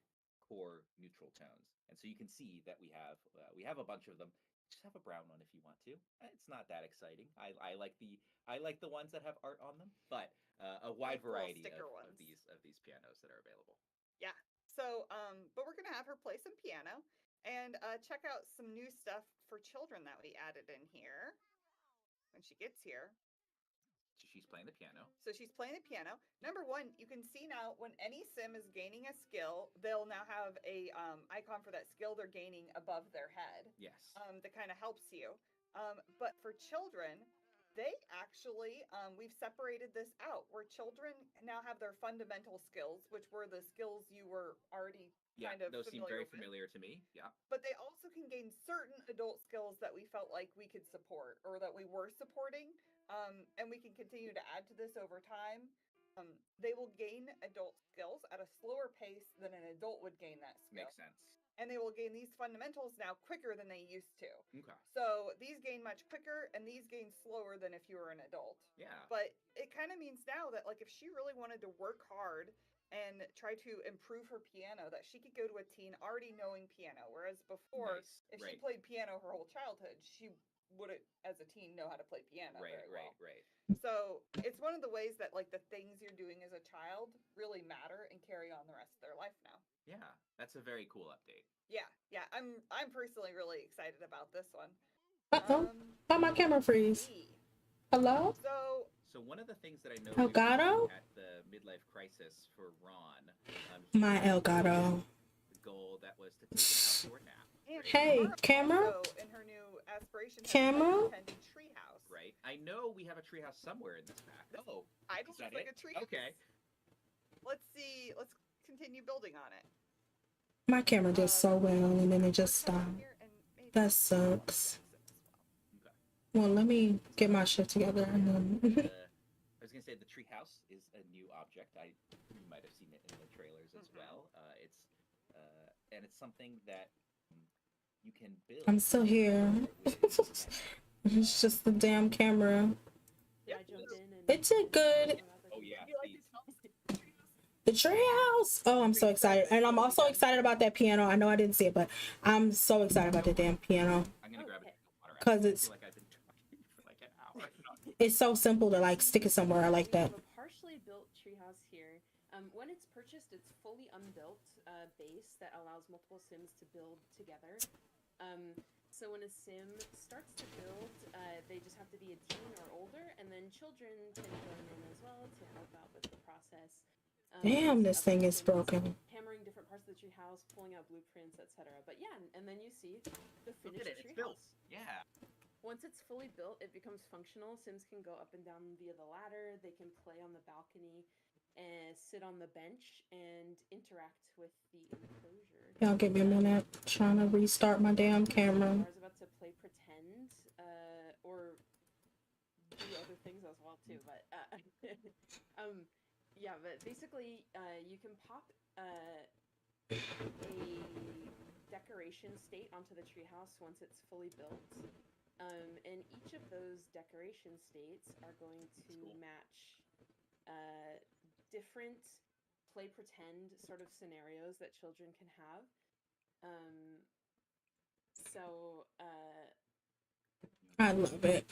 core neutral tones. And so you can see that we have a bunch of them. Just have a brown one if you want to. It's not that exciting. I like the ones that have art on them, but a wide variety of these pianos that are available. Yeah. So but we're gonna have her play some piano and check out some new stuff for children that we added in here when she gets here. So she's playing the piano. So she's playing the piano. Number one, you can see now when any sim is gaining a skill, they'll now have a icon for that skill they're gaining above their head. Yes. That kind of helps you. But for children, they actually, we've separated this out where children now have their fundamental skills, which were the skills you were already kind of those seem very with. familiar to me. Yeah. But they also can gain certain adult skills that we felt like we could support or that we were supporting. And we can continue to add to this over time. They will gain adult skills at a slower pace than an adult would gain that skill. Makes sense. And they will gain these fundamentals now quicker than they used to. Okay. So these gain much quicker and these gain slower than if you were an adult. Yeah. But it kind of means now that like if she really wanted to work hard and try to improve her piano, that she could go to a teen already knowing piano. Whereas before, if she played piano her whole childhood, she wouldn't, as a teen, know how to play piano Right, very well. right. So it's one of the ways that like the things you're doing as a child really matter and carry on the rest of their life now. Yeah, that's a very cool update. Yeah, I'm personally really excited about this one. Why my camera freeze? Hello? So one of the things that I noticed Elgato? at the midlife crisis for Ron, My Elgato. the goal that was to take an outdoor nap. And Hey, Mara camera? also, in her new aspiration, has Camera? attended treehouse. Right. I know we have a treehouse somewhere in this pack. Oh, I is just that like it? a treehouse. Okay. Let's see. Let's continue building on it. My camera did so well and then it just stopped. That sucks. Well, let me get my shit together and then. I was gonna say the treehouse is a new object. You might have seen it in the trailers as well. And it's something that you can build. I'm still here. It's just the damn camera. Yeah, I jumped in and It did good. Oh yeah. The treehouse. Oh, I'm so excited, and I'm also excited about that piano. I know I didn't see it, but I'm so excited about the damn piano I'm gonna grab a drink of water. because I it's feel like I've been talking for like an hour. it's so simple to like stick it somewhere. I like We that. have a partially built treehouse here. When it's purchased, it's fully unbuilt base that allows multiple Sims to build together. So when a Sim starts to build, they just have to be a teen or older, and then children can join in as well to help out with the process. Damn, this thing is broken. Hammering different parts of the treehouse, pulling out blueprints, etc. But yeah, and then you see the Look finished at it. It's built. treehouse. Yeah. Once it's fully built, it becomes functional. Sims can go up and down via the ladder. They can play on the balcony and sit on the bench and interact with the enclosure. Y'all give me a minute. Trying to restart my damn camera. I was about to play pretend or do other things as well too, but yeah, but basically you can pop a decoration state onto the treehouse once it's fully built. And each of those decoration states are going to match different play pretend sort of scenarios that children can have. I love it.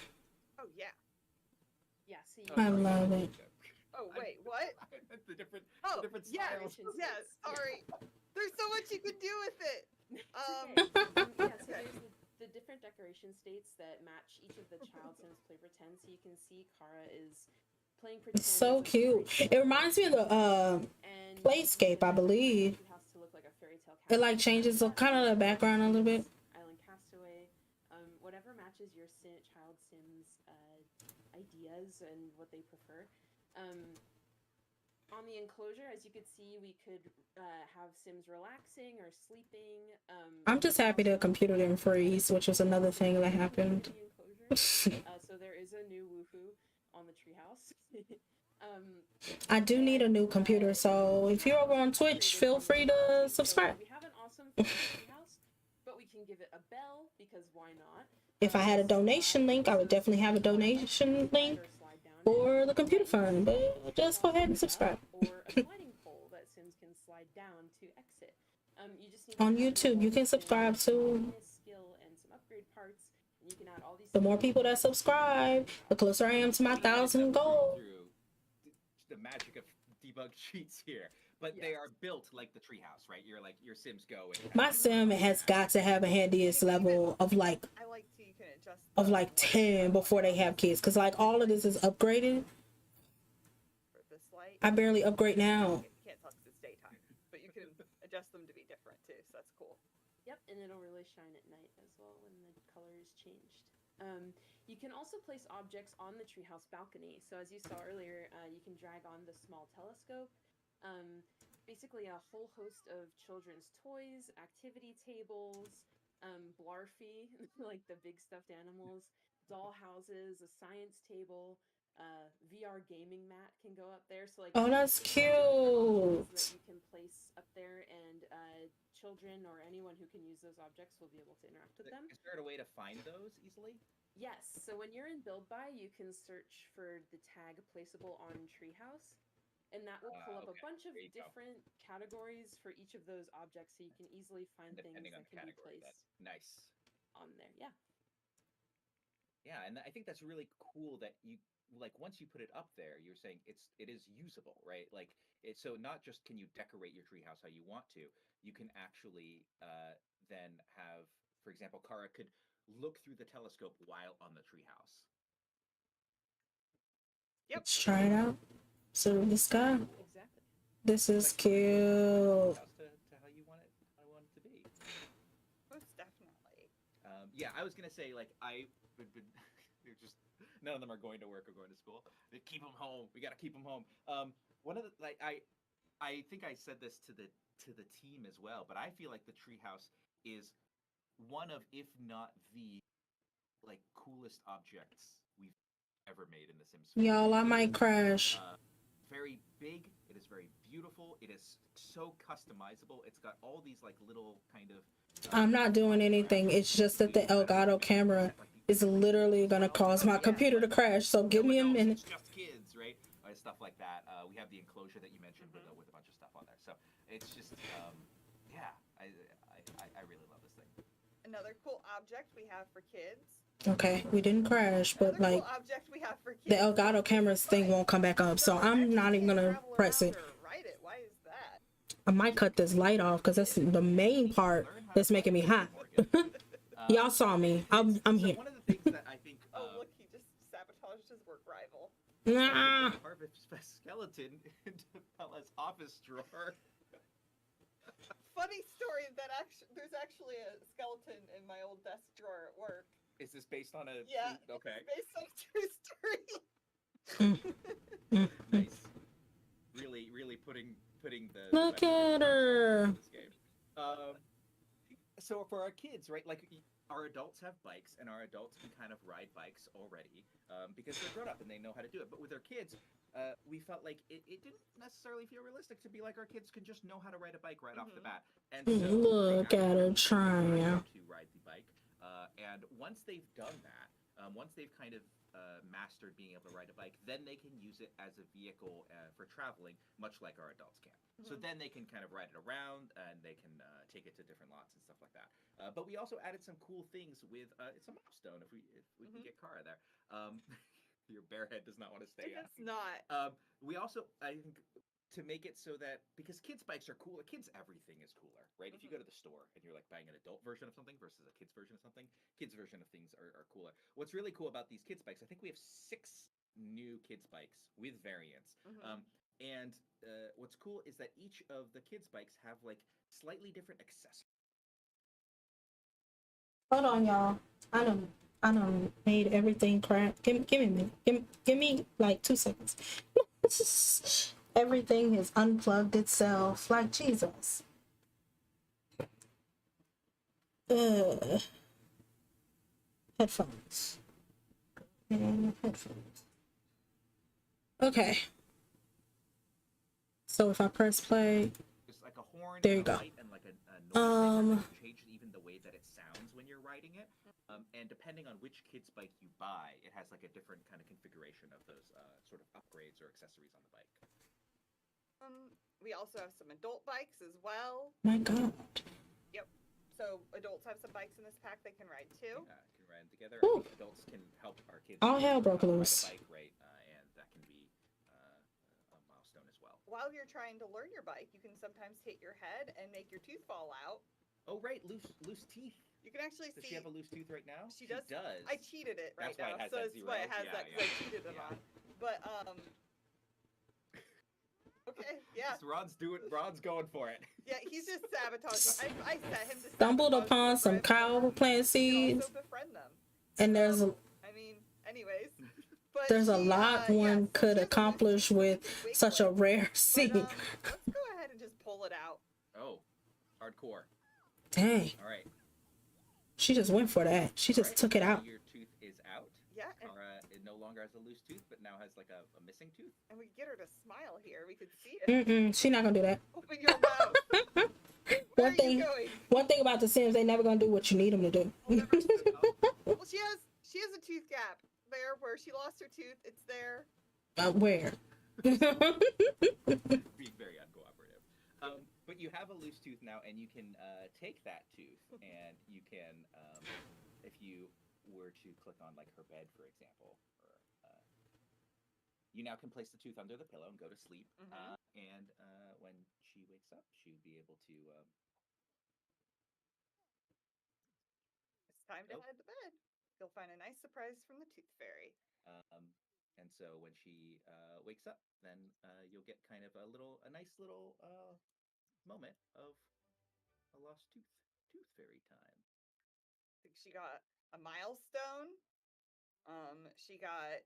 Oh yeah. Yeah. See. I love it. Oh wait, what? the different. Oh the different yeah, styles. yeah. Sorry. There's so much you can do with it. Yeah, so there's the different decoration states that match each of the child Sims play pretend. So you can see Kara is playing pretend. It's so cute. It reminds me of the Playscape, I believe. House to look like a fairy tale It like changes the kind of the background a little bit. Island Castaway, whatever matches your child Sims ideas and what they prefer. On the enclosure, as you could see, we could have Sims relaxing or sleeping. I'm just happy the computer didn't freeze, which was another thing that happened. So there is a new woohoo on the treehouse. I do need a new computer, so if you're over on Twitch, feel free to subscribe. We have an awesome treehouse, but we can give it a bell because why not? If I had a donation link, I would definitely have a donation link for the computer fund, but just go ahead and subscribe. Or a sliding pole that Sims can slide down to exit. You just need On YouTube, you can subscribe to. skill and some upgrade parts, and you can add all these. The more people that subscribe, the closer I am to my 1,000 goal. The magic of debug sheets here, but they are built like the treehouse, right? You're like your Sims go. And My Sim has got to have a handiest level of like I like to you can adjust 10 before they have kids, because like all of this is upgraded. for this light. I barely upgrade now. You can't tell 'cause it's daytime, but you can adjust them to be different too, so that's cool. Yep, and it'll really shine at night as well when the color is changed. You can also place objects on the treehouse balcony. So as you saw earlier, you can drag on the small telescope. Basically a whole host of children's toys, activity tables, Blarfy, like the big stuffed animals, doll houses, a science table, VR gaming mat can go up there. So like Oh, that's cute. that you can place up there, and children or anyone who can use those objects will be able to interact with them. Is there a way to find those easily? Yes, so when you're in build by, you can search for the tag placeable on treehouse, and that will pull up a bunch of different categories for each of those objects, so you can easily find things Depending on that can be category. placed That's nice. on there. Yeah. Yeah, and I think that's really cool that you like once you put it up there, you're saying it is usable, right? Like it's so not just can you decorate your treehouse how you want to, you can actually then have, for example, Kara could look through the telescope while on the treehouse. Let's try it out. So this guy. Exactly. This is cute. To how you want it to be. Most definitely. Yeah, I was gonna say like they're just none of them are going to work or going to school. They keep them home. We gotta keep them home. One of the like I think I said this to the team as well, but I feel like the treehouse is one of, if not the like coolest objects we've ever made in the Sims. Y'all, I might crash. Very big. It is very beautiful. It is so customizable. It's got all these like little kind of. I'm not doing anything. It's just that the Elgato camera is literally gonna cause my computer to crash. So give me a minute. It's just kids, right? Stuff like that. We have the enclosure that you mentioned with a bunch of stuff on there. So it's just, yeah, I really love this thing. Another cool object we have for kids. Okay, we didn't crash, but Another like cool object we have for kids. the Elgato camera's thing won't come back up, so I'm not even gonna press it. Write it. Why is that? I might cut this light off because that's the main part that's making me hot. Y'all saw me. I'm here. One of the things that I think. Oh look, he just sabotaged his work rival. Nah. Harvest a skeleton into Bella's office drawer. Funny story that there's actually a skeleton in my old desk drawer at work. Is this based on a? Yeah. Okay. It's based on a true story. Nice. Really putting the. Look at her. This game. So for our kids, right? Like our adults have bikes, and our adults can kind of ride bikes already because they're grown up and they know how to do it. But with our kids, we felt like it didn't necessarily feel realistic to be like our kids can just know how to ride a bike right off the bat. And so Look at her trying. To ride the bike, and once they've done that, once they've kind of mastered being able to ride a bike, then they can use it as a vehicle for traveling, much like our adults can. So then they can kind of ride it around and they can take it to different lots and stuff like that. But we also added some cool things with it's a milestone if we can get Kara there. Your bear head does not want to stay out. It's not. We also, I think, to make it so that because kids' bikes are cooler, kids' everything is cooler, right? If you go to the store and you're like buying an adult version of something versus a kid's version of something, kids' version of things are cooler. What's really cool about these kids' bikes, I think we have 6 new kids' bikes with variants. And what's cool is that each of the kids' bikes have like slightly different accessories. Hold on, y'all. I done made everything crap. Give me a minute. Give me like 2 seconds. Everything has unplugged itself. Like Jesus. Headphones. And headphones. Okay. So if I press play, It's like a horn, there you and go. a light, and like a noise maker that changes even the way that it sounds when you're riding it. And depending on which kid's bike you buy, it has like a different kind of configuration of those sort of upgrades or accessories on the bike. We also have some adult bikes as well. My God. Yep. So adults have some bikes in this pack they can ride too. Yeah, can ride together. I think adults can help our kids. All hell broke ride a loose. bike, right? And that can be a milestone as well. While you're trying to learn your bike, you can sometimes hit your head and make your tooth fall out. Oh right, loose teeth. You can actually Does see. she have a loose tooth right now? She does. does. I cheated it right That's why now, it has so that that's zero. why it has Yeah, that because I cheated it on. But okay, yeah. Ron's going for it. Yeah, he's just sabotaging. I set him to Stumbled sabotage upon the some friends. cow plant You can seeds, also befriend them. and there's a I mean, anyways. But there's a she, lot yeah, one so could she has a accomplish with such a rare seed. let's go ahead and just pull it out. Oh, hardcore. Dang, All right. she just went for that. She just took it out. Your tooth is out. Yeah, and, Kara it no longer has a loose tooth, but now has like a missing tooth. and we get her to smile here. We could see it. She not gonna do that. Open your mouth. Where are you going? One thing about the Sims, they never gonna do what you need them to do. Well, she has a tooth gap there where she lost her tooth. It's there. Where? Being very uncooperative. But you have a loose tooth now, and you can take that tooth, and you can, if you were to click on like her bed, for example, or you now can place the tooth under the pillow and go to sleep. And when she wakes up, she would be able to. It's time to head to bed. You'll find a nice surprise from the Tooth Fairy. And so when she wakes up, then you'll get kind of a nice little moment of a lost tooth fairy time. I think she got a milestone. She got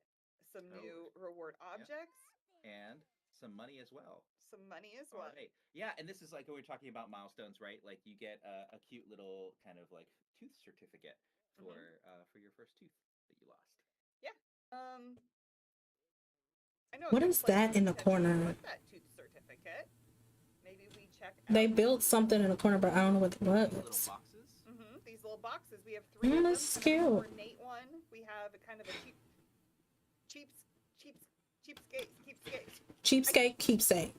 some new reward objects. And some money as well. Some money as well. Right. Yeah, and this is like when we're talking about milestones, right? Like you get a cute little kind of like tooth certificate for your first tooth that you lost. Yeah. I know. What is that in the corner? What's that tooth certificate? Maybe we check. They built something in the corner, but I don't know what it was. Little boxes. These little boxes. We have 3 of them. That's cute. An ornate one. We have a kind of a Cheapskate keepsake.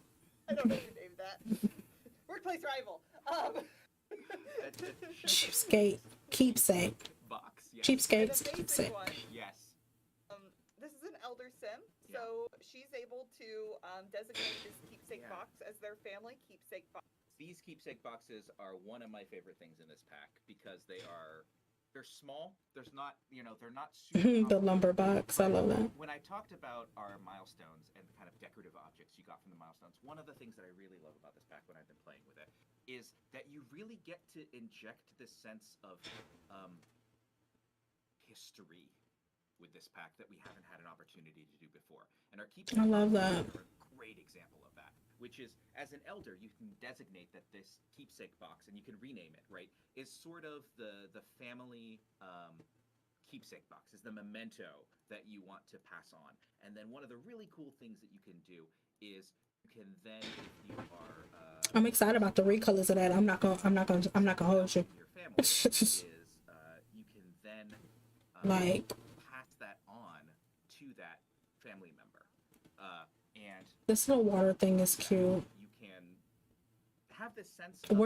I don't know who named that. Workplace rival. Cheapskate keepsake. Box. Yes. Cheapskate And the basic keepsake. one, Yes. this is an elder sim, so she's able to designate this keepsake box as their family keepsake box. These keepsake boxes are one of my favorite things in this pack because they're small. They're not super The lumber box. I love that. When I talked about our milestones and the kind of decorative objects you got from the milestones, one of the things that I really love about this pack when I've been playing with it is that you really get to inject this sense of history with this pack that we haven't had an opportunity to do before. And our keepsake I love boxes that. are a great example of that, which is as an elder, you can designate that this keepsake box, and you can rename it, right, is sort of the family keepsake box, is the memento that you want to pass on. And then one of the really cool things that you can do is you can then, if you are I'm excited about the recolors of that. I'm not gonna hold you. your family, is you can then Like pass that on to that family member. And this little water thing is cute. you can have this sense of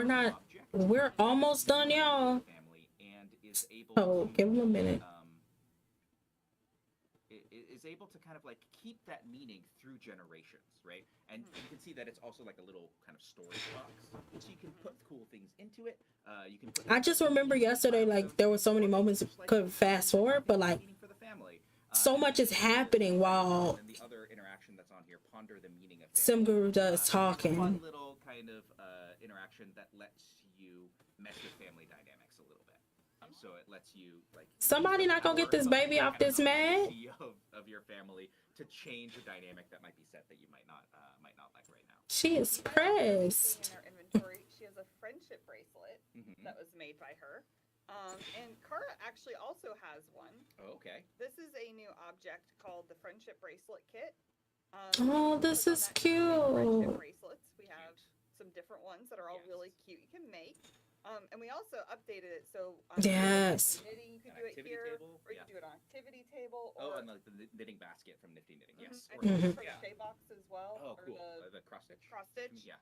We're almost done, y'all. family and is able Oh, to, give them a minute. is able to kind of like keep that meaning through generations, right? And you can see that it's also like a little kind of storage box, so you can put cool things into it. You can put. I just remember yesterday, like there were so many moments could fast forward, but like for the family. so much is happening while And the other interaction that's on here, ponder the meaning of Sim family. Guru does It's a talking. fun little kind of interaction that lets you mesh with family dynamics a little bit. So it lets you like Somebody not gonna get this baby off this mat. of your family to change a dynamic that might be set that you might not like right now. She is pressed. In our inventory, she has a friendship bracelet that was made by her. And Kara actually also has one. Oh, okay. This is a new object called the Friendship Bracelet Kit. Oh, this is Friendship cute. bracelets. We have some different ones that are all really cute you can make. And we also updated it so Yes. knitting you could An do it activity here, table? or you could do it on activity table, Oh, or and like the knitting basket from Nifty Knitting, yes. I Or think the the- crochet box as well. Oh, or cool. The The cross stitch. cross stitch. Yeah.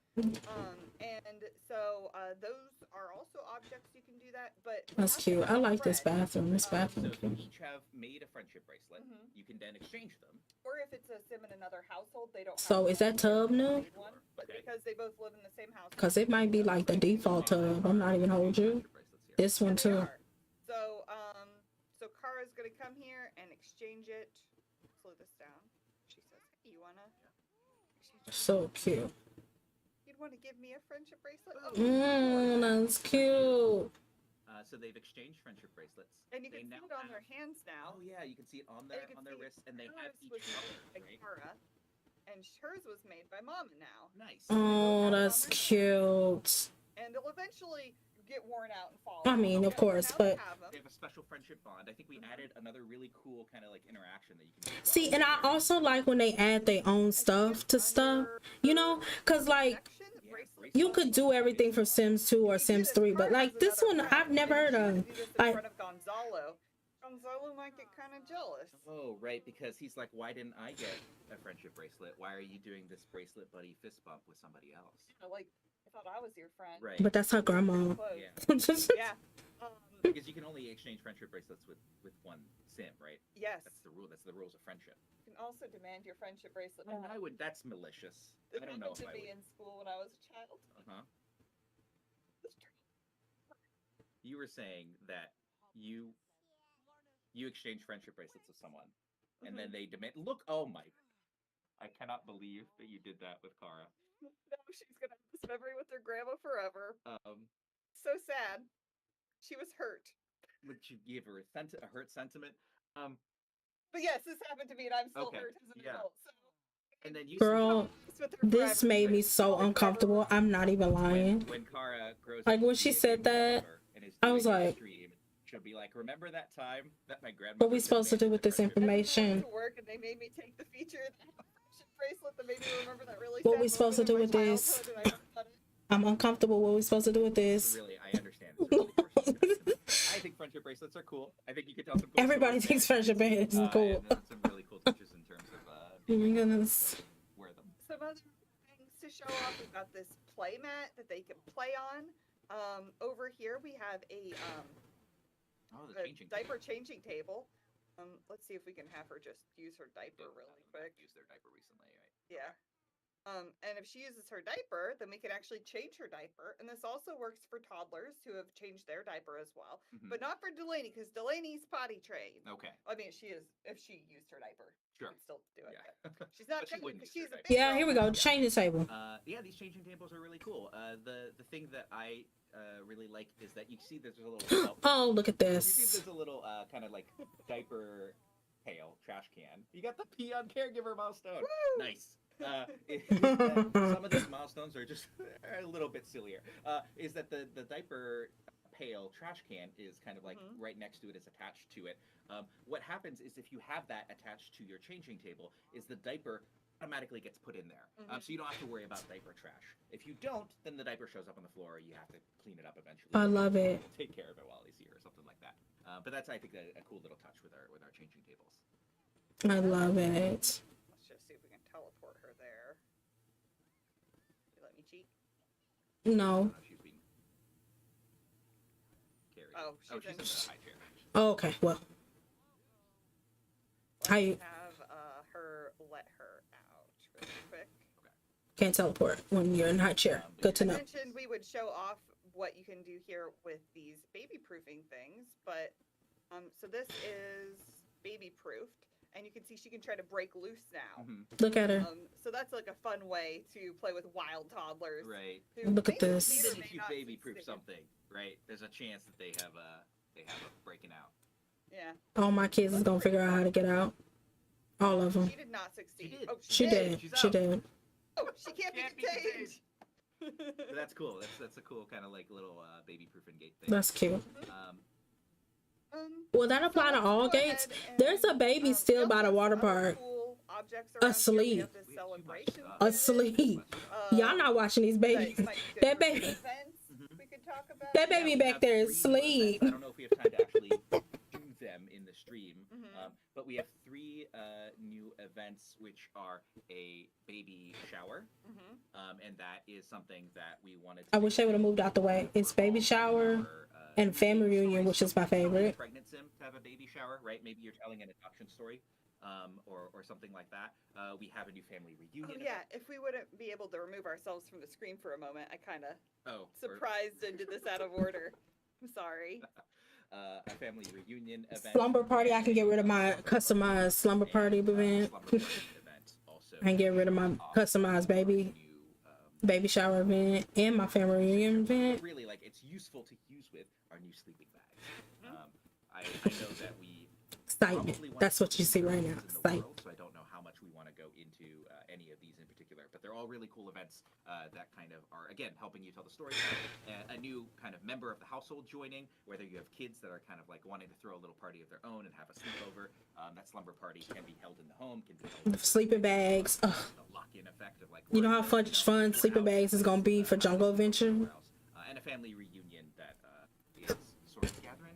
And so those are also objects you can do that, but we That's have cute. to I like this spread. bathroom. This bathroom So you cute. each have made a friendship bracelet. You can then exchange them. Or if it's a sim in another household, they don't. So have is that tub new? one, but because they both live in the same house. Cause it might be like the default tub. I'm not even hold you. This one too. So so Kara's gonna come here and exchange it. Slow this down. She says, "Hey, you wanna exchange it? So cute. You'd want to give me a friendship bracelet? Oh, That's cute. So they've exchanged friendship bracelets. and you They can see now it on have- their hands now. Oh yeah, you can see it on And their you can see wrists, and they have hers each was other, made by right? Kara, and hers was made by Mama now. Nice. Oh, that's cute. And they'll eventually get worn out and fall. I mean, of course, but They have a special friendship bond. I think we added another really cool kind of like interaction that you can do. as well. see, and I also like when they add their own stuff to stuff, you know, cause like you could do everything for Sims 2 or Sims 3, but like this one I've never heard of. In Like, front of Gonzalo. Gonzalo might get kind of jealous. Oh, right, because he's like, why didn't I get a friendship bracelet? Why are you doing this bracelet buddy fist bump with somebody else? Like, I thought I was your friend. Right. but that's her grandma. Yeah. Yeah. Because you can only exchange friendship bracelets with rules of friendship. You can also demand your friendship bracelet. I would. That's malicious. It I don't know happened if to I me would. in school when I was a child. You were saying that you exchange friendship bracelets with someone, and then they demand. Look, oh my! I cannot believe that you did that with Kara. Now she's gonna have this memory with her grandma forever. So sad. She was hurt. Would you give her a hurt sentiment? But yes, this happened to me, and I'm still Okay, hurt as an yeah. adult. So And then you Girl, this made me so uncomfortable. I'm not even lying. when Kara grows Like up when to she be a said new that, mother and is I was doing a like, stream, she'll be like, "Remember that time that my grandmother?" what we supposed to do with this information? to work, and they made me take the feature of the friendship bracelet that made me remember that really What sad we supposed to moment do in with my this? childhood, and I never done it. I'm uncomfortable. What we supposed to do with this? Really, I understand. It's a really personal sentiment. I think friendship bracelets are cool. I think you could tell some cool Everybody stories thinks there. friendship bracelets is cool. And then some really cool touches in terms of Oh my goodness. wear them. Some other things to show off. We've got this play mat that they can play on. Over here we have a diaper changing table. Let's see if we can have her just use her diaper really quick. Use their diaper recently, right? Yeah. And if she uses her diaper, then we can actually change her diaper. And this also works for toddlers who have changed their diaper as well, but not for Delaney, because Delaney's potty trained. Okay. I mean, she is, if she used her diaper, Sure. she could still do it. Yeah. But she's not But she trained wouldn't because use she's her a big Yeah, here we girl. go. Change the table. Yeah, these changing tables are really cool. The thing that I really like is that you see there's a little. Oh, look at You this. see there's a little kind of like diaper pail, trash can. You got the pee on caregiver milestone. Nice. Some of these milestones are just a little bit sillier. Is that the diaper pail trash can is kind of like right next to it, is attached to it. What happens is if you have that attached to your changing table, is the diaper automatically gets put in there. So you don't have to worry about diaper trash. If you don't, then the diaper shows up on the floor. You have to clean it up eventually. I love it. Take care of it while he's here or something like that. But that's, I think, a cool little touch with our changing tables. I love it. Let's just see if we can teleport her there. You let me cheat? No. She's being carried. Oh, she's in the high chair. Oh, okay. Well, I Have her let her out really quick. can't teleport when you're in high chair. Good to I know. mentioned we would show off what you can do here with these baby proofing things, but so this is baby proofed, and you can see she can try to break loose now. Look at her. So that's like a fun way to play with wild toddlers. Right. who Look at may this. succeed or Even may if you not baby proof succeed. something, right? There's a chance that they have a breaking out. Yeah. All my kids is gonna figure out how to get out. All of them. She did not succeed. did. Oh, She did. She's She out. did. Oh, she can't be contained. But that's cool. That's a cool kind of like little baby proof and gate thing. That's cute. Um, Will that apply to all gates? There's a baby still by the water park. Asleep. Asleep. Y'all not watching these babies. That baby. That baby back there is asleep. I don't know if we have time to actually do them in the stream, but we have 3 new events, which are a baby shower, and that is something that we wanted to I wish they would have moved out the way. It's baby shower and family reunion, which is my favorite. pregnant sim to have a baby shower, right? Maybe you're telling an adoption story, or something like that. We have a new family reunion. Oh, yeah, if we wouldn't be able to remove ourselves from the screen for a moment, I kind of surprised and did this out of order. I'm sorry. A family reunion event. Slumber party. I can get rid of my customized slumber party event. I can get rid of my customized baby shower event and my family reunion event. Really, like, it's useful to use with our new sleeping bags. I know that we Excitement. That's what you see right now. Excitement. so I don't know how much we want to go into any of these in particular, but they're all really cool events that kind of are, again, helping you tell the story. A new kind of member of the household joining, whether you have kids that are kind of like wanting to throw a little party of their own and have a sleepover. That slumber party can be held in the home, can be held The sleeping bags. Ugh. the lock-in effect of like, You know how fun sleeping bags is gonna be for Jungle Adventure? and a family reunion that is sort of gathering,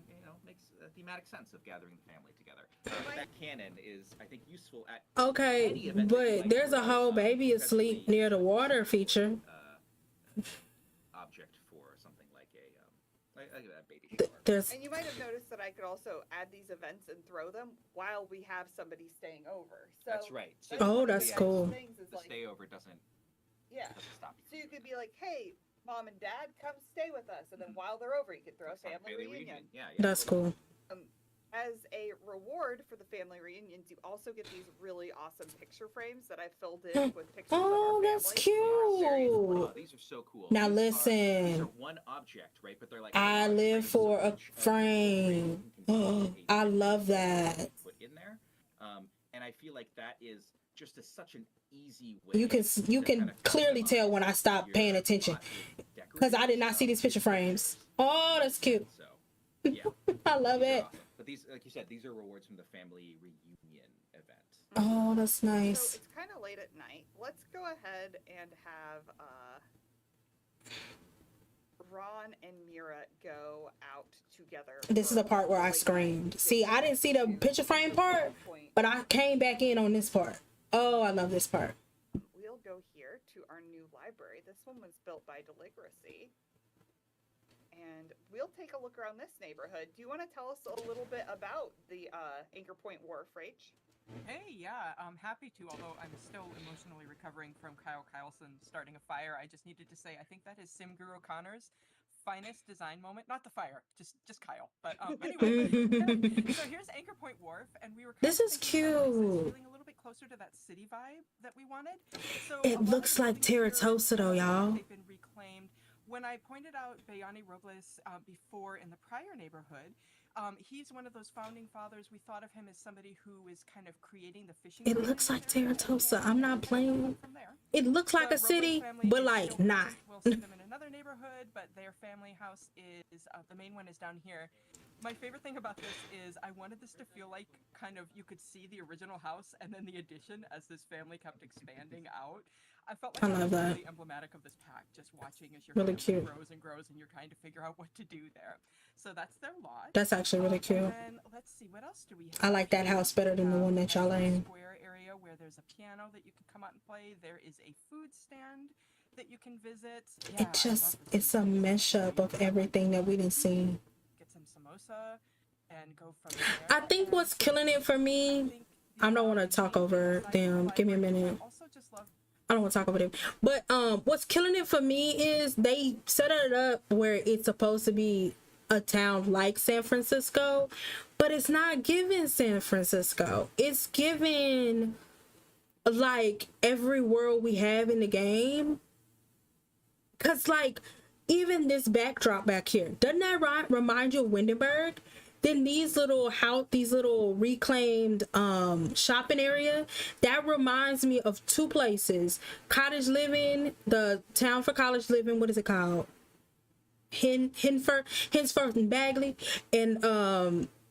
makes thematic sense of gathering the family together. That canon is, I think, useful at any Okay, event that you but like, there's a where, whole baby asleep near the water feature. object for something like like a baby shower. And you might have noticed that I could also add these events and throw them while we have somebody staying over. So That's right. So one of the the extra cool things is the stayover doesn't stop you. So you could be like, hey, mom and dad, come stay with us. And then while they're over, you could throw a family reunion. Yeah, That's cool. As a reward for the family reunions, you also get these really awesome picture frames that I filled in with pictures of our that's family. cute. These are so cool. Now These listen. are one object, right? But they're like I live for a frame. I love that. Put in there, and I feel like that is just such an easy way. You can clearly tell when I stopped paying attention because I did not see these picture frames. Oh, that's cute. So, yeah, I love it. Awesome. But these, like you said, these are rewards from the family reunion event. Oh, that's nice. So it's kind of late at night. Let's go ahead and have Ron and Mira go out together. This is the part where I screamed. See, I didn't see the picture frame part, but I came back in on this part. Oh, I love this part. We'll go here to our new library. This one was built by Deligracy. And we'll take a look around this neighborhood. Do you want to tell us a little bit about the Anchor Point Wharf, Rach? Hey, yeah, I'm happy to, although I'm still emotionally recovering from Kyle Kyleson starting a fire. I just needed to say, I think that is Sim Guru O'Connor's finest design moment. Not the fire, just Kyle. But anyway, so here's Anchor Point Wharf, and we were This is cute. feeling a little bit closer to that city vibe that we wanted. So It looks like Terratosa though, y'all. They've been reclaimed. When I pointed out Bayani Robles before in the prior neighborhood, he's one of those founding fathers. We thought of him as somebody who is kind of creating the fishing. It looks like Terratosa. I'm not playing. It looks like a city, but like not. We'll see them in another neighborhood, but their family house is the main one is down here. My favorite thing about this is I wanted this to feel like kind of you could see the original house and then the addition as this family kept expanding out. I felt like I love that. Really emblematic of this pack, just watching as your Really family cute. grows and grows and you're trying to figure out what to do there. So that's their lot. That's actually really cute. And then, let's see, what else do we have? I like that house better than the one that y'all in. Square area where there's a piano that you can come out and play. There is a food stand that you can visit. Yeah, It's a mashup of everything that we didn't see. Get some samosa and go from there. I think what's killing it for me, I don't want to talk over them. Give me a minute. I don't want to talk over them. But what's killing it for me is they set it up where it's supposed to be a town like San Francisco, but it's not giving San Francisco. It's giving like every world we have in the game. Cause like even this backdrop back here, doesn't that remind you of Windenburg? Then these little reclaimed shopping area, that reminds me of two places. Cottage Living, the town for college living, what is it called? Hinsford and Bagley, and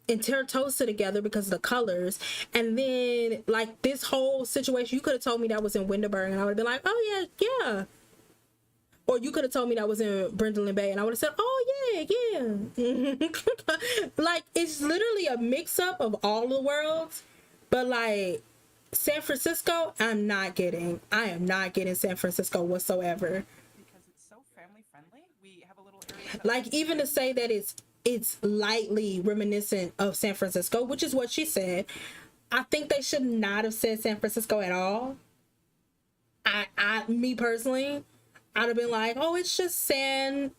Terratosa together because of the colors. And then like this whole situation, you could have told me that was in Windenburg and I would have been like, oh yeah. Or you could have told me that was in Brindleton Bay and I would have said, oh yeah. Like it's literally a mix-up of all the worlds. But like San Francisco, I am not getting San Francisco whatsoever. Because it's so family friendly. We have a little area. Like even to say that it's lightly reminiscent of San Francisco, which is what she said. I think they should not have said San Francisco at all. Me personally, I'd have been like, oh, it's just San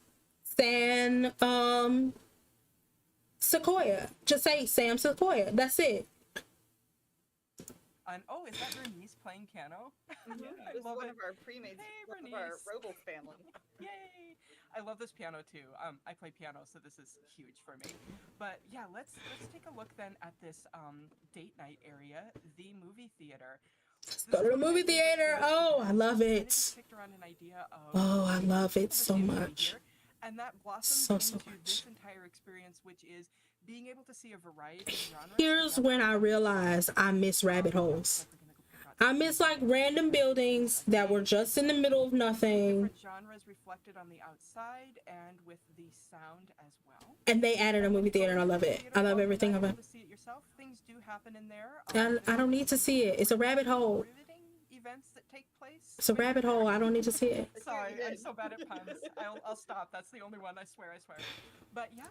Sequoia. Just say Sam Sequoia. That's it. And oh, is that Bernice playing piano? It was one of our pre-made, one of our Robles family. Yay! I love this piano too. I play piano, so this is huge for me. But yeah, let's take a look then at this date night area, the movie theater. Let's go to the movie theater. Oh, I love it. Oh, I love it so much. And that blossoms so into this entire experience, which is being able to see a variety of genres. Here's when I realized I miss rabbit holes. I miss like random buildings that were just in the middle of nothing. Different genres reflected on the outside and with the sound as well. And they added a movie theater and I love it. I love everything of it. Things do happen in there. I don't need to see it. It's a rabbit hole. events that take place. It's a rabbit hole. I don't need to see it. Sorry, I'm so bad at puns. I'll stop. That's the only one. I swear. But yeah,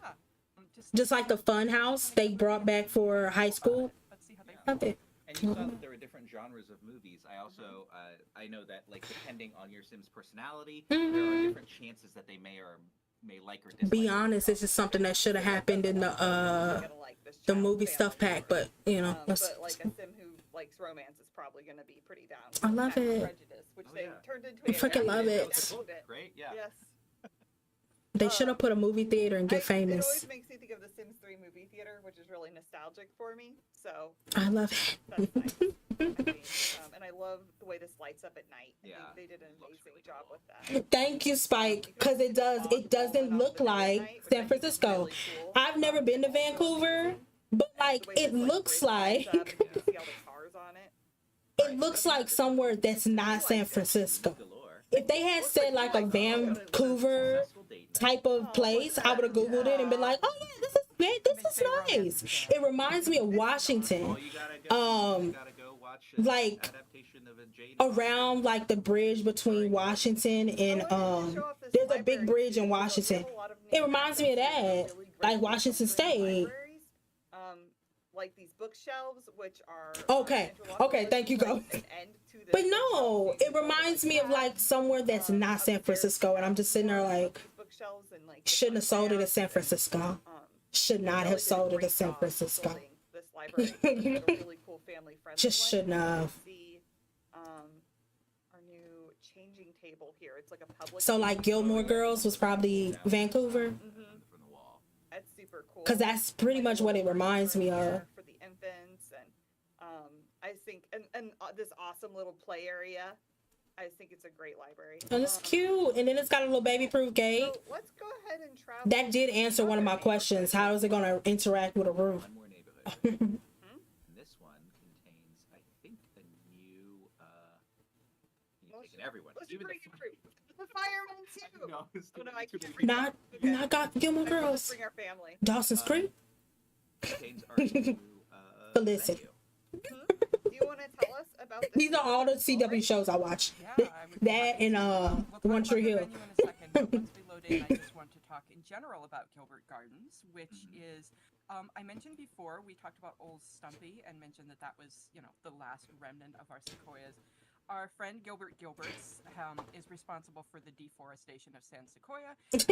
Just like the fun house they brought back for high school. Let's see how they Love it. And you saw that there were different genres of movies. I also, I know that, like, depending on your Sim's personality, there are different chances that they may like or dislike. Be honest, it's just something that should have happened in the movie stuff pack, but you know. But like a Sim who likes romance is probably going to be pretty down. I love it. Prejudice, which they turned into. I freaking love it. Great, yeah. Yes. They should have put a movie theater and get It famous. always makes me think of the Sims 3 movie theater, which is really nostalgic for me. So I love it. That's nice. I mean, and I love the way this lights up at night. I think they did an amazing job with that. Thank you, Spike, because it does. It doesn't look like San Francisco. I've never been to Vancouver, but like it looks like it looks like somewhere that's not San Francisco. If they had said like a Vancouver type of place, I would have Googled it and been like, oh yeah, this is great. This is nice. It reminds me of Washington. Like around like the bridge between Washington and there's a big bridge in Washington. It reminds me of that. Like Washington State. Like these bookshelves, which are okay, thank you, go. But no, it reminds me of like somewhere that's not San Francisco, and I'm just sitting there like, shouldn't have sold it to San Francisco. Should not have sold it to San Francisco. Just shouldn't have. Our new changing table here. It's like a public. So like Gilmore Girls was probably Vancouver. That's super cool. Because that's pretty much what it reminds me of. For the infants, and I think, and this awesome little play area. I think it's a great library. And it's cute, and then it's got a little baby-proof gate. So let's go ahead and travel. That did answer one of my questions. How is it going to interact with a roof? This one contains, I think, a new. Everyone. Even the firemen too. No, oh, no, I can't not got Gilmore Girls. Bring our family. Dawson's Creek. Contains our new, Felicity. Do you want to tell us about this? These are all the CW shows I watch. That and One Tree Hill. Once we load in, I just want to talk in general about Gilbert Gardens, which is, I mentioned before, we talked about Old Stumpy and mentioned that was, the last remnant of our sequoias. Our friend Gilbert Gilberts is responsible for the deforestation of San Sequoia. This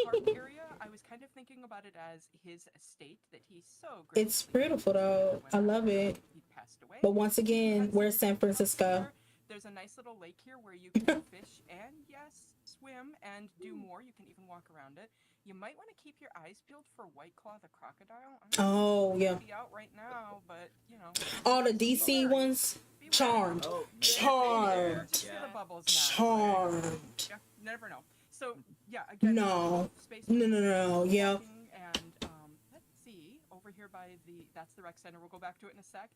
park area, I was kind of thinking about it as his estate that he's so great. It's beautiful though. I love it. He passed away. But once again, where's San Francisco? There's a nice little lake here where you can fish and yes, swim and do more. You can even walk around it. You might want to keep your eyes peeled for White Claw the crocodile. Oh yeah. Be out right now, but all the DC ones. Charmed. Charmed. Charmed. Yeah, never know. So yeah, again. No. Yeah. And let's see over here by that's the rec center. We'll go back to it in a sec.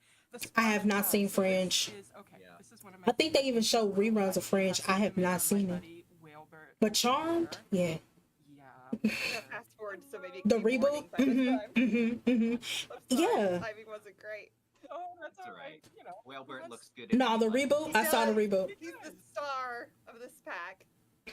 I have not seen Fringe. This is one of my I think they even show reruns of Fringe. I have not seen it. But Charmed, yeah. Fast forward, so maybe the reboot. Yeah. Timing wasn't great. Oh, that's all right. Whalebert looks good. No, the reboot. I saw the reboot. He's the star of this pack.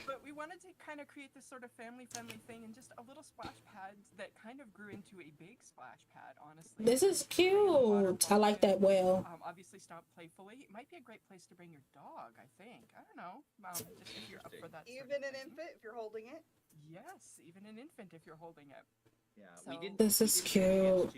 But we wanted to kind of create this sort of family-friendly thing and just a little splash pad that kind of grew into a big splash pad, honestly. This is cute. I like that well. Obviously, stop playfully. It might be a great place to bring your dog, I think. I don't know. Just if you're up for that. Even an infant, if you're holding it? Yes, even an infant if you're holding it. Yeah, so, this is cute.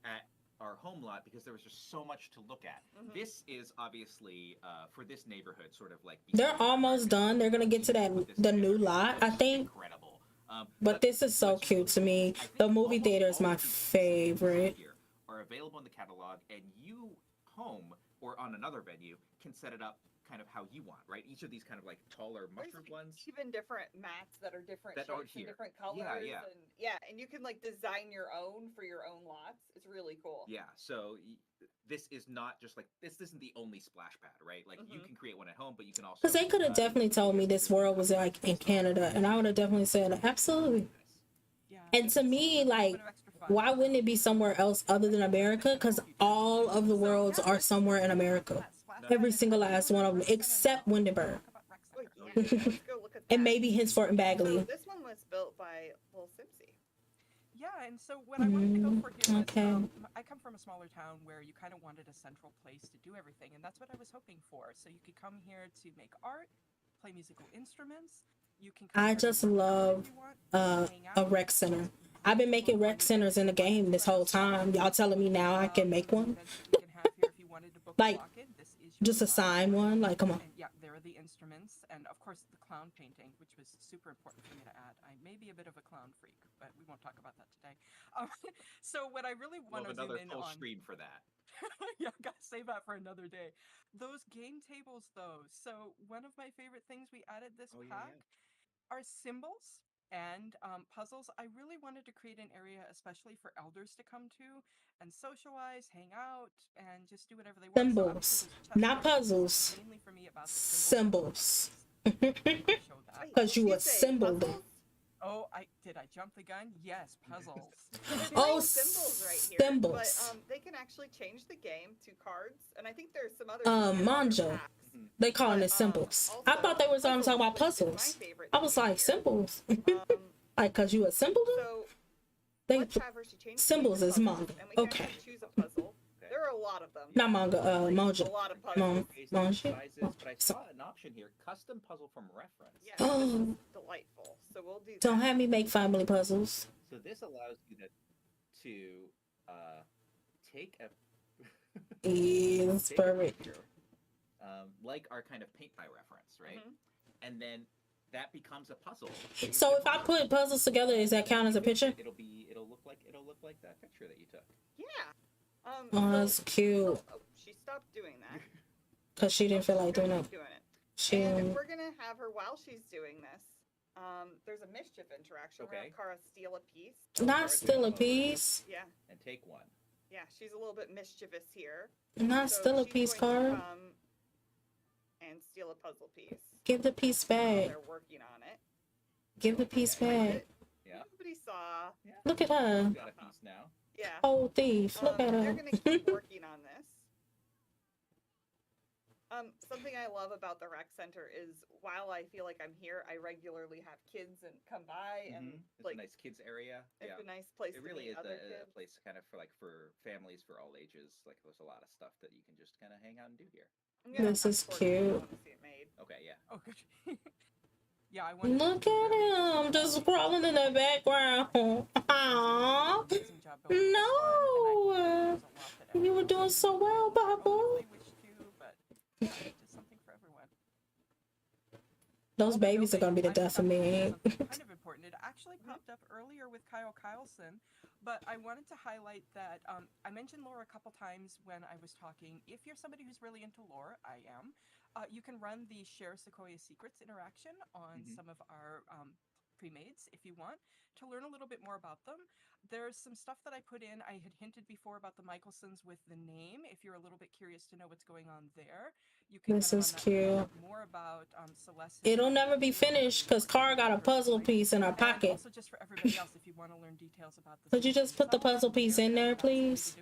At our home lot because there was just so much to look at. This is obviously for this neighborhood sort of like they're almost done. They're gonna get to the new lot, I think. Incredible. But this is so cute to me. The movie theater is my favorite. Are available in the catalog, and you home or on another venue can set it up kind of how you want, right? Each of these kind of like taller mushroom ones. Even different mats that are different that shapes and different colors. And you can like design your own for your own lots. It's really cool. Yeah, so this is not just like, this isn't the only splash pad, right? Like you can create one at home, but you can also... Because they could have definitely told me this world was like in Canada, and I would have definitely said, absolutely. Yeah. And to me, like, why wouldn't it be somewhere else other than America? Because all of the worlds are somewhere in America. Every single last one of them, except Windenburg. Oh, yeah, let's go look at that. And maybe Henceforth and Bagley. So this one was built by Little Simpsy. Yeah, and so what I wanted to go for here was, Okay. I come from a smaller town where you kind of wanted a central place to do everything, and that's what I was hoping for. So you could come here to make art, play musical instruments. You can. I just love a rec center. I've been making rec centers in the game this whole time. Y'all telling me now I can make one? Like, just assign one? Like, come on. And yeah, there are the instruments, and of course the clown painting, which was super important for me to add. I may be a bit of a clown freak, but we won't talk about that today. So what I really want to zoom another in full on. stream for that. Yeah, gotta save that for another day. Those game tables, though. So one of my favorite things we added this pack are symbols and puzzles. I really wanted to create an area especially for elders to come to and socialize, hang out, and just do whatever they want. Symbols, not puzzles. Mainly for me about the Symbols. Because you assembled it. Oh, did I jump the gun? Yes, puzzles. Oh, symbols right here. Symbols. But they can actually change the game to cards, and I think there's some other. Manja. They calling it symbols. I thought they was talking about puzzles. I was like, symbols. Like, cause you assembled them. So they symbols is manga. Okay. Choose a puzzle. There are a lot of them. Not manga. Manja. A lot of puzzles. Manja. But I saw an option here: custom puzzle from reference. Yeah, this is delightful. So we'll do that. Don't have me make family puzzles. So this allows you to take a It's perfect. picture, like our kind of paint by reference, right? And then that becomes a puzzle. So if I put puzzles together, does that count as a picture? It'll look like that picture that you took. Yeah. Oh, that's cute. Oh, she stopped doing that. Cause she didn't feel like doing it. She. And if we're gonna have her while she's doing this, there's a mischief interaction. We're gonna have Kara steal a piece. Not steal a piece. Yeah. And take one. Yeah, she's a little bit mischievous here. Not steal a piece, Kara. And steal a puzzle piece. Give the piece back. They're working on it. Give the piece back. Yeah. Nobody saw. Look at her. Got a piece now. Yeah. Oh, thief. Look at They're her. gonna keep working on this. Something I love about the rec center is while I feel like I'm here, I regularly have kids and come by and It's like a nice kids area. it's a nice place It to really meet is other a kids. place kind of for families for all ages. Like there's a lot of stuff that you can just kind of hang out and do here. This is cute. Okay, yeah. Oh, good. Yeah, I want. Look at him, just crawling in the background. Aww. No. You were doing so well, Papa. Those babies are gonna be the death of me. Kind of important. It actually popped up earlier with Kyle Kyleson, but I wanted to highlight that I mentioned lore a couple times when I was talking. If you're somebody who's really into lore, I am. You can run the Share Sequoia Secrets interaction on some of our pre-mades if you want to learn a little bit more about them. There's some stuff that I put in. I had hinted before about the Michelsons with the name. If you're a little bit curious to know what's going on there, you can. This is cute. More about Celeste. It'll never be finished because Cara got a puzzle piece in her pocket. Also, just for everybody else, if you want to learn details about this. Could you just put the puzzle piece in there, please?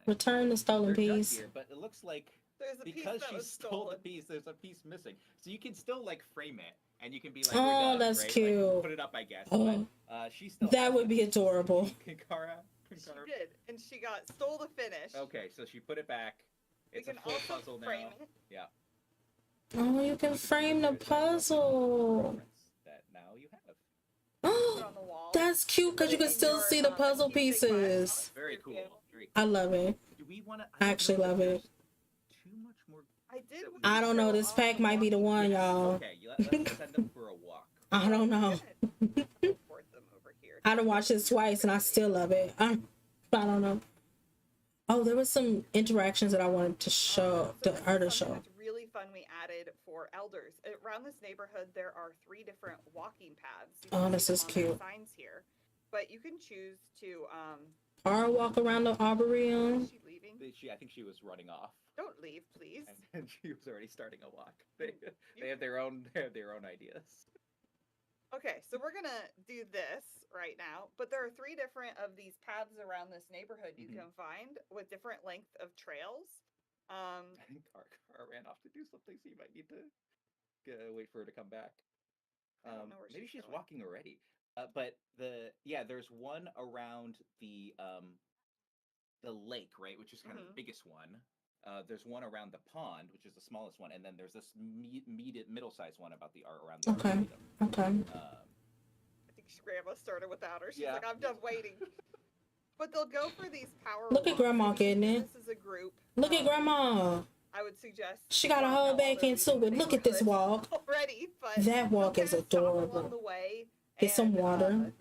Return the stolen They're done piece. here, but it looks like There's a piece because that she was stole stolen. the piece, there's a piece missing. So you can still like frame it, and you can be like, Oh, we're done, that's right? cute. Like, put it up, I guess. Oh. But she still That has would it. be adorable. Kara. She did, and she stole the finish. Okay, so she put it back. It's We a can full also puzzle frame now. it. Yeah. Oh, you can frame the puzzle. That now you have. That's cute because you can still see the puzzle pieces. Very cool. Very cool. I love it. Do we want to? I actually love it. Too much more. I did. I don't know. This pack might be the one, y'all. Okay, let's send them for a walk. I don't know. I done watched this twice and I still love it. I don't know. Oh, there was some interactions that I wanted to show, her to show. That's really fun. We added for elders around this neighborhood. There are 3 different walking paths. You Oh, can this see is them on the cute. Signs here, but you can choose to. Or walk around the arboretum. Is she leaving? I think she was running off, Don't leave, please. and she was already starting a walk. They have their own ideas. Okay, so we're gonna do this right now, but there are 3 different of these paths around this neighborhood you can find with different length of trails. Car ran off to do something, so you might need to wait for her to come back. I don't know where Maybe she's going. walking already. But there's one around the lake, right, which is kind of the biggest one. There's one around the pond, which is the smallest one, and then there's this middle-sized one about around the Okay. Okay. I think Grandma started without her. She's Yeah. like, I'm done waiting. But they'll go for these power Look at walks. Grandma If you getting do it. This is a group. Look at Grandma. I would suggest. She got a whole back into it. Look at this walk. Already, but That walk is along adorable. the way. Get some water.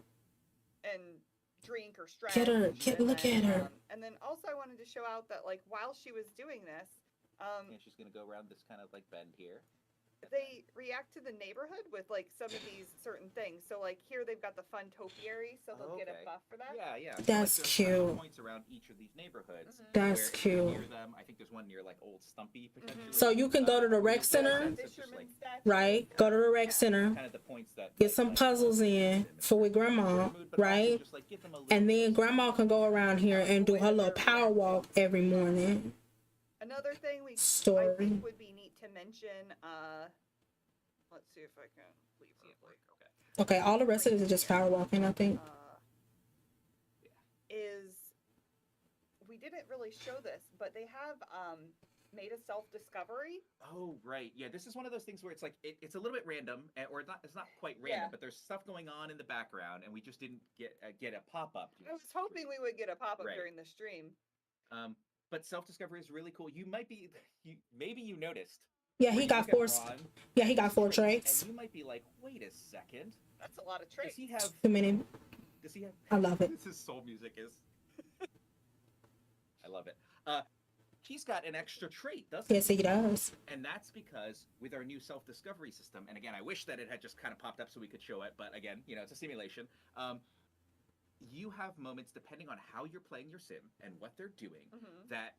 And drink or stretch. Get her. Look at her. And then also I wanted to show out that like while she was doing this, yeah, she's gonna go around this kind of like bend here. they react to the neighborhood with like some of these certain things. So like here they've got the fun topiary, so they'll get a buff for that. Yeah. That's there's cute. Points around each of these neighborhoods. That's where if cute. you're near them, I think there's one near like Old Stumpy potentially. So you can go to the rec center, right? Go to the rec center, Kind of the points that get some puzzles in for with Grandma, right? And then Grandma can go around here and do her little power walk every morning. Another thing I Story. think would be neat to mention, let's see if I can leave real quick. Okay, all the rest of it is just power walking, I think. Is we didn't really show this, but they have made a self-discovery. Oh right, yeah. This is one of those things where it's like it's a little bit random, or it's not quite random, Yeah. but there's stuff going on in the background, and we just didn't get a pop up. I was hoping we would get a pop-up Right. during the stream. But self-discovery is really cool. You might be, maybe you noticed. Yeah, when he you got look at four. Ron, Yeah, he got 4 traits. and you might be like, wait a second. That's a lot of traits. Does he have? Too many. Does he have? I love it. This is soul music is. I love it. He's got an extra trait, doesn't Yes, he does. And that's because with our new self-discovery system, and again, I wish that it had just kind of popped up so we could show it, but again, it's a simulation. You have moments, depending on how you're playing your sim and what they're doing, that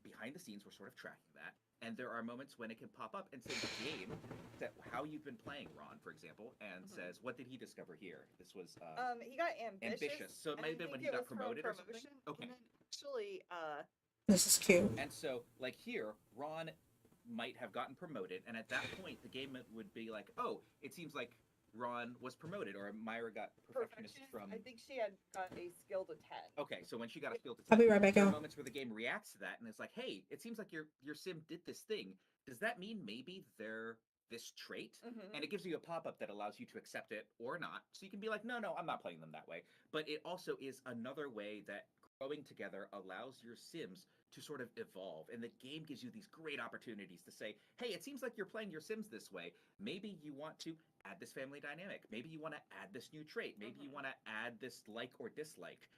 behind the scenes, we're sort of tracking that. And there are moments when it can pop up and say the game, that how you've been playing, Ron, for example, and says, what did he discover here? This was... he got ambitious. So it and might I have been when think he it got was for a promoted or something? promotion, Okay. And then actually, This is cute. And so, like here, Ron might have gotten promoted, and at that point, the game would be like, oh, it seems like Ron was promoted, or Myra got perfectionist from... I think she had got a skill to 10. Okay, so when she got a skill to 10, I'll be right back there are out. moments where the game reacts to that, and it's like, hey, it seems like your sim did this thing. Does that mean maybe they're this trait? And it gives you a pop-up that allows you to accept it or not. So you can be like, no, I'm not playing them that way. But it also is another way that growing together allows your sims to sort of evolve. And the game gives you these great opportunities to say, hey, it seems like you're playing your sims this way. Maybe you want to add this family dynamic. Maybe you want to add this new trait. Maybe you want to add this like or dislike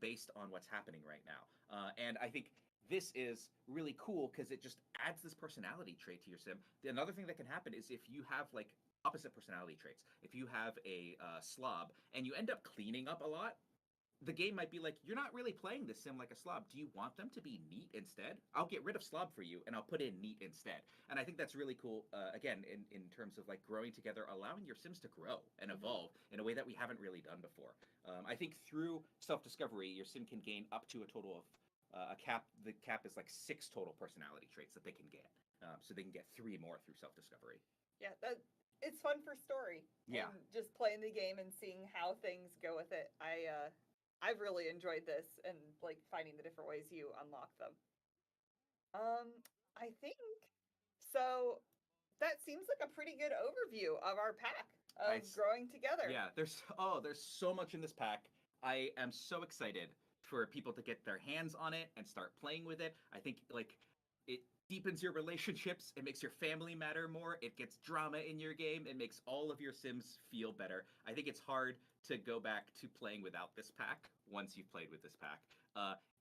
based on what's happening right now. And I think this is really cool because it just adds this personality trait to your sim. Another thing that can happen is if you have like opposite personality traits. If you have a slob and you end up cleaning up a lot, the game might be like, you're not really playing this sim like a slob. Do you want them to be neat instead? I'll get rid of slob for you and I'll put in neat instead. And I think that's really cool, again, in terms of like growing together, allowing your sims to grow and evolve in a way that we haven't really done before. I think through self-discovery, your sim can gain up to a total of the cap is like 6 total personality traits that they can get. So they can get 3 more through self-discovery. Yeah, it's fun for story. Yeah. And just playing the game and seeing how things go with it. I've really enjoyed this and like finding the different ways you unlock them. I think so. That seems like a pretty good overview of our pack of growing together. Yeah, there's so much in this pack. I am so excited for people to get their hands on it and start playing with it. I think like it deepens your relationships. It makes your family matter more. It gets drama in your game. It makes all of your sims feel better. I think it's hard to go back to playing without this pack once you've played with this pack.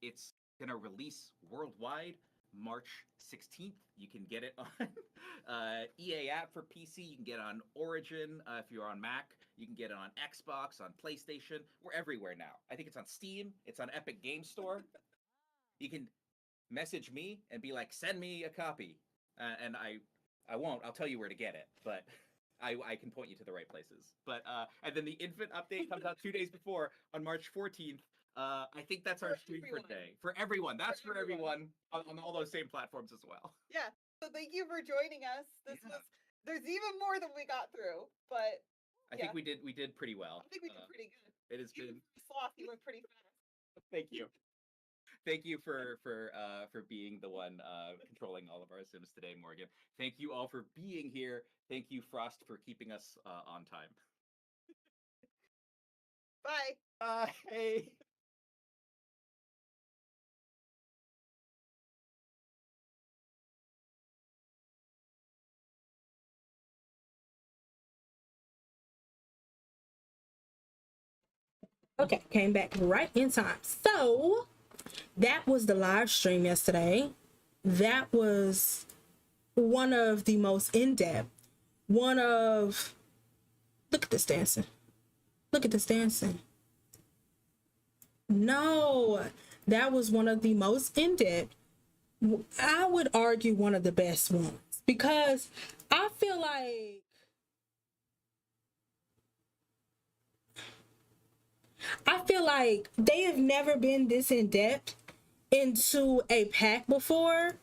It's going to release worldwide March 16th. You can get it on EA app for PC. You can get it on Origin if you're on Mac. You can get it on Xbox, on PlayStation. We're everywhere now. I think it's on Steam. It's on Epic Game Store. You can message me and be like, send me a copy. And I won't. I'll tell you where to get it. But I can point you to the right places. But and then the infant update comes out 2 days before on March 14th. I think that's our stream for today. For everyone. That's for everyone on all those same platforms as well. Yeah. So thank you for joining us. There's even more than we got through, but I think we did pretty well. I think we did pretty good. It has been Sloth, you went pretty fast. Thank you. Thank you for being the one controlling all of our Sims today, Morgan. Thank you all for being here. Thank you, Frost, for keeping us on time. Bye. Bye. Okay, came back right in time. So that was the live stream yesterday. That was one of the most in-depth, look at this dancing. Look at this dancing. No, that was one of the most in-depth, I would argue one of the best ones, because I feel like they have never been this in-depth into a pack before,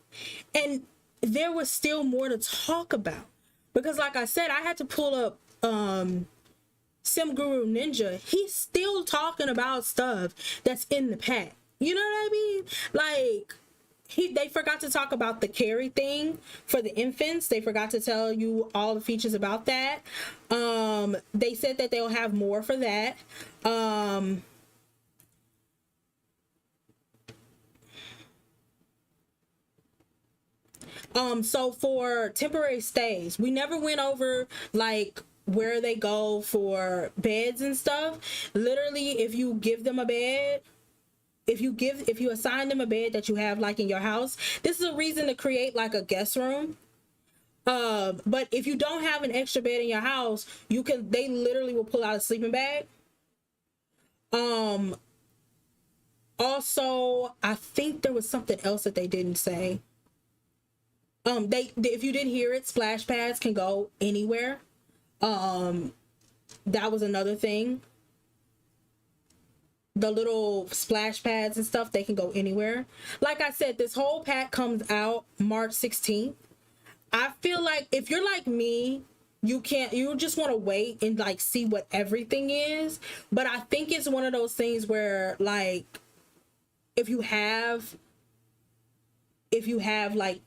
and there was still more to talk about, because like I said, I had to pull up Sim Guru Ninja. He's still talking about stuff that's in the pack, you know what I mean? Like they forgot to talk about the carry thing for the infants. They forgot to tell you all the features about that. They said that they'll have more for that. So for temporary stays, we never went over like where they go for beds and stuff. Literally, if you give them a bed, if you assign them a bed that you have like in your house, this is a reason to create like a guest room. But if you don't have an extra bed in your house, they literally will pull out a sleeping bag. Also, I think there was something else that they didn't say. If you didn't hear it, splash pads can go anywhere. That was another thing. The little splash pads and stuff, they can go anywhere. Like I said, this whole pack comes out March 16th. I feel like if you're like me, you just want to wait and like see what everything is. But I think it's one of those things where like if you have like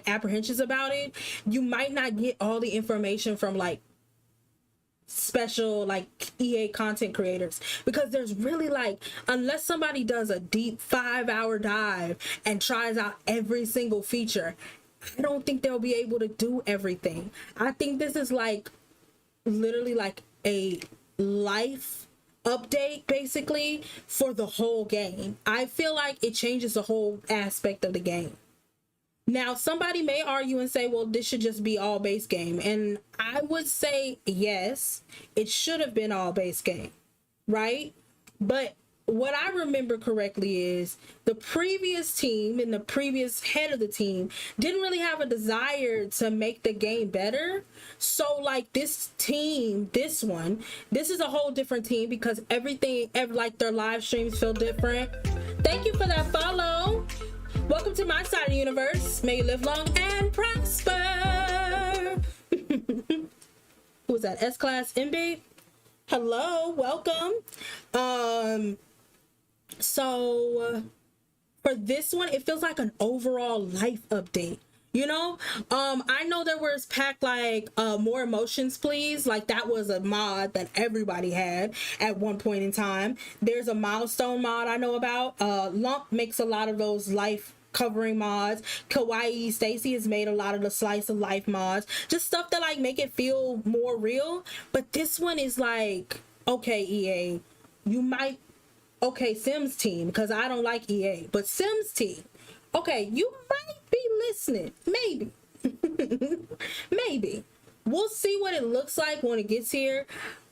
apprehensions about it, you might not get all the information from like special like EA content creators, because there's really like, unless somebody does a deep 5-hour dive and tries out every single feature, I don't think they'll be able to do everything. I think this is like literally like a life update basically for the whole game. I feel like it changes the whole aspect of the game. Now, somebody may argue and say, well, this should just be all base game. And I would say, yes, it should have been all base game, right? But what I remember correctly is the previous team and the previous head of the team didn't really have a desire to make the game better. So like this team, this is a whole different team, because like their live streams feel different. Thank you for that follow. Welcome to my side of the universe. May you live long and prosper. Who was that? S-Class MB? Hello, welcome. So for this one, it feels like an overall life update. You know, I know there was pack like More Emotions Please, like that was a mod that everybody had at one point in time. There's a milestone mod I know about. Lump makes a lot of those life covering mods. Kawaii Stacy has made a lot of the slice of life mods, just stuff that like make it feel more real. But this one is like, okay, EA, Sims team, because I don't like EA, but Sims team, okay, you might be listening, maybe. Maybe we'll see what it looks like when it gets here.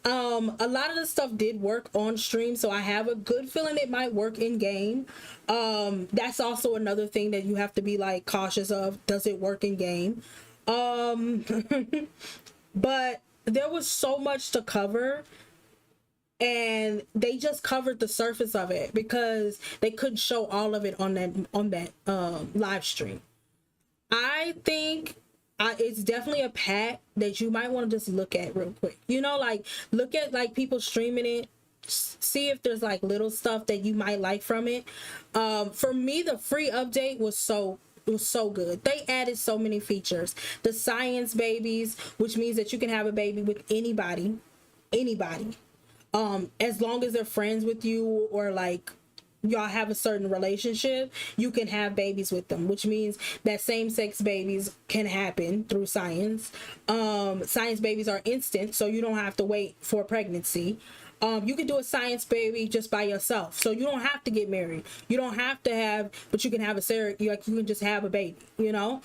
A lot of the stuff did work on stream, so I have a good feeling it might work in game. That's also another thing that you have to be like cautious of. Does it work in game? But there was so much to cover. and they just covered the surface of it because they couldn't show all of it on that live stream. I think it's definitely a pack that you might want to just look at real quick. You know, like look at like people streaming it, see if there's like little stuff that you might like from it. For me, the free update was so good. They added so many features. The science babies, which means that you can have a baby with anybody, as long as they're friends with you or like y'all have a certain relationship, you can have babies with them, which means that same-sex babies can happen through science. Science babies are instant, so you don't have to wait for pregnancy. You can do a science baby just by yourself, so you don't have to get married. You don't have to have, but you can have a surrogate. You can just have a baby, you know.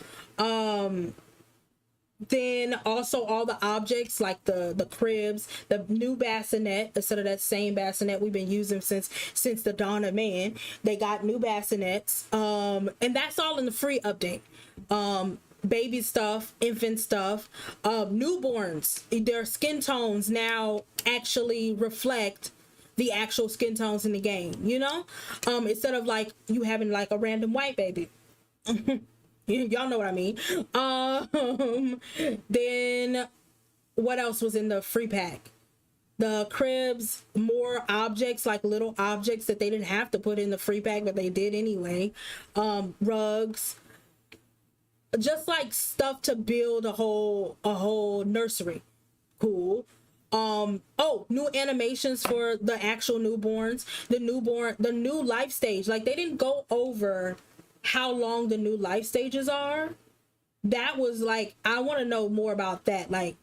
Then also all the objects like the cribs, the new bassinet, instead of that same bassinet we've been using since the dawn of man, they got new bassinets. And that's all in the free update. Baby stuff, infant stuff, newborns, their skin tones now actually reflect the actual skin tones in the game, you know? Instead of like you having like a random white baby. Y'all know what I mean. Then what else was in the free pack? The cribs, more objects, like little objects that they didn't have to put in the free pack, but they did anyway. Rugs, just like stuff to build a whole nursery. Cool. Oh, new animations for the actual newborns, the new life stage. Like they didn't go over how long the new life stages are. That was like, I want to know more about that. Like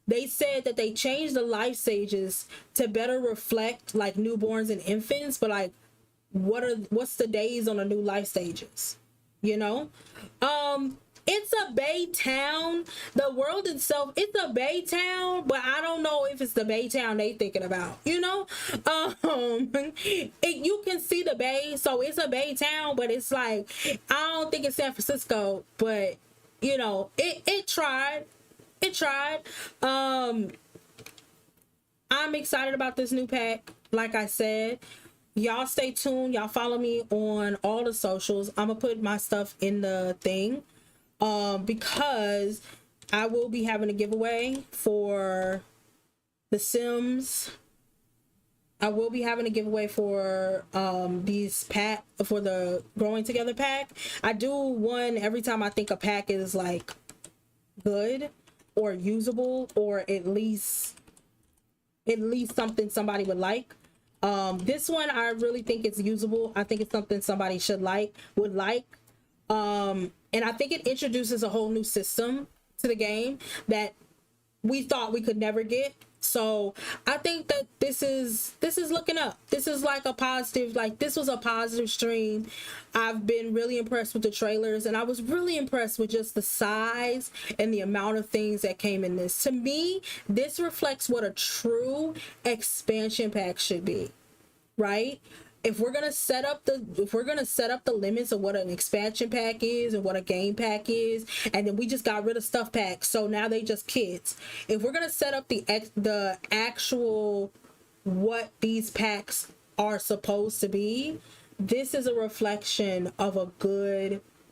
they said that they changed the life stages to better reflect like newborns and infants, but like what's the days on the new life stages, you know? It's a bay town. The world itself, it's a bay town, but I don't know if it's the bay town they thinking about, you know? You can see the bay, so it's a bay town, but it's like, I don't think it's San Francisco, but you know, it tried. I'm excited about this new pack. Like I said, y'all stay tuned. Y'all follow me on all the socials. I'm gonna put my stuff in the thing. Because I will be having a giveaway for The Sims. I will be having a giveaway for these pack, for the Growing Together pack. I do one every time I think a pack is like good or usable, or at least something somebody would like. This one I really think it's usable. I think it's something somebody would like. And I think it introduces a whole new system to the game that we thought we could never get. So I think that this is looking up. This is like a positive, like this was a positive stream. I've been really impressed with the trailers, and I was really impressed with just the size and the amount of things that came in this. To me, this reflects what a true expansion pack should be, right? If we're gonna set up the limits of what an expansion pack is and what a game pack is, and then we just got rid of stuff packs, so now they just kids. If we're gonna set up the actual what these packs are supposed to be, this is a reflection of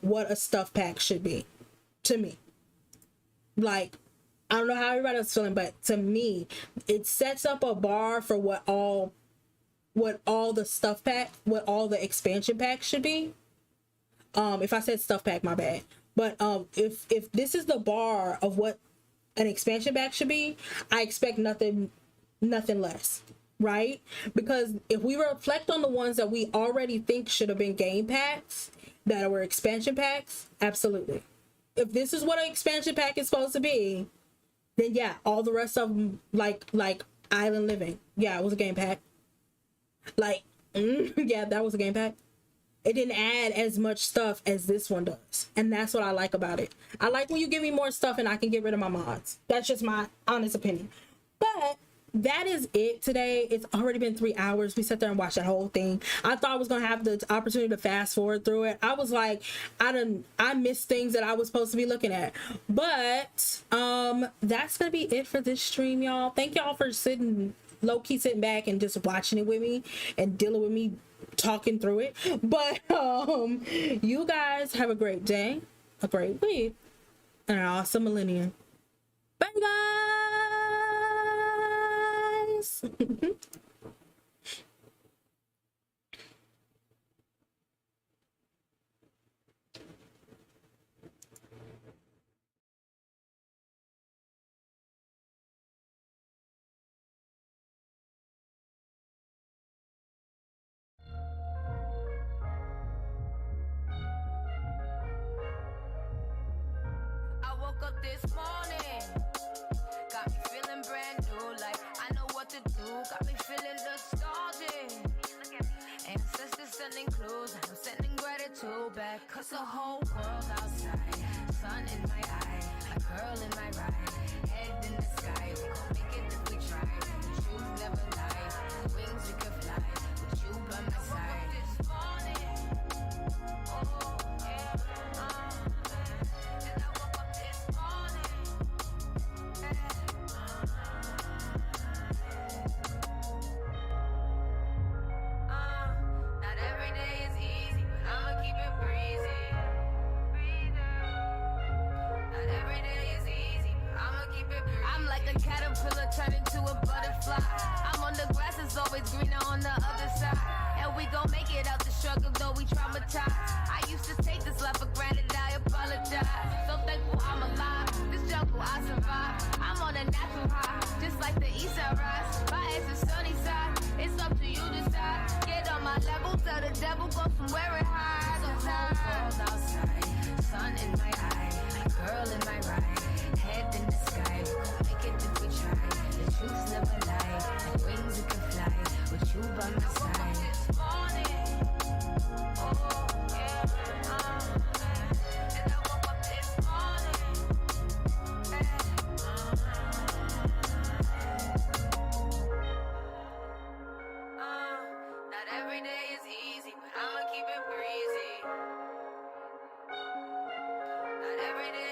what a stuff pack should be, to me. Like, I don't know how everybody else is feeling, but to me, it sets up a bar for what all the expansion packs should be. If I said stuff pack, my bad. But if this is the bar of what an expansion pack should be, I expect nothing less, right? Because if we reflect on the ones that we already think should have been game packs that were expansion packs, absolutely. If this is what an expansion pack is supposed to be, then yeah, all the rest of them, like Island Living, yeah, it was a game pack. Like, yeah, that was a game pack. It didn't add as much stuff as this one does. And that's what I like about it. I like when you give me more stuff and I can get rid of my mods. That's just my honest opinion. But that is it today. It's already been 3 hours. We sat there and watched that whole thing. I thought I was going to have the opportunity to fast forward through it. I was like, I missed things that I was supposed to be looking at. But that's going to be it for this stream, y'all. Thank y'all for sitting low-key sitting back and just watching it with me and dealing with me talking through it. But you guys have a great day, a great week, and an awesome millennium. Bye guys. I woke up this morning, got me feeling brand new, like I know what to do, got me feeling nostalgic. Ancestors sending clues, I'm sending gratitude back, cause the whole world outside, sun in my eye, a girl in my ride, head in the sky, we gon' make it if we try, the truth never lie, wings we can fly, with you by my side. This morning, oh yeah, and I woke up this morning, not every day is easy, but I'ma keep it breezy. Not every day is easy, but I'ma keep it breezy. I'm like a caterpillar turning to a butterfly. I'm on the grass, it's always greener on the other side. And we gon' make it out the struggle, though we traumatized. I used to take this life for granted, I apologize. So thankful I'm alive, this jungle I survive. I'm on a natural high, just like the east side rise. My ass is sunny side, it's up to you to decide. Get on my level, tell the devil go somewhere and hide. The whole world outside, sun in my eye, a girl in my ride, head in the sky. We gon' make it if we try. The truth's never lie, like wings we can fly. With you by my side. This morning, oh yeah, and I woke up this morning. Not every day is easy, but I'ma keep it breezy. Not every day